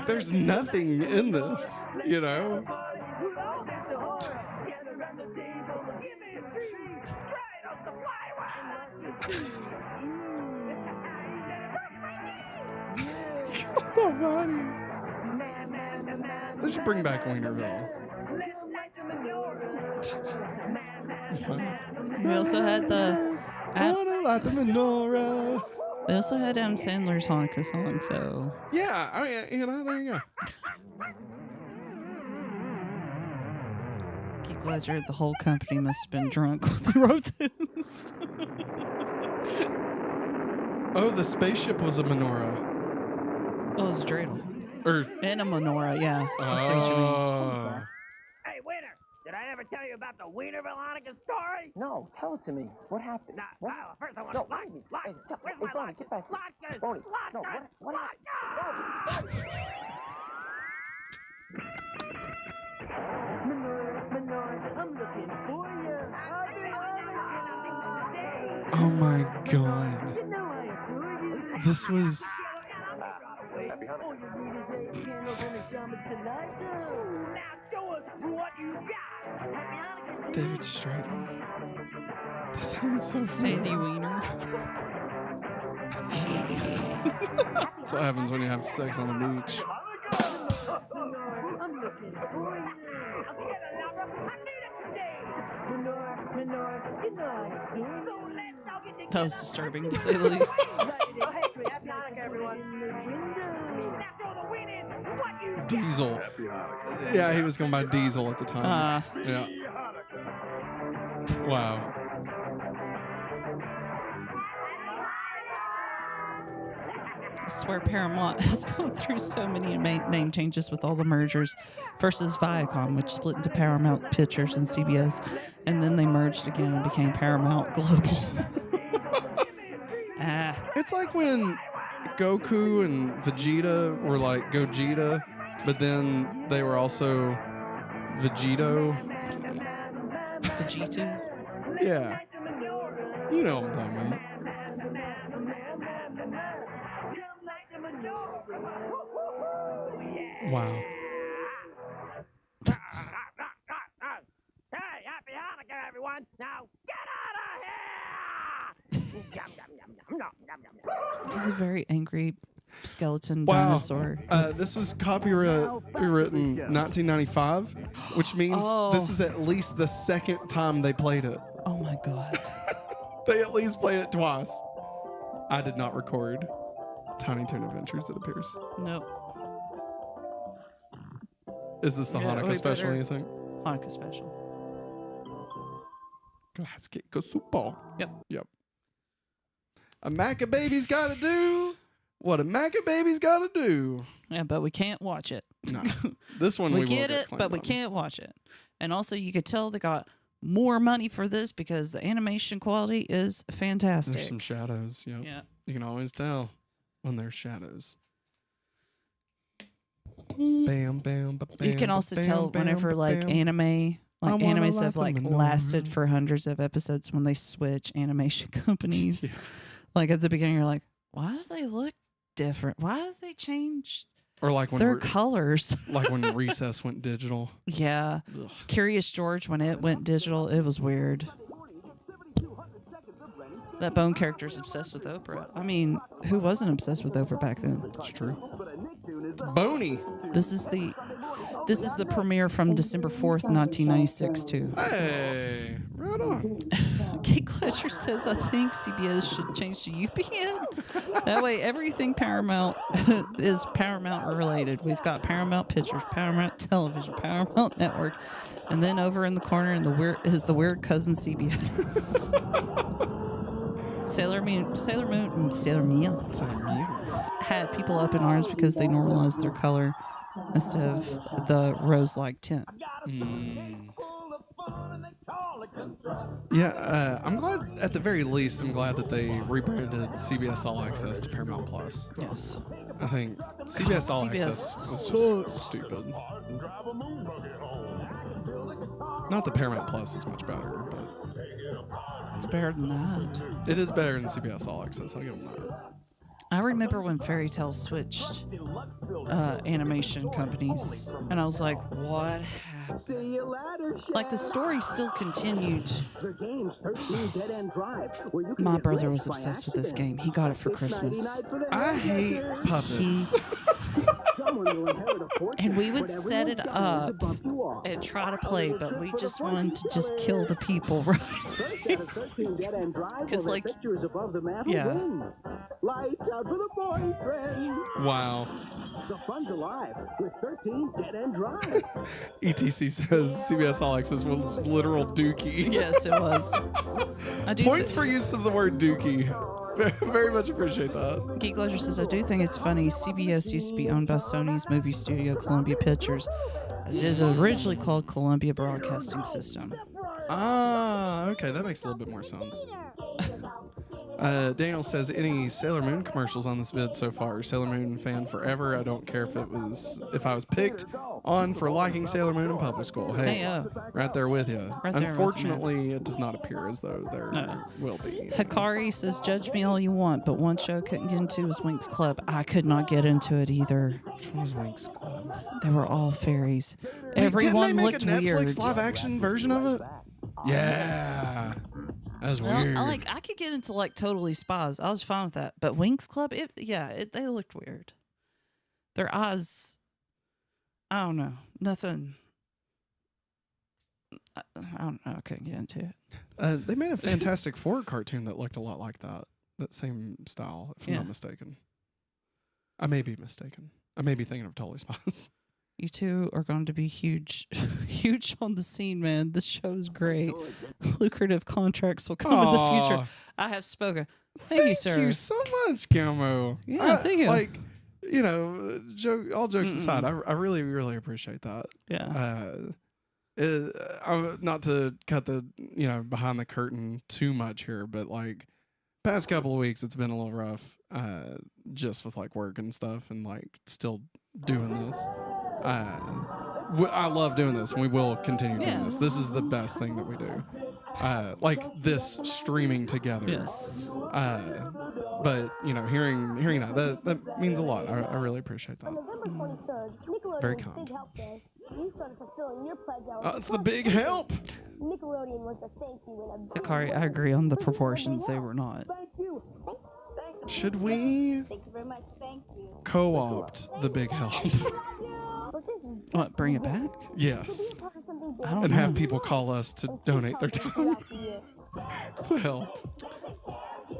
Speaker 1: there's nothing in this, you know? They should bring back Wienerville.
Speaker 2: We also had the.
Speaker 1: I wanna light the menorah.
Speaker 2: They also had Adam Sandler's Hanukkah song, so.
Speaker 1: Yeah, I mean, you know, there you go.
Speaker 2: Geek Ledger, the whole company must have been drunk when they wrote this.
Speaker 1: Oh, the spaceship was a menorah.
Speaker 2: Oh, it was a dreidel.
Speaker 1: Or
Speaker 2: and a menorah, yeah. I see what you mean.
Speaker 6: Hey, Wiener, did I ever tell you about the Wienerville Hanukkah story?
Speaker 9: No, tell it to me. What happened?
Speaker 6: Nah,
Speaker 9: What?
Speaker 6: well, first I want
Speaker 9: No,
Speaker 6: to lock. Where's my
Speaker 9: Bonnie,
Speaker 6: lock?
Speaker 9: get back.
Speaker 6: Lock,
Speaker 9: Bonnie,
Speaker 6: lock,
Speaker 9: no, what happened?
Speaker 6: I'm looking for you.
Speaker 1: Oh my god. This was
Speaker 9: Happy Hanukkah.
Speaker 1: David Stratton. That sounds so
Speaker 2: Sandy Wiener.
Speaker 1: That's what happens when you have sex on the beach.
Speaker 2: That was disturbing, to say the least.
Speaker 1: Diesel. Yeah, he was going by Diesel at the time. Yeah. Wow.
Speaker 2: I swear Paramount has gone through so many name changes with all the mergers. First is Viacom, which split into Paramount Pictures and CBS, and then they merged again and became Paramount Global.
Speaker 1: It's like when Goku and Vegeta were like Gogeta, but then they were also Vegito.
Speaker 2: Vegito?
Speaker 1: Yeah. You know what I'm talking about. Wow.
Speaker 6: Hey, happy Hanukkah, everyone! Now get out of here! Yum, yum, yum, yum, yum, yum, yum.
Speaker 2: He's a very angry skeleton
Speaker 1: Wow.
Speaker 2: dinosaur.
Speaker 1: This was copywritten 1995, which means this is at least the second time they played it.
Speaker 2: Oh my god.
Speaker 1: They at least played it twice. I did not record Tiny Toon Adventures, it appears.
Speaker 2: Nope.
Speaker 1: Is this the Hanukkah special, you think?
Speaker 2: Hanukkah special.
Speaker 1: Let's get go super.
Speaker 2: Yep.
Speaker 1: Yep. A Maca baby's gotta do what a Maca baby's gotta do.
Speaker 2: Yeah, but we can't watch it.
Speaker 1: No. This one we
Speaker 2: get
Speaker 1: will
Speaker 2: it, but we can't watch it. And also, you could tell they got more money for this because the animation quality is fantastic.
Speaker 1: There's some shadows. Yep.
Speaker 2: Yeah.
Speaker 1: You can always tell when there's shadows. Bam, bam, bam.
Speaker 2: You can also tell whenever like animes have like lasted for hundreds of episodes when they switch animation companies.
Speaker 1: Yeah.
Speaker 2: Like at the beginning, you're like, why do they look different? Why do they change
Speaker 1: Or like when
Speaker 2: their colors?
Speaker 1: Like when Recess went digital.
Speaker 2: Yeah.
Speaker 1: Ugh.
Speaker 2: Curious George, when it went digital, it was weird. That Bone character's obsessed with Oprah. I mean, who wasn't obsessed with Oprah back then?
Speaker 1: It's true. It's Boney.
Speaker 2: This is the premiere from December 4th, 1996 too.
Speaker 1: Hey, right on.
Speaker 2: Geek Ledger says, I think CBS should change to UPN. That way everything Paramount is Paramount related. We've got Paramount Pictures, Paramount Television, Paramount Network, and then over in the corner in the weird cousin CBS. Sailor Moon and Sailor Mia had people up in arms because they normalized their color instead of the rose-like tint.
Speaker 1: Yeah, I'm glad, at the very least, I'm glad that they rebranded CBS All Access to Paramount Plus.
Speaker 2: Yes.
Speaker 1: I think CBS All Access was so stupid. Not that Paramount Plus is much better, but
Speaker 2: it's better than that.
Speaker 1: It is better than CBS All Access, I'll give them that.
Speaker 2: I remember when Fairy Tail switched animation companies, and I was like, what happened? Like, the story still continued. My brother was obsessed with this game. He got it for Christmas.
Speaker 1: I hate puppets.
Speaker 8: Someone will inherit a fortune,
Speaker 2: And we would
Speaker 8: but
Speaker 2: set it
Speaker 8: everyone's got
Speaker 2: up
Speaker 8: to bump you off.
Speaker 2: and try to play, but we just wanted to just kill the people, right?
Speaker 8: First out of 13 dead-end drive,
Speaker 2: Because,
Speaker 8: while
Speaker 2: like,
Speaker 8: the picture is above the mantle,
Speaker 2: yeah.
Speaker 8: wins. Lights out for the boyfriend.
Speaker 1: Wow.
Speaker 8: The fun's alive with 13 dead-end drives.
Speaker 1: ETC says CBS All Access was literal dookie.
Speaker 2: Yes, it was. I do
Speaker 1: Points for use of the word dookie. Very much appreciate that.
Speaker 2: Geek Leisure says, I do think it's funny. CBS used to be owned by Sony's movie studio, Columbia Pictures, as it is originally called Columbia Broadcasting System.
Speaker 1: Ah, okay, that makes a little bit more sense. Daniel says, any Sailor Moon commercials on this vid so far? Sailor Moon fan forever. I don't care if I was picked on for liking Sailor Moon in public school. Hey, right there with you.
Speaker 2: Right there
Speaker 1: Unfortunately, it does not appear as though there will be.
Speaker 2: Hikari says, judge me all you want, but one show I couldn't get into was Winx Club. I could not get into it either.
Speaker 1: Which one was Winx Club?
Speaker 2: They were all fairies.
Speaker 1: Wait,
Speaker 2: Everyone
Speaker 1: didn't they make
Speaker 2: looked
Speaker 1: a Netflix
Speaker 2: weird.
Speaker 1: live action version of it? Yeah. That was weird.
Speaker 2: I could get into like Totally Spies. I was fine with that. But Winx Club, they looked weird. Their eyes, I don't know. Nothing. I don't know. I couldn't get into it.
Speaker 1: They made a Fantastic Four cartoon that looked a lot like that same style, if I'm not mistaken. I may be mistaken. I may be thinking of Totally Spies.
Speaker 2: You two are going to be huge, huge on the scene, man. This show's great. Lucrative contracts will come in the future. I have spoken. Thank you, sir.
Speaker 1: Thank you so much, Camo.
Speaker 2: Yeah, thank you.
Speaker 1: Like, you know, all jokes aside, I really, really appreciate that.
Speaker 2: Yeah.
Speaker 1: Not to cut the, behind the curtain too much here, but like past couple of weeks, it's been a little rough, just with like work and stuff and like still doing this. I love doing this, and we will continue doing this. This is the best thing that we do. Like this streaming together.
Speaker 2: Yes.
Speaker 1: But hearing that means a lot. I really appreciate that. Very kind. It's the big help.
Speaker 2: Hikari, I agree on the proportions. They were not.
Speaker 1: Should we co-opt the big help?
Speaker 2: What, bring it back?
Speaker 1: Yes.
Speaker 2: I don't
Speaker 1: And
Speaker 2: know.
Speaker 1: have people call us to donate their time to help.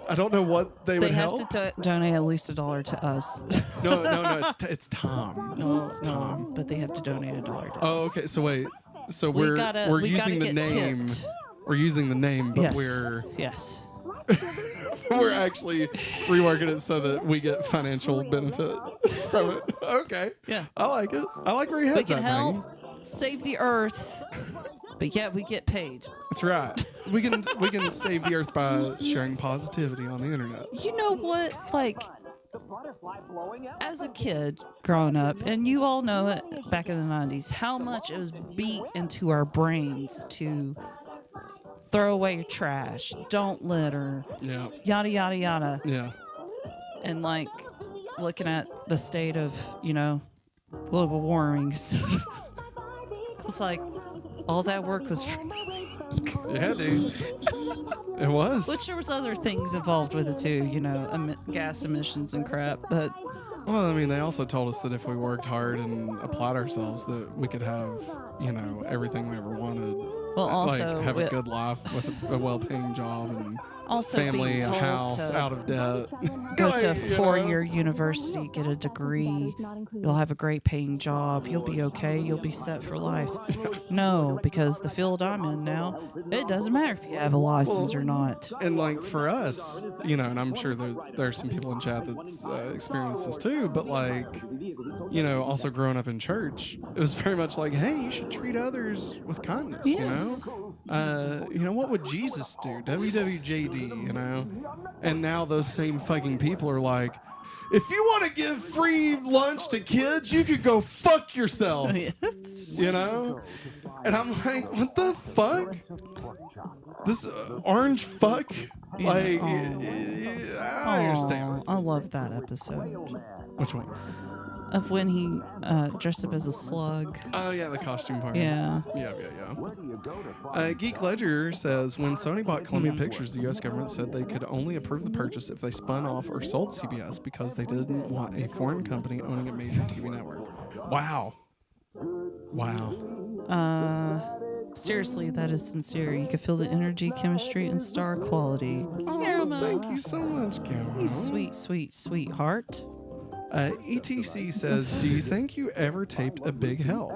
Speaker 1: I don't know what they would help.
Speaker 2: They have to donate at least $1 to us.
Speaker 1: No, it's Tom.
Speaker 2: No, it's Tom. But they have to donate $1 to us.
Speaker 1: Oh, okay. So wait. So
Speaker 2: We
Speaker 1: we're
Speaker 2: gotta
Speaker 1: using the
Speaker 2: get
Speaker 1: name.
Speaker 2: tipped.
Speaker 1: We're using the name, but
Speaker 2: Yes.
Speaker 1: we're
Speaker 2: Yes.
Speaker 1: actually reworking it so that we get financial benefit from it. Okay.
Speaker 2: Yeah.
Speaker 1: I like it. I like where you
Speaker 2: We
Speaker 1: have
Speaker 2: can
Speaker 1: that,
Speaker 2: help
Speaker 1: Maggie.
Speaker 2: save the earth, but yet we get paid.
Speaker 1: That's right. We can save the earth by sharing positivity on the internet.
Speaker 2: You know what? Like, as a kid growing up, and you all know it back in the 90s, how much it was beat into our brains to throw away your trash, don't litter, yada, yada, yada.
Speaker 1: Yeah.
Speaker 2: And like looking at the state of, global warming stuff. It's like all that work was for
Speaker 1: Yeah, dude. It was.
Speaker 2: Which there was other things involved with it too, gas emissions and crap. But
Speaker 1: Well, I mean, they also told us that if we worked hard and applied ourselves, that we could have, everything we ever wanted.
Speaker 2: Well, also
Speaker 1: like have a good life with a well-paying job and
Speaker 2: also
Speaker 1: family,
Speaker 2: being
Speaker 1: a
Speaker 2: told
Speaker 1: house,
Speaker 2: to
Speaker 1: out of debt.
Speaker 2: go to a four-year university, get a degree. You'll have a great paying job. You'll be okay. You'll be set for life. No, because the field I'm in now, it doesn't matter if you have a license or not.
Speaker 1: And like for us, and I'm sure there's some people in chat that's experienced this too, but like, also growing up in church, it was very much like, hey, you should treat others with kindness,
Speaker 2: Yes.
Speaker 1: what would Jesus do? WWJD, And now those same fucking people are like, if you want to give free lunch to kids, you could go fuck yourself.
Speaker 2: Yes.
Speaker 1: And I'm like, what the fuck? This orange fuck? Like, I don't understand.
Speaker 2: I love that episode.
Speaker 1: Which one?
Speaker 2: Of when he dressed up as a slug.
Speaker 1: Oh, yeah, the costume party.
Speaker 2: Yeah.
Speaker 1: Yeah. Geek Ledger says, when Sony bought Columbia Pictures, the U.S. government said they could only approve the purchase if they spun off or sold CBS because they didn't want a foreign company owning a major TV network. Wow.
Speaker 2: Seriously, that is sincere. You can feel the energy, chemistry, and star quality.
Speaker 1: Oh, thank you so much, Caramel.
Speaker 2: You sweet, sweet, sweetheart.
Speaker 1: ETC says, do you think you ever taped a Big Help?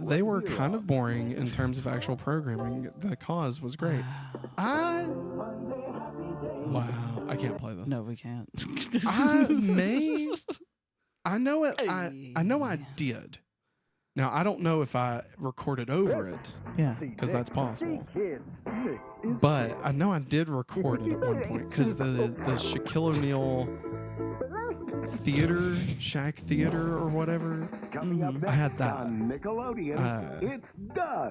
Speaker 1: They were kind of boring in terms of actual programming. The cause was great. Wow, I can't play this.
Speaker 2: No, we can't.
Speaker 1: I know it. I know I did. Now, I don't know if I recorded over it.
Speaker 2: Yeah.
Speaker 1: Because that's possible. But I know I did record it at one point. Because the Shaquille O'Neal theater, Shaq Theater or whatever, I had that.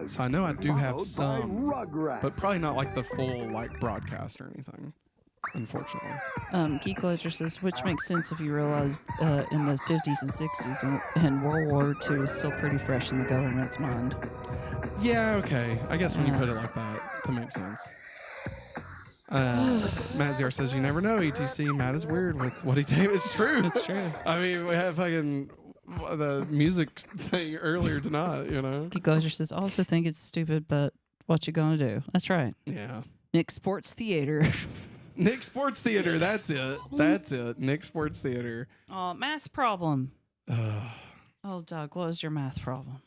Speaker 1: So I know I do have some. But probably not like the full like broadcast or anything. Unfortunately.
Speaker 2: Geek Ledger says, which makes sense if you realize in the 50s and 60s and World War II is still pretty fresh in the government's mind.
Speaker 1: Yeah, okay. I guess when you put it like that, that makes sense. Matt ZR says, you never know, ETC. Matt is weird with what he taped. It's true.
Speaker 2: It's true.
Speaker 1: I mean, we have fucking the music thing earlier tonight, you know?
Speaker 2: Geek Ledger says, I also think it's stupid, but what you gonna do? That's right.
Speaker 1: Yeah.
Speaker 2: Nick Sports Theater.
Speaker 1: Nick Sports Theater, that's it. That's it. Nick Sports Theater.
Speaker 2: Oh, math problem. Oh, Doug, what was your math problem?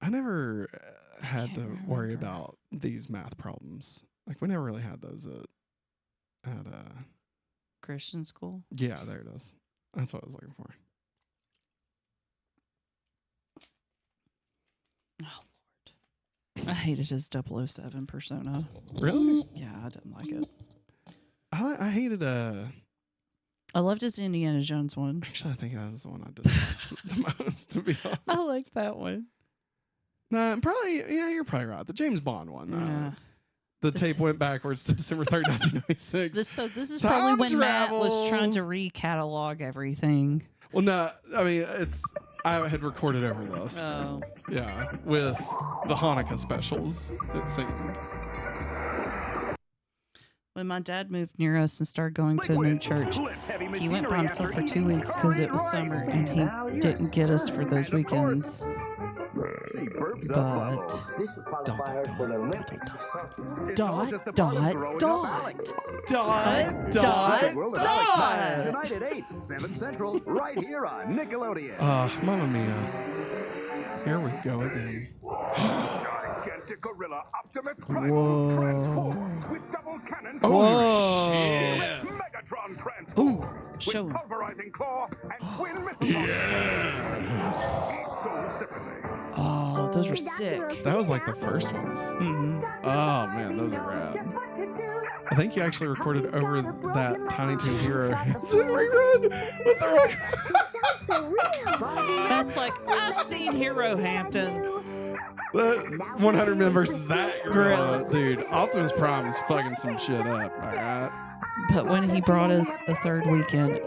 Speaker 1: I never had to worry about these math problems. Like, we never really had those at
Speaker 2: Christian school?
Speaker 1: Yeah, there it is. That's what I was looking for.
Speaker 2: Oh, Lord. I hated his 007 persona.
Speaker 1: Really?
Speaker 2: Yeah, I didn't like it.
Speaker 1: I hated
Speaker 2: I loved his Indiana Jones one.
Speaker 1: Actually, I think that was the one I disliked the most, to be honest.
Speaker 2: I liked that one.
Speaker 1: Nah, probably, yeah, you're probably right. The James Bond one. The tape went backwards to December 3rd, 1996.
Speaker 2: This is probably when Matt was trying to recatalog everything.
Speaker 1: Well, no, I mean, I had recorded over this.
Speaker 2: Oh.
Speaker 1: Yeah, with the Hanukkah specials, it seemed.
Speaker 2: When my dad moved near us and started going to a new church, he went by himself for 2 weeks because it was summer and he didn't get us for those weekends. But dot.
Speaker 13: Tonight at 8, 7 Central, right here on Nickelodeon.
Speaker 1: Mamma mia. Here we go again.
Speaker 3: Gigantic gorilla Optimus Prime transforms with double cannon.
Speaker 1: Oh, shit.
Speaker 3: Megatron transforms.
Speaker 2: Ooh, show
Speaker 3: with
Speaker 2: him.
Speaker 3: pulverizing claw and twin missile
Speaker 1: Yes.
Speaker 2: Oh, those were sick.
Speaker 1: That was like the first ones.
Speaker 2: Mm-hmm.
Speaker 1: Oh, man, those are rad. I think you actually recorded over that Tiny Toon Hero Hanson rerun with the record.
Speaker 2: That's like, I've seen Hero Hampton.
Speaker 1: 100 Men versus that gorilla. Dude, Optimus Prime is fucking some shit up, alright?
Speaker 2: But when he brought us the third weekend,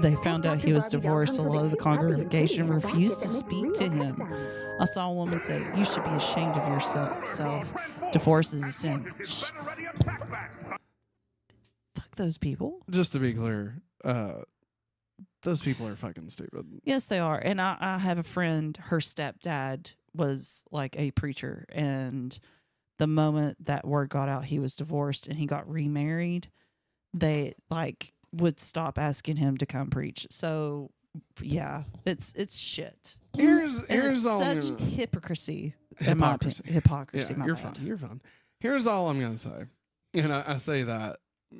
Speaker 2: they found out he was divorced. A lot of the congregation refused to speak to him. I saw a woman say, you should be ashamed of yourself. Divorce is a sin. Fuck those people.
Speaker 1: Just to be clear, those people are fucking stupid.
Speaker 2: Yes, they are. And I have a friend, her stepdad was like a preacher. And the moment that word got out, he was divorced and he got remarried, they like would stop asking him to come preach. So yeah, it's shit.
Speaker 1: Here's all
Speaker 2: such hypocrisy.
Speaker 1: Hypocrisy.
Speaker 2: Hypocrisy.
Speaker 1: Yeah, you're fine. You're fine. Here's all I'm gonna say. And I say that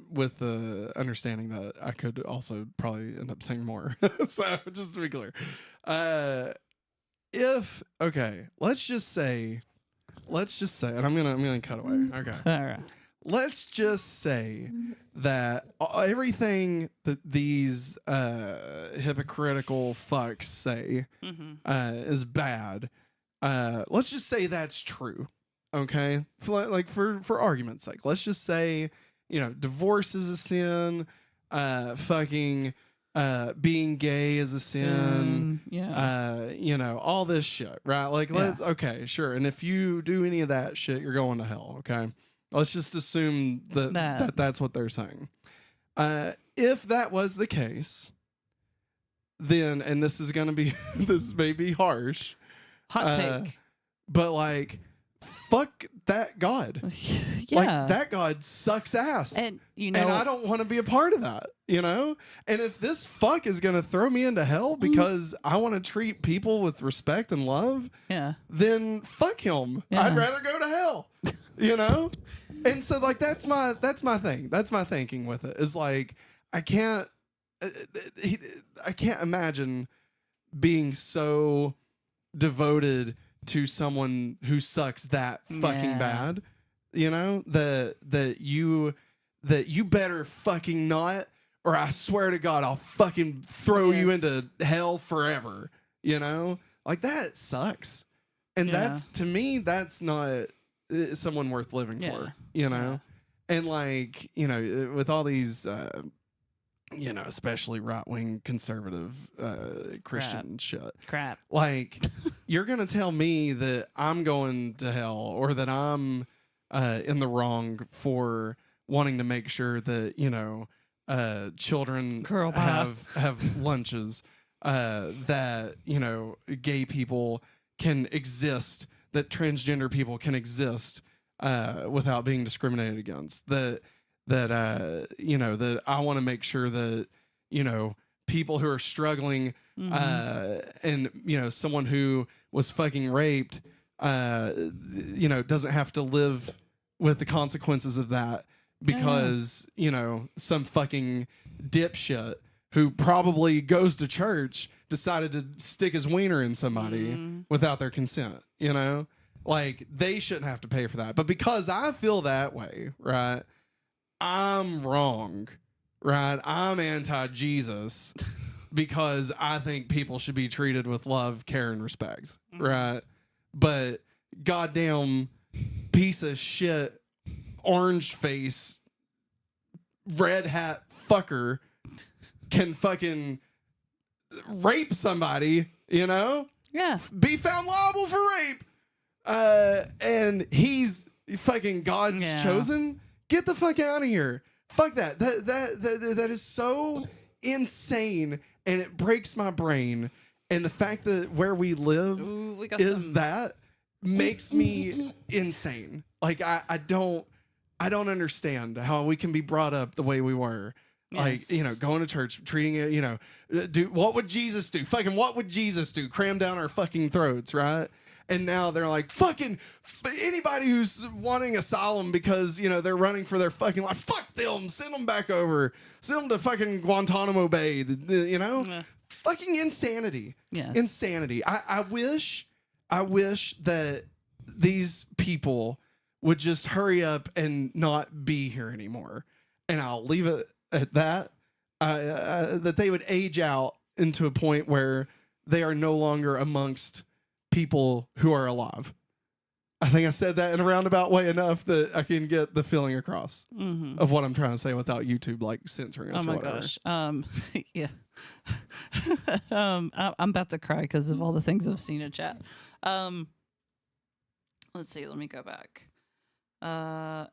Speaker 1: with the understanding that I could also probably end up saying more. So just to be clear. Let's just say, and I'm gonna cut away. Okay.
Speaker 2: All right.
Speaker 1: Let's just say that everything that these hypocritical fucks say is bad. Let's just say that's true. Okay, for argument's sake, let's just say, divorce is a sin. Being gay is a sin.
Speaker 2: Yeah.
Speaker 1: All this shit, right? Like, okay, sure. And if you do any of that shit, you're going to hell. Okay. Let's just assume that that's what they're saying. If that was the case, then, and this is gonna be, this may be harsh,
Speaker 2: hot take,
Speaker 1: but like, fuck that God.
Speaker 2: Yeah.
Speaker 1: Like, that God sucks ass.
Speaker 2: And you know,
Speaker 1: and I don't want to be a part of that, you know? And if this fuck is gonna throw me into hell because I want to treat people with respect and love, then fuck him.
Speaker 2: Yeah.
Speaker 1: I'd rather go to hell. You know? And so like that's my thing. That's my thinking with it. Is like I can't imagine being so devoted to someone who sucks that fucking bad, you know, that you better fucking not, or I swear to God, I'll fucking throw you into hell forever, you know, like that sucks. And that's, to me, that's not someone worth living for, you know? And like, you know, with all these, you know, especially right-wing conservative Christian crap. Like, you're going to tell me that I'm going to hell, or that I'm in the wrong for wanting to make sure that, you know, children have lunches, that, you know, gay people can exist, that transgender people can exist without being discriminated against, that you know, that I want to make sure that, you know, people who are struggling, and, you know, someone who was fucking raped, you know, doesn't have to live with the consequences of that because, you know, some fucking dipshit who probably goes to church decided to stick his wiener in somebody without their consent, you know? Like, they shouldn't have to pay for that. But because I feel that way, right, I'm wrong, right? I'm anti-Jesus because I think people should be treated with love, care, and respect, right? But goddamn piece of shit, orange face, red hat fucker can fucking rape somebody, you know?
Speaker 2: Yeah.
Speaker 1: Be found liable for rape. And he's fucking God's chosen. Get the fuck out of here. Fuck that. That is so insane, and it breaks my brain. And the fact that where we live that makes me insane. Like I don't understand how we can be brought up the way we were. Like, you know, going to church, treating it, you know, what would Jesus do? Fucking what would Jesus do? Cram down our fucking throats, right? And now they're like, fucking anybody who's wanting asylum because, you know, they're running for their fucking life, fuck them, send them back over, send them to fucking Guantanamo Bay, you know? Fucking insanity.
Speaker 2: Yes.
Speaker 1: Insanity. I wish that these people would just hurry up and not be here anymore. And I'll leave it at that. That they would age out into a point where they are no longer amongst people who are alive. I think I said that in a roundabout way enough that I can get the feeling across of what I'm trying to say without YouTube like censoring us.
Speaker 2: Oh my gosh. Yeah. I'm about to cry because of all the things I've seen in chat. Let's see. Let me go back.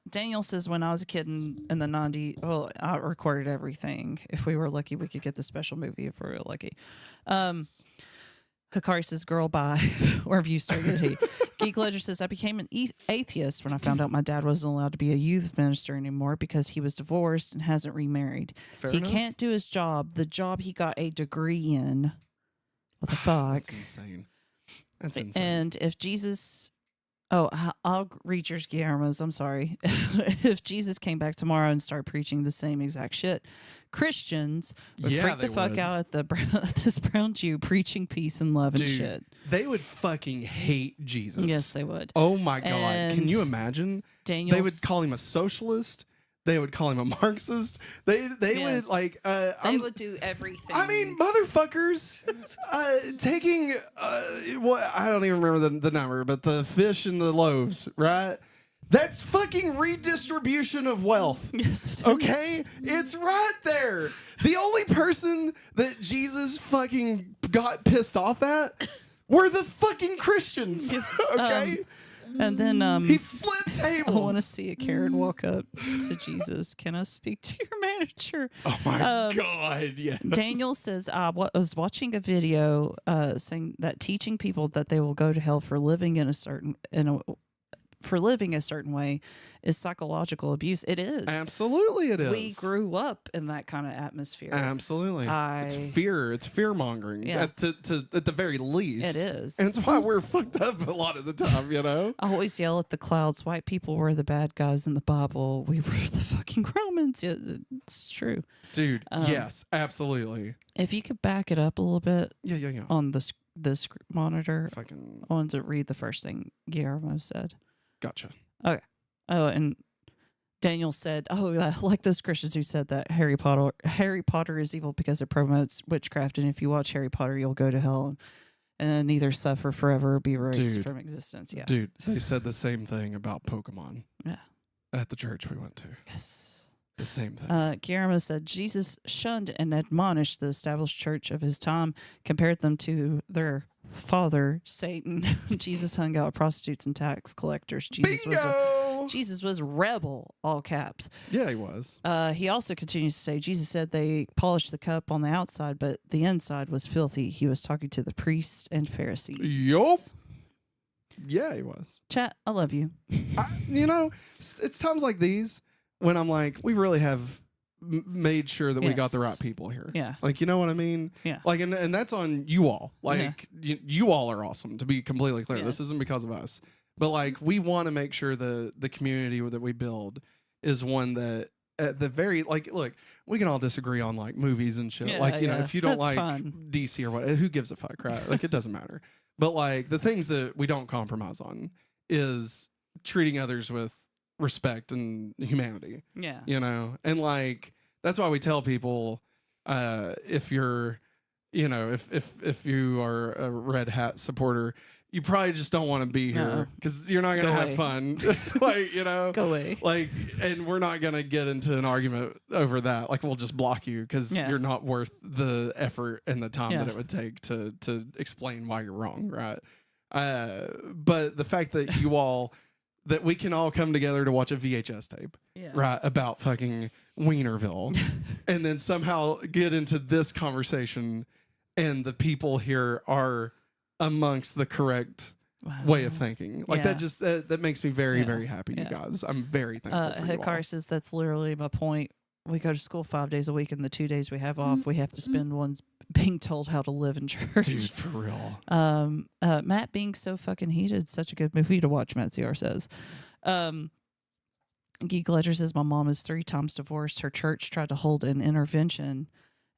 Speaker 2: Daniel says, when I was a kid in the 90s, well, I recorded everything. If we were lucky, we could get the special movie if we were lucky. Hikari says, girl, bye. Wherever you started. Hey. Geek Ledger says, I became an atheist when I found out my dad wasn't allowed to be a youth minister anymore because he was divorced and hasn't remarried. He can't do his job, the job he got a degree in. What the fuck?
Speaker 1: That's insane. That's insane.
Speaker 2: And if Jesus... Oh, I'll read yours, Guillermo's. I'm sorry. If Jesus came back tomorrow and started preaching the same exact shit, Christians would freak the fuck out at this brown Jew preaching peace and love and shit.
Speaker 1: They would fucking hate Jesus.
Speaker 2: Yes, they would.
Speaker 1: Oh my God. Can you imagine? They would call him a socialist. They would call him a Marxist. They would like.
Speaker 2: They would do everything.
Speaker 1: I mean, motherfuckers taking what I don't even remember the number, but the fish and the loaves, right? That's fucking redistribution of wealth.
Speaker 2: Yes, it is.
Speaker 1: Okay, it's right there. The only person that Jesus fucking got pissed off at were the fucking Christians.
Speaker 2: Yes,
Speaker 1: okay.
Speaker 2: And then
Speaker 1: he flipped tables.
Speaker 2: I want to see a Karen walk up to Jesus. Can I speak to your manager?
Speaker 1: Oh my God! Yes.
Speaker 2: Daniel says, I was watching a video saying that teaching people that they will go to hell for living a certain way is psychological abuse. It is.
Speaker 1: Absolutely it is.
Speaker 2: We grew up in that kind of atmosphere.
Speaker 1: Absolutely. It's fear. It's fear mongering.
Speaker 2: Yeah.
Speaker 1: At the very least.
Speaker 2: It is.
Speaker 1: And it's why we're fucked up a lot of the time, you know?
Speaker 2: I always yell at the clouds, white people were the bad guys in the Bible. We were the fucking Romans. Yeah, it's true.
Speaker 1: Dude, yes, absolutely.
Speaker 2: If you could back it up a little bit
Speaker 1: Yeah.
Speaker 2: on this monitor,
Speaker 1: If I can...
Speaker 2: I wanted to read the first thing Guillermo said.
Speaker 1: Gotcha.
Speaker 2: Okay. Oh, and Daniel said, "Oh, I like those Christians who said that Harry Potter is evil because it promotes witchcraft, and if you watch Harry Potter, you'll go to hell and either suffer forever or be erased from existence." Yeah,
Speaker 1: dude, they said the same thing about Pokemon.
Speaker 2: Yeah,
Speaker 1: at the church we went to.
Speaker 2: Yes,
Speaker 1: the same thing.
Speaker 2: Guillermo said Jesus shunned and admonished the established church of his time, compared them to their father Satan. Jesus hung out with prostitutes and tax collectors. Jesus was rebel, all caps.
Speaker 1: Yeah, he was.
Speaker 2: He also continues to say, Jesus said they polished the cup on the outside, but the inside was filthy. He was talking to the priests and Pharisees.
Speaker 1: Yup. Yeah, he was.
Speaker 2: Chat, I love you.
Speaker 1: You know, it's times like these when I'm like, we really have made sure that we got the right people here.
Speaker 2: Yeah.
Speaker 1: Like, you know what I mean?
Speaker 2: Yeah.
Speaker 1: Like, and that's on you all. Like, you all are awesome, to be completely clear.
Speaker 2: Yes.
Speaker 1: This isn't because of us. But, like, we want to make sure the community that we build is one that, at the very, like, look, we can all disagree on, like, movies and shit.
Speaker 2: Yeah,
Speaker 1: like, you know, if you don't
Speaker 2: That's
Speaker 1: like
Speaker 2: fun.
Speaker 1: DC or what, who gives a fuck, right? Like, it doesn't matter. But, like, the things that we don't compromise on is treating others with respect and humanity.
Speaker 2: Yeah.
Speaker 1: You know? And, like, that's why we tell people, if you're, you know, if you are a Red Hat supporter, you probably just don't want to be here because you're not going to have fun. Just like, you know,
Speaker 2: go away.
Speaker 1: Like, and we're not going to get into an argument over that. Like, we'll just block you because you're not worth the effort and the time that it would take to explain why you're wrong. Right. But the fact that you all, that we can all come together to watch a VHS tape, right, about fucking Wienerville, and then somehow get into this conversation, and the people here are amongst the correct way of thinking. Like that just that makes me very, very happy, you guys. I'm very thankful for you all.
Speaker 2: Hikari says that's literally my point. We go to school 5 days a week, and the 2 days we have off, we have to spend ones being told how to live in church.
Speaker 1: Dude, for real.
Speaker 2: Matt being so fucking heated, such a good movie to watch, Matt CR says. Geek Ledger says, my mom is 3 times divorced. Her church tried to hold an intervention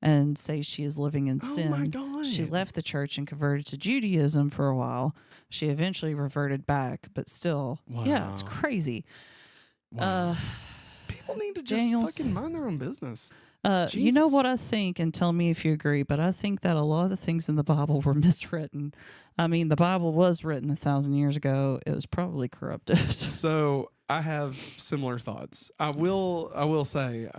Speaker 2: and say she is living in sin.
Speaker 1: Oh my God.
Speaker 2: She left the church and converted to Judaism for a while. She eventually reverted back, but still, yeah, it's crazy.
Speaker 1: Wow. People need to just fucking mind their own business.
Speaker 2: You know what I think, and tell me if you agree, but I think that a lot of the things in the Bible were miswritten. I mean, the Bible was written 1,000 years ago. It was probably corrupted.
Speaker 1: So I have similar thoughts. I will say,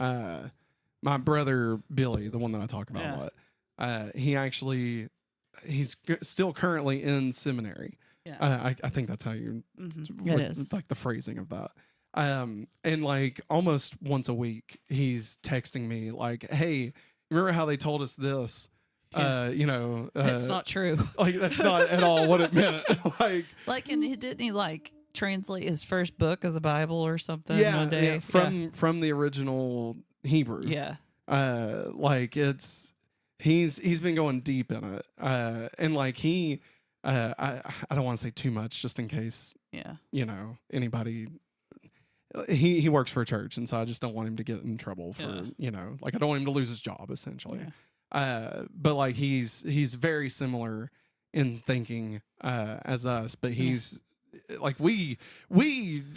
Speaker 1: my brother Billy, the one that I talk about a lot, he's still currently in seminary.
Speaker 2: Yeah.
Speaker 1: I think that's how you,
Speaker 2: It is.
Speaker 1: like the phrasing of that. And like almost once a week, he's texting me like, "Hey, remember how they told us this? You know,
Speaker 2: it's not true.
Speaker 1: Like that's not at all what it meant.
Speaker 2: like, and didn't he like translate his first book of the Bible or something? One day?
Speaker 1: Yeah, from the original Hebrew.
Speaker 2: Yeah.
Speaker 1: Like he's been going deep in it. And like I don't want to say too much just in case.
Speaker 2: Yeah.
Speaker 1: You know, anybody. He works for a church, and so I just don't want him to get in trouble for, you know, like I don't want him to lose his job essentially. But like he's very similar in thinking as us, but he's like we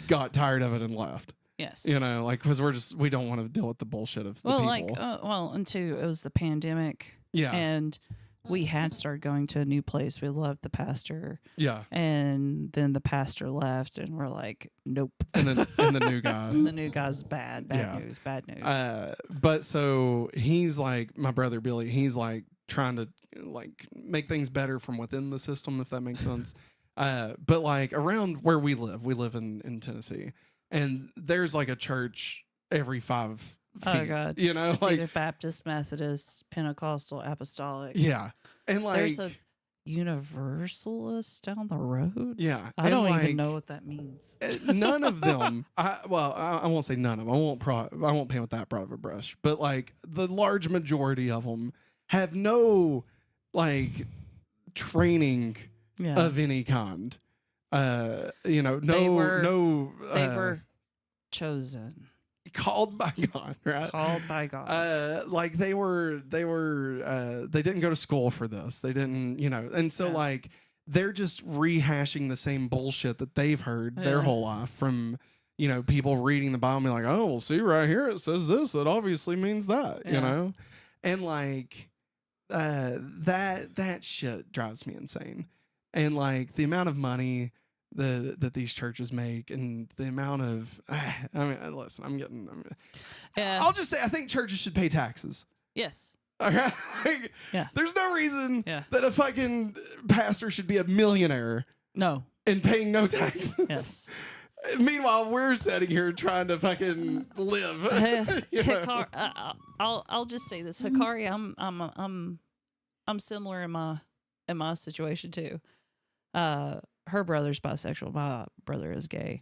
Speaker 1: got tired of it and left.
Speaker 2: Yes.
Speaker 1: You know, like because we don't want to deal with the bullshit of the people.
Speaker 2: And two, it was the pandemic.
Speaker 1: Yeah.
Speaker 2: And we had started going to a new place. We loved the pastor.
Speaker 1: Yeah.
Speaker 2: And then the pastor left, and we're like, nope.
Speaker 1: And then the new guy.
Speaker 2: The new guy's bad. Bad news.
Speaker 1: But so he's like, my brother Billy, he's like trying to like make things better from within the system, if that makes sense. But like around where we live in Tennessee, and there's like a church every 5 feet.
Speaker 2: Oh God!
Speaker 1: You know,
Speaker 2: it's
Speaker 1: like
Speaker 2: either Baptist, Methodist, Pentecostal, Apostolic.
Speaker 1: yeah, and like
Speaker 2: there's a Universalist down the road.
Speaker 1: Yeah,
Speaker 2: I don't
Speaker 1: like,
Speaker 2: even know what that means.
Speaker 1: None of them. I won't say none of them. I won't paint with that broad of a brush. But like the large majority of them have no like training of any kind. You know,
Speaker 2: They were
Speaker 1: no
Speaker 2: chosen.
Speaker 1: Called by God, right?
Speaker 2: Called by God.
Speaker 1: Like they didn't go to school for this. They didn't, you know, and so like they're just rehashing the same bullshit that they've heard their whole life from, you know, people reading the Bible and be like, oh, well, see right here it says this. That obviously means that, you know, and like that shit drives me insane, and like the amount of money that these churches make and the amount of I mean, listen, I'll just say I think churches should pay taxes.
Speaker 2: Yes.
Speaker 1: Okay? Like, there's no reason that a fucking pastor should be a millionaire.
Speaker 2: No.
Speaker 1: And paying no taxes.
Speaker 2: Yes.
Speaker 1: Meanwhile, we're sitting here trying to fucking live.
Speaker 2: Hikari, I'll just say this, Hikari. I'm similar in my situation too. Her brother's bisexual. My brother is gay.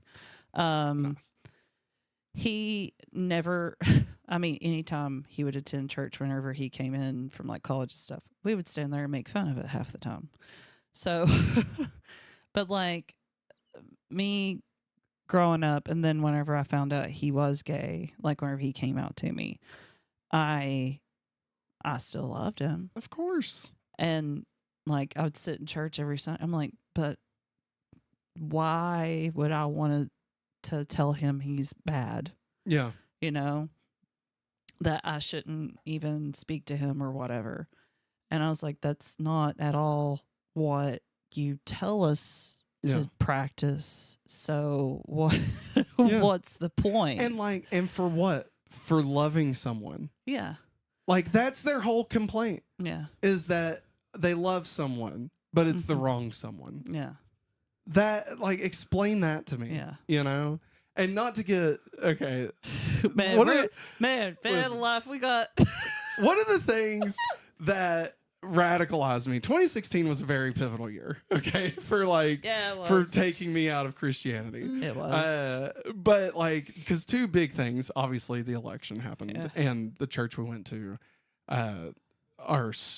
Speaker 1: Nice.
Speaker 2: He never, I mean, anytime he would attend church, whenever he came in from like college and stuff, we would stand there and make fun of it half the time. So, but like me growing up, and then whenever I found out he was gay, like whenever he came out to me, I still loved him.
Speaker 1: Of course.
Speaker 2: And like I would sit in church every Sunday. I'm like, but why would I want to tell him he's bad?
Speaker 1: Yeah.
Speaker 2: You know, that I shouldn't even speak to him or whatever. And I was like, that's not at all what you tell us to practice. So what what's the point?
Speaker 1: And like, and for what? For loving someone.
Speaker 2: Yeah.
Speaker 1: Like that's their whole complaint.
Speaker 2: Yeah.
Speaker 1: Is that they love someone, but it's the wrong someone.
Speaker 2: Yeah.
Speaker 1: That, like, explain that to me.
Speaker 2: Yeah.
Speaker 1: You know? And not to get, okay.
Speaker 2: Man, fan of life we got.
Speaker 1: One of the things that radicalized me, 2016 was a very pivotal year, okay? For like, for taking me out of Christianity.
Speaker 2: It was.
Speaker 1: But like, because two big things, obviously the election happened and the church we went to,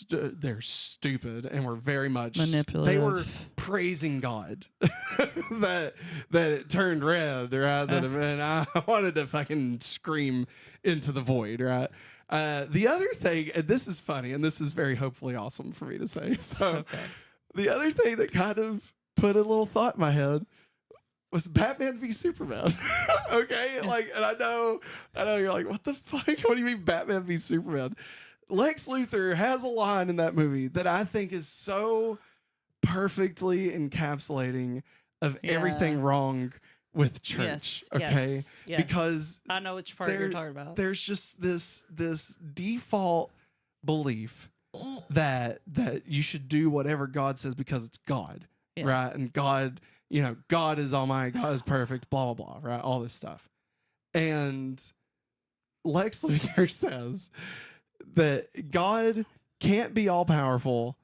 Speaker 1: they're stupid and were very much
Speaker 2: manipulative.
Speaker 1: They were praising God that it turned red, right? And I wanted to fucking scream into the void, right? The other thing, and this is funny, and this is very hopefully awesome for me to say. So the other thing that kind of put a little thought in my head was Batman v Superman. Okay, like, and I know you're like, what the fuck? What do you mean Batman v Superman? Lex Luthor has a line in that movie that I think is so perfectly encapsulating of everything wrong with church.
Speaker 2: Yes,
Speaker 1: okay,
Speaker 2: yes.
Speaker 1: Because
Speaker 2: I know which part you're talking about.
Speaker 1: There's just this default belief that you should do whatever God says because it's God, right? And God, you know, God is almighty, God is perfect, blah blah blah, right? All this stuff, and Lex Luthor says that God can't be all powerful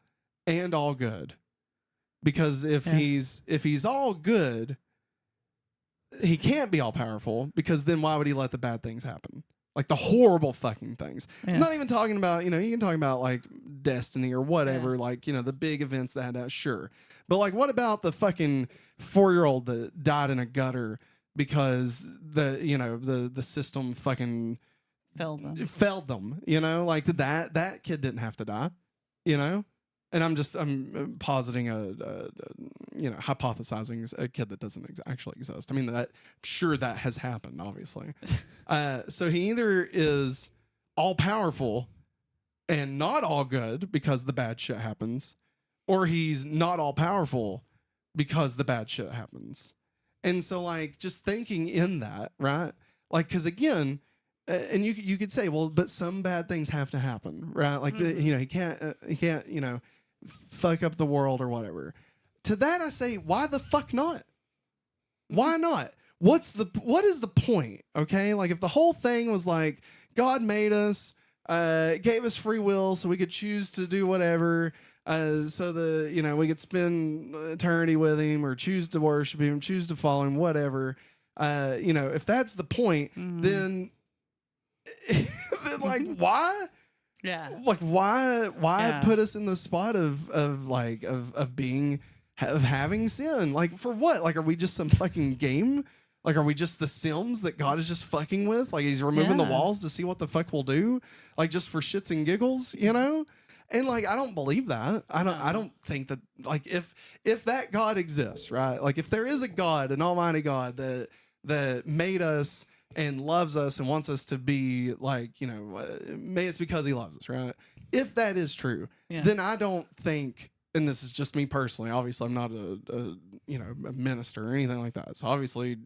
Speaker 1: and all good, because if he's all good, he can't be all powerful, because then why would he let the bad things happen? Like the horrible fucking things. I'm not even talking about, you know, you can talk about like destiny or whatever, like, you know, the big events that sure. But like, what about the fucking 4-year-old that died in a gutter because the system fucking failed them, you know? Like that kid didn't have to die, you know? And I'm positing hypothesizing a kid that doesn't actually exist. I mean, I'm sure that has happened, obviously. So he either is all powerful and not all good because the bad shit happens, or he's not all powerful because the bad shit happens. And so like, just thinking in that, right? Like, cause again, and you could say, well, but some bad things have to happen, right? Like he can't, you know, fuck up the world or whatever. to that I say, why the fuck not? Why not? What is the point? Okay, like if the whole thing was like God made us, gave us free will so we could choose to do whatever, so we could spend eternity with him or choose to worship him, choose to follow him, whatever. If that's the point, then like why?
Speaker 2: Yeah.
Speaker 1: Like why put us in the spot of having sin? Like for what? Like are we just some fucking game? Like, are we just the Sims that God is just fucking with? Like, he's removing the walls to see what the fuck we'll do? Like, just for shits and giggles, you know? And, like, I don't believe that. I don't think that, like, if that God exists, right? Like, if there is a God, an almighty God that made us and loves us and wants us to be, like, may it's because he loves us, right? If that is true, then I don't think... And this is just me personally. Obviously, I'm not a minister or anything like that. So obviously,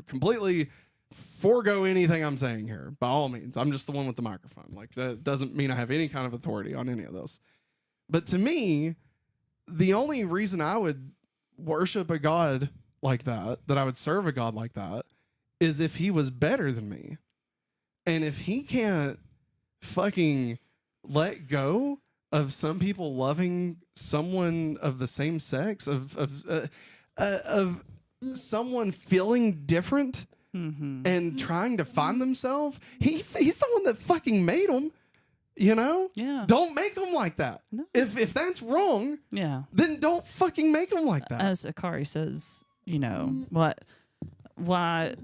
Speaker 1: completely forego anything I'm saying here. By all means, I'm just the one with the microphone. Like that doesn't mean I have any kind of authority on any of this. But to me, the only reason I would worship a God like that I would serve a God like that, is if he was better than me. And if he can't fucking let go of some people loving someone of the same sex, of someone feeling different and trying to find themselves, he's the one that fucking made them.
Speaker 2: Yeah.
Speaker 1: Don't make them like that. No. If that's wrong, then don't fucking make them like that.
Speaker 2: As Hikari says, why,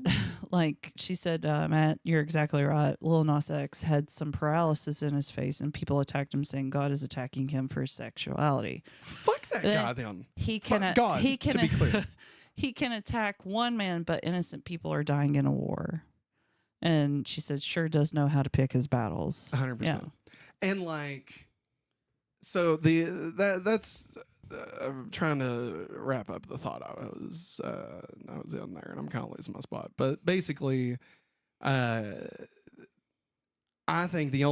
Speaker 2: like she said, Matt, you're exactly right. Lil Nas X had some paralysis in his face, and people attacked him, saying God is attacking him for his sexuality.
Speaker 1: Fuck that guy, then.
Speaker 2: To be clear, he can attack one man, but innocent people are dying in a war. And she said, sure does know how to pick his battles.
Speaker 1: 100%.
Speaker 2: Yeah.
Speaker 1: And like, so that's. I'm trying to wrap up the thought I was in there, and I'm kind of losing my spot. But basically, I think there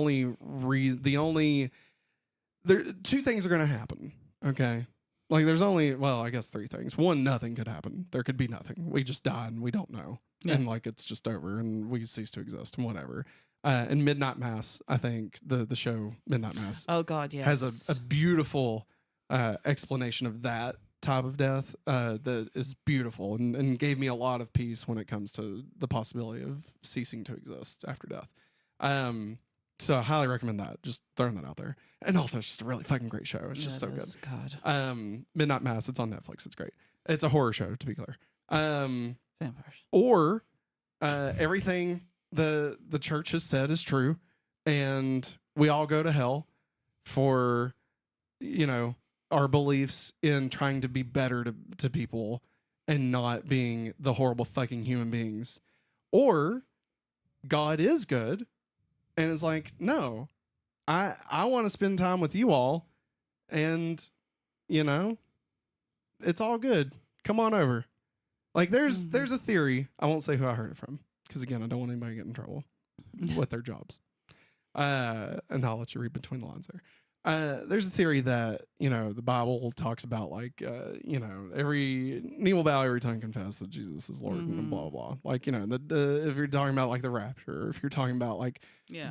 Speaker 1: two things are going to happen. Okay, like there's only I guess three things. One, nothing could happen. There could be nothing. We just die and we don't know, and like it's just over and we cease to exist and whatever. And Midnight Mass, I think the show Midnight Mass.
Speaker 2: Oh God, yes,
Speaker 1: has a beautiful explanation of that type of death that is beautiful and gave me a lot of peace when it comes to the possibility of ceasing to exist after death. So I highly recommend that. Just throwing that out there. And also it's just a really fucking great show. It's just so good.
Speaker 2: God.
Speaker 1: Midnight Mass, it's on Netflix. It's great. It's a horror show, to be clear.
Speaker 2: Vampires.
Speaker 1: Or everything the church has said is true, and we all go to hell for our beliefs in trying to be better to people and not being the horrible fucking human beings. Or God is good and is like, no, I want to spend time with you all, and it's all good. Come on over. Like there's a theory. I won't say who I heard it from, because again, I don't want anybody to get in trouble with their jobs. And I'll let you read between the lines there. There's a theory that, the Bible talks about, like, every knee will bow, every tongue confess that Jesus is Lord, and blah, blah, blah. Like, if you're talking about, like, the rapture, if you're talking about, like,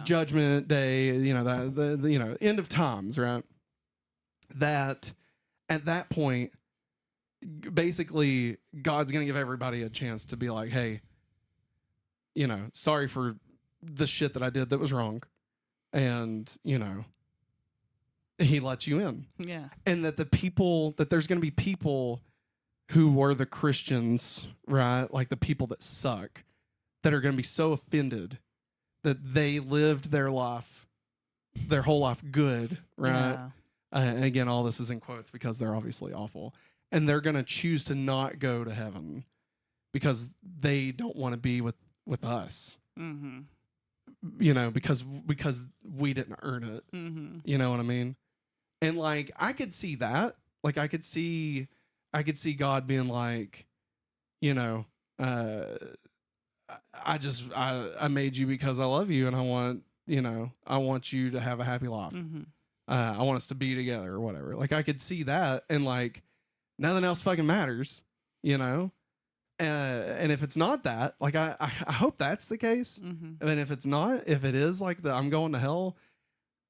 Speaker 1: Judgment Day, the end of times, right? That at that point, basically, God's going to give everybody a chance to be like, hey, sorry for the shit that I did that was wrong. And, he lets you in.
Speaker 2: Yeah.
Speaker 1: And that there's going to be people who were the Christians, right? Like the people that suck, that are going to be so offended that they lived their whole life good, right?
Speaker 2: Yeah.
Speaker 1: And again, all this is in quotes because they're obviously awful. And they're going to choose to not go to heaven because they don't want to be with us.
Speaker 2: Mm-hmm.
Speaker 1: Because we didn't earn it.
Speaker 2: Mm-hmm.
Speaker 1: You know what I mean? And like, I could see that. Like, I could see God being like, I made you because I love you, and I want you to have a happy life.
Speaker 2: Mm-hmm.
Speaker 1: I want us to be together or whatever. Like, I could see that, and like, nothing else fucking matters, you know? And if it's not that, like, I hope that's the case.
Speaker 2: Mm-hmm.
Speaker 1: And if it's not, if it is like I'm going to hell,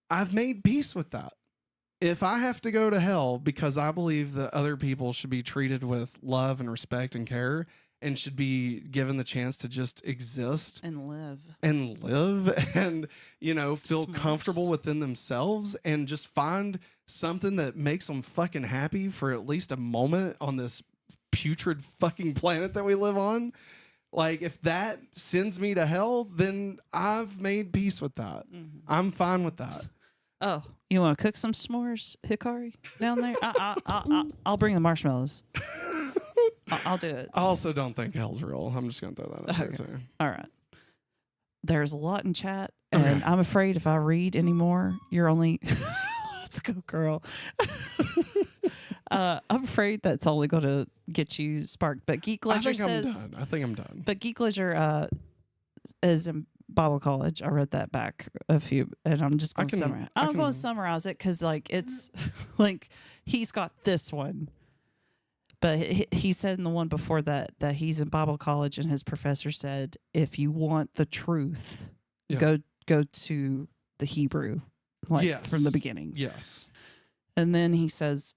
Speaker 1: I've made peace with that. If I have to go to hell because I believe that other people should be treated with love and respect and care and should be given the chance to just exist
Speaker 2: and live
Speaker 1: and, you know, feel comfortable within themselves and just find something that makes them fucking happy for at least a moment on this putrid fucking planet that we live on. Like, if that sends me to hell, then I've made peace with that.
Speaker 2: Mm-hmm.
Speaker 1: I'm fine with that.
Speaker 2: Oh, you want to cook some s'mores, Hikari, down there? I'll bring the marshmallows. I'll do it.
Speaker 1: I also don't think hell's real. I'm just going to throw that out there, too.
Speaker 2: All right. There's a lot in chat, and I'm afraid if I read anymore, you're only... Let's go, girl. I'm afraid that's only going to get you sparked. But Geek Ledger says...
Speaker 1: I think I'm done.
Speaker 2: But Geek Ledger is in Bible college. I read that back a few, and I'm just going to summarize. I'm going to summarize it because, like, it's like he's got this one. But he said in the one before that he's in Bible college, and his professor said, if you want the truth, go to the Hebrew, like from the beginning.
Speaker 1: Yes.
Speaker 2: And then he says,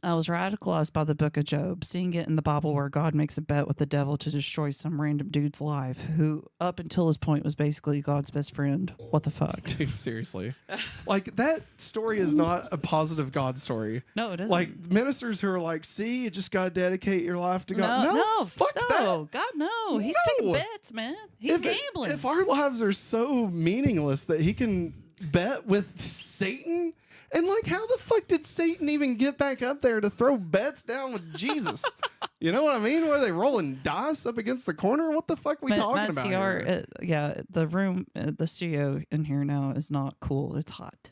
Speaker 2: I was radicalized by the book of Job, seeing it in the Bible where God makes a bet with the devil to destroy some random dude's life, who up until this point was basically God's best friend. What the fuck?
Speaker 1: Dude, seriously. Like, that story is not a positive God story.
Speaker 2: No, it isn't.
Speaker 1: Like, ministers who are like, see, you just got to dedicate your life to God.
Speaker 2: No,
Speaker 1: fuck that.
Speaker 2: God, no. He's taking bets, man. He's gambling.
Speaker 1: If our lives are so meaningless that he can bet with Satan... And, like, how the fuck did Satan even get back up there to throw bets down with Jesus? You know what I mean? Were they rolling dice up against the corner? What the fuck are we talking about here?
Speaker 2: Yeah, the room, the studio in here now is not cool. It's hot.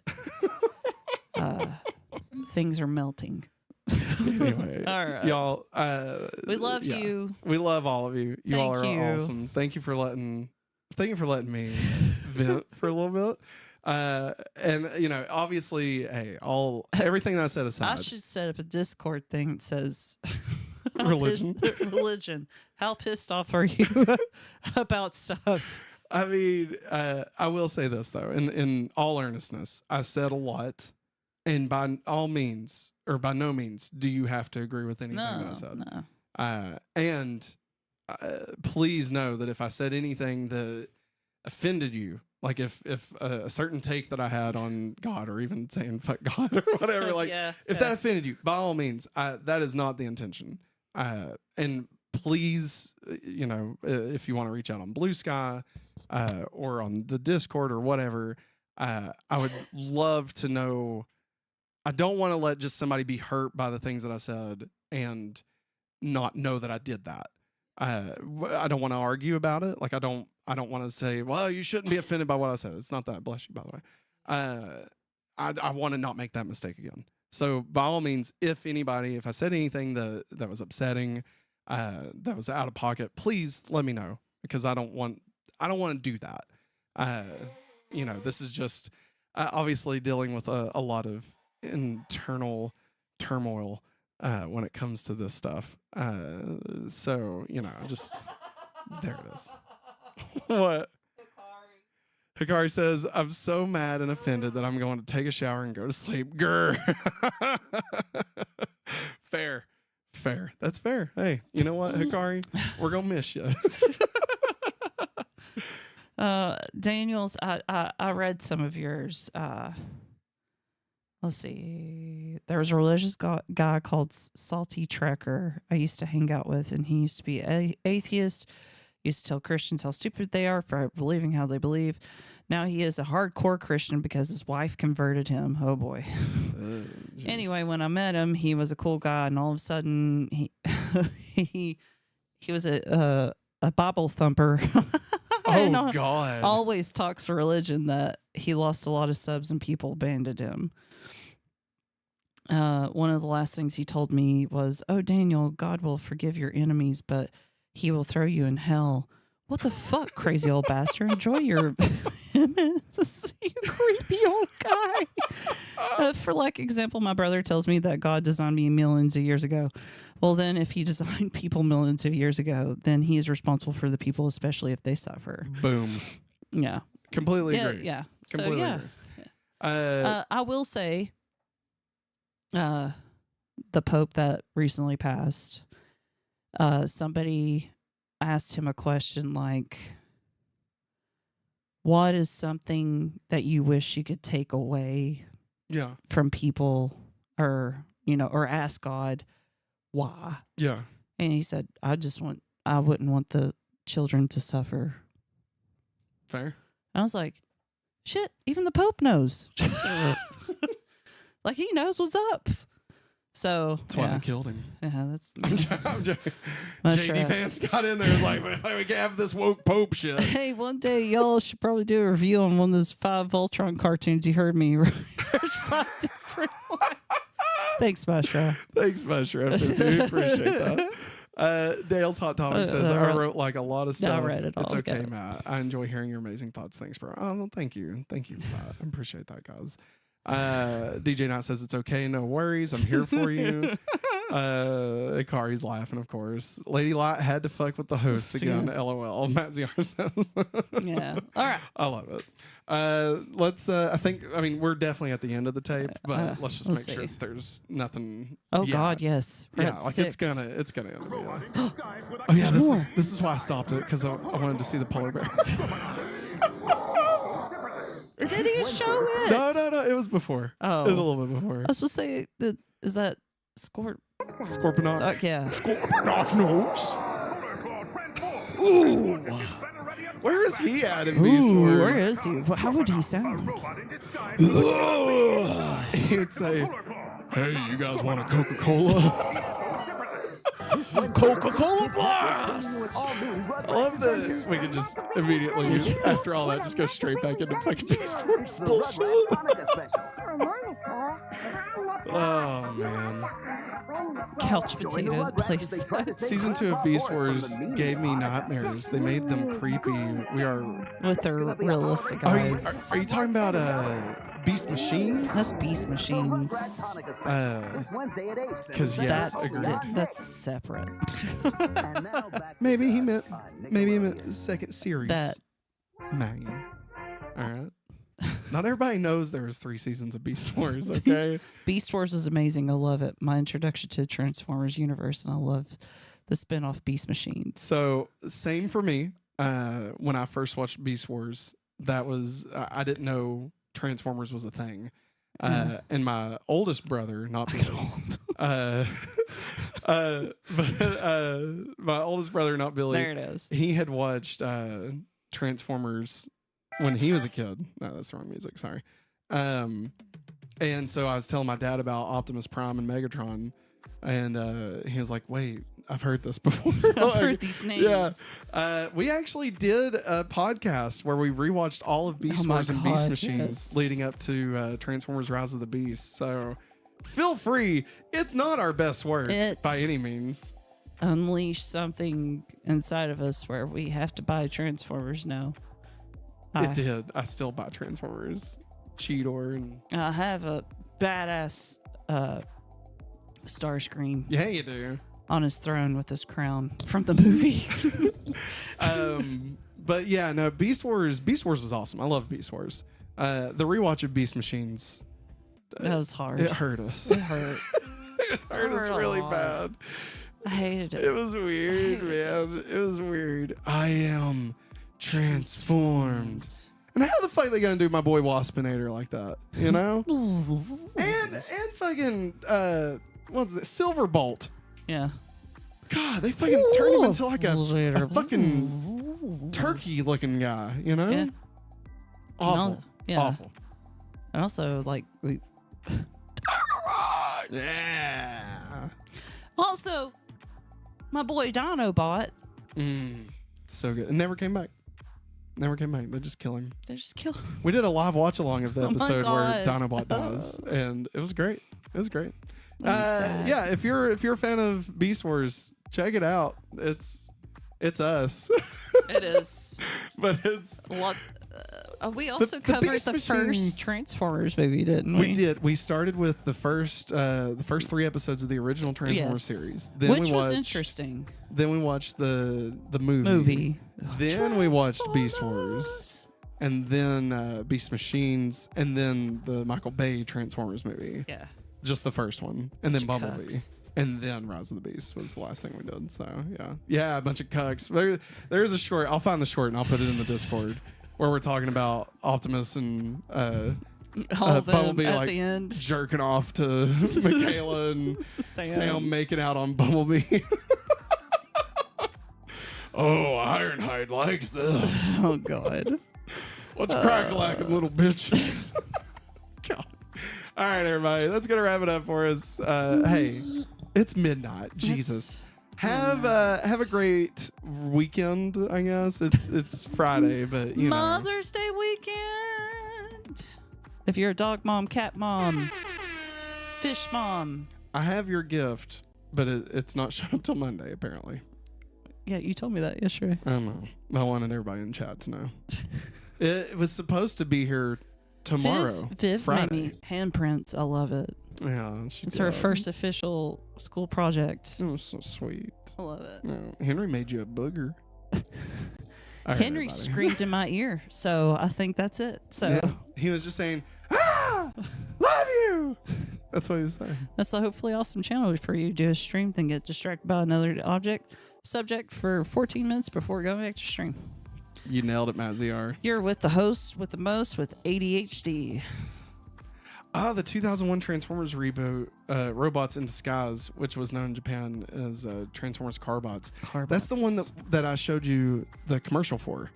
Speaker 2: Things are melting.
Speaker 1: Anyway,
Speaker 2: all right,
Speaker 1: y'all.
Speaker 2: We love you.
Speaker 1: We love all of you. You all are awesome. Thank you for letting me vent for a little bit. And you know, obviously, hey, everything that I said aside,
Speaker 2: I should set up a Discord thing that says
Speaker 1: religion.
Speaker 2: How pissed off are you about stuff?
Speaker 1: I mean, I will say this though, in all earnestness, I said a lot, and by all means, or by no means, do you have to agree with anything that I said.
Speaker 2: No.
Speaker 1: And please know that if I said anything that offended you, like if a certain take that I had on God, or even saying fuck God or whatever, like if that offended you, by all means, that is not the intention. And please, you know, if you want to reach out on Blue Sky or on the Discord or whatever, I would love to know. I don't want to let just somebody be hurt by the things that I said and not know that I did that. I don't want to argue about it. Like, I don't want to say, well, you shouldn't be offended by what I said. It's not that. Bless you, by the way. I want to not make that mistake again. So by all means, if I said anything that was upsetting, that was out of pocket, please let me know, because I don't want to do that. You know, this is just obviously dealing with a lot of internal turmoil when it comes to this stuff. So, you know, just there it is. What? Hikari says, I'm so mad and offended that I'm going to take a shower and go to sleep. Grr. Fair. That's fair. Hey, you know what, Hikari? We're going to miss you.
Speaker 2: Daniels, I read some of yours. Let's see. There was a religious guy called Salty Trekker I used to hang out with, and he used to be atheist. Used to tell Christians how stupid they are for believing how they believe. Now he is a hardcore Christian because his wife converted him. Oh boy. Anyway, when I met him, he was a cool guy, and all of a sudden he was a Bible thumper.
Speaker 1: Oh God!
Speaker 2: Always talks religion. That he lost a lot of subs and people abandoned him. One of the last things he told me was, "Oh, Daniel, God will forgive your enemies, but He will throw you in hell." What the fuck, crazy old bastard? Enjoy him is. You creepy old guy. For like example, my brother tells me that God designed me millions of years ago. Well, then if he designed people millions of years ago, then he is responsible for the people, especially if they suffer.
Speaker 1: Boom.
Speaker 2: Yeah.
Speaker 1: Completely agree.
Speaker 2: Yeah.
Speaker 1: Completely
Speaker 2: agree. I will say, the Pope that recently passed, somebody asked him a question like, what is something that you wish you could take away from people, or ask God why?
Speaker 1: Yeah.
Speaker 2: And he said, I wouldn't want the children to suffer.
Speaker 1: Fair.
Speaker 2: I was like, shit, even the Pope knows. Like, he knows what's up. So
Speaker 1: that's why they killed him.
Speaker 2: Yeah, that's.
Speaker 1: I'm joking. JD Vance got in there. Was like, we can't have this woke Pope shit.
Speaker 2: Hey, one day y'all should probably do a review on one of those 5 Voltron cartoons. You heard me. There's 5 different ones. Thanks, Maestro.
Speaker 1: Thanks, Maestro. Dude, appreciate that. Dale's Hot Topic says, I wrote like a lot of stuff.
Speaker 2: I read it all.
Speaker 1: It's okay, Matt. I enjoy hearing your amazing thoughts. Thanks, bro. Oh, well, thank you. Thank you for that. I appreciate that, guys. DJ Knott says, it's okay. No worries. I'm here for you. Hikari's laughing, of course. Lady Light had to fuck with the host again. LOL. Matt ZR says.
Speaker 2: Yeah. All right.
Speaker 1: I love it. Let's, we're definitely at the end of the tape, but let's just make sure there's nothing.
Speaker 2: Oh, God, yes. We're at 6.
Speaker 1: it's gonna end. Oh, yeah, this is why I stopped it, because I wanted to see the polar bear.
Speaker 2: Did he show it?
Speaker 1: No. It was before.
Speaker 2: Oh.
Speaker 1: It was a little bit before.
Speaker 2: I was supposed to say, is that
Speaker 1: Scorponok?
Speaker 2: Yeah.
Speaker 1: Scorponok knows. Ooh. Where is he at in Beast Wars?
Speaker 2: Where is he? How would he sound?
Speaker 1: He would say, hey, you guys want a Coca-Cola? Coca-Cola Blast! I love that we can just immediately, after all that, just go straight back into fucking Beast Wars bullshit. Oh, man.
Speaker 2: Couch potatoes, place.
Speaker 1: Season 2 of Beast Wars gave me nightmares. They made them creepy. We are...
Speaker 2: With their realistic eyes.
Speaker 1: Are you talking about Beast Machines?
Speaker 2: That's Beast Machines.
Speaker 1: Because, yes,
Speaker 2: that's separate.
Speaker 1: Maybe he meant the second series.
Speaker 2: That
Speaker 1: Maggie. All right. Not everybody knows there was 3 seasons of Beast Wars, okay?
Speaker 2: Beast Wars is amazing. I love it. My introduction to the Transformers universe, and I love the spin-off Beast Machines.
Speaker 1: So, same for me. When I first watched Beast Wars, that was... I didn't know Transformers was a thing. And my oldest brother, not being old, my oldest brother, not Billy.
Speaker 2: There it is.
Speaker 1: He had watched Transformers when he was a kid. No, that's the wrong music. Sorry. And so I was telling my dad about Optimus Prime and Megatron, and he was like, "Wait, I've heard this before.
Speaker 2: I've heard these names."
Speaker 1: Yeah. We actually did a podcast where we rewatched all of Beast Wars and Beast Machines leading up to Transformers: Rise of the Beast. So feel free. It's not our best work by any means.
Speaker 2: Unleash something inside of us where we have to buy Transformers now.
Speaker 1: It did. I still buy Transformers, Cheetor, and
Speaker 2: I have a badass Starscream.
Speaker 1: Yeah, you do.
Speaker 2: On his throne with his crown from the movie.
Speaker 1: But yeah, no, Beast Wars was awesome. I love Beast Wars. The rewatch of Beast Machines.
Speaker 2: That was hard.
Speaker 1: It hurt us.
Speaker 2: It hurt.
Speaker 1: It hurt us really bad.
Speaker 2: I hated it.
Speaker 1: It was weird, man. It was weird. I am transformed. And how the fuck they gonna do my boy Waspinator like that? You know? and fucking what's it? Silverbolt.
Speaker 2: Yeah.
Speaker 1: God, they fucking turned him into like a fucking turkey looking guy, you know?
Speaker 2: Yeah.
Speaker 1: Awful.
Speaker 2: Yeah.
Speaker 1: Awful.
Speaker 2: And also like
Speaker 1: yeah.
Speaker 2: Also, my boy Dinobot.
Speaker 1: So good. It never came back. Never came back. They just kill him.
Speaker 2: They just kill him.
Speaker 1: We did a live watch along of the
Speaker 2: Oh my
Speaker 1: episode where
Speaker 2: God.
Speaker 1: Dinobot dies, and it was great. It was great. Yeah, if you're a fan of Beast Wars, check it out. It's us.
Speaker 2: It is.
Speaker 1: But it's
Speaker 2: a lot. We also
Speaker 1: the
Speaker 2: covered
Speaker 1: Beast
Speaker 2: the
Speaker 1: Machines-
Speaker 2: first Transformers movie, didn't we?
Speaker 1: We did. We started with the first 3 episodes of the original Transformers
Speaker 2: Yes.
Speaker 1: series.
Speaker 2: Which
Speaker 1: we
Speaker 2: was
Speaker 1: watched,
Speaker 2: interesting.
Speaker 1: Then we watched the movie. Then we watched Beast Wars. And then Beast Machines. And then the Michael Bay Transformers movie.
Speaker 2: Yeah.
Speaker 1: Just the first one. And then
Speaker 2: Bunch of
Speaker 1: Bumblebee.
Speaker 2: cucks.
Speaker 1: And then Rise of the Beast was the last thing we did. So, yeah. Yeah, a bunch of cucks. There's a short. I'll find the short and I'll put it in the Discord where we're talking about Optimus and Bumblebee
Speaker 2: at
Speaker 1: like
Speaker 2: the end.
Speaker 1: jerking off to Michaela and Sam making out on Bumblebee. Oh, Ironhide likes this.
Speaker 2: Oh, God.
Speaker 1: What's crack-a-lacking little bitches? God. All right, everybody. That's going to wrap it up for us. Hey, it's midnight. Jesus. Have a great weekend, I guess. It's Friday, but you know.
Speaker 2: Mother's Day weekend. If you're a dog mom, cat mom, fish mom.
Speaker 1: I have your gift, but it's not showing up till Monday, apparently.
Speaker 2: Yeah, you told me that yesterday.
Speaker 1: I know. I wanted everybody in chat to know. It was supposed to be here tomorrow.
Speaker 2: Viv
Speaker 1: Friday.
Speaker 2: made me handprints. I love it.
Speaker 1: Yeah,
Speaker 2: it's her first official school project.
Speaker 1: It was so sweet.
Speaker 2: I love it.
Speaker 1: No, Henry made you a booger. All right,
Speaker 2: Henry
Speaker 1: everybody.
Speaker 2: screamed in my ear, so I think that's it. So
Speaker 1: Yeah, he was just saying, "Ah, love you." That's what he was saying.
Speaker 2: that's a hopefully awesome channel for you to do a stream, then get distracted by another subject for 14 minutes before going back to stream.
Speaker 1: You nailed it, Matt ZR.
Speaker 2: You're with the host with the most with ADHD.
Speaker 1: The 2001 Transformers reboot, Robots in Disguise, which was known in Japan as Transformers Carbots. That's the one that I showed you the commercial for.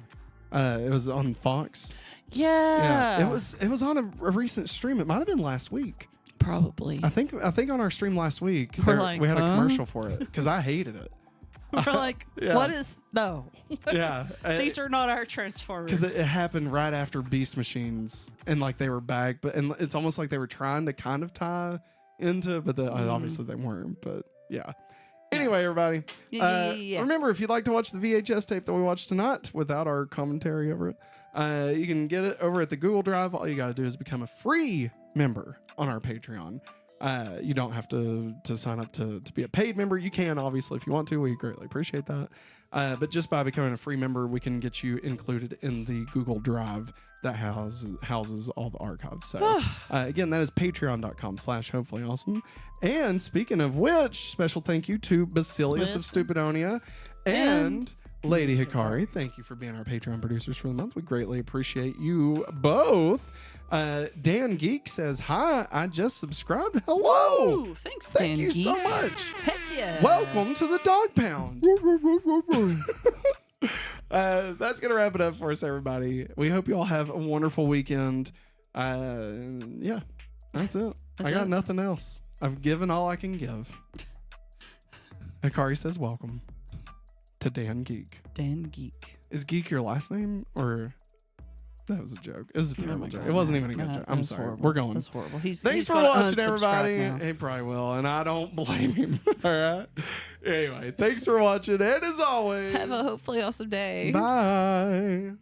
Speaker 1: It was on Fox.
Speaker 2: Yeah.
Speaker 1: It was on a recent stream. It might have been last week.
Speaker 2: Probably.
Speaker 1: I think on our stream last week
Speaker 2: We're like,
Speaker 1: we had a
Speaker 2: huh?
Speaker 1: commercial for it because I hated it.
Speaker 2: We're like,
Speaker 1: Yeah.
Speaker 2: what is no?
Speaker 1: Yeah,
Speaker 2: These are not our Transformers.
Speaker 1: because it happened right after Beast Machines and like they were back, but and it's almost like they were trying to kind of tie into it, but obviously they weren't. But yeah. Anyway, everybody,
Speaker 2: Yeah.
Speaker 1: remember if you'd like to watch the VHS tape that we watched tonight without our commentary over it, you can get it over at the Google Drive. All you got to do is become a free member on our Patreon. You don't have to sign up to be a paid member. You can, obviously, if you want to. We greatly appreciate that. But just by becoming a free member, we can get you included in the Google Drive that houses all the archives. So, again, that is patreon.com/hopefullyawesome. And speaking of which, special thank you to Basileus of Stupidonia and Lady Hikari. Thank you for being our Patreon producers for the month. We greatly appreciate you both. Dan Geek says, "Hi, I just subscribed." Hello.
Speaker 2: Ooh, thanks,
Speaker 1: Thank
Speaker 2: Dan
Speaker 1: you
Speaker 2: Geek.
Speaker 1: so much.
Speaker 2: Heck yeah.
Speaker 1: Welcome to the Dog Pound. That's going to wrap it up for us, everybody. We hope you all have a wonderful weekend. Yeah, that's it. I got nothing else. I've given all I can give. Hikari says, welcome to Dan Geek.
Speaker 2: Dan Geek.
Speaker 1: Is Geek your last name or... That was a joke. It was a terrible joke. It wasn't even a good joke. I'm sorry.
Speaker 2: Horrible.
Speaker 1: We're going.
Speaker 2: That's horrible.
Speaker 1: Thanks for watching, everybody. He probably will, and I don't blame him. All right. Anyway, thanks for watching, and as always,
Speaker 2: have a hopefully awesome day.
Speaker 1: bye.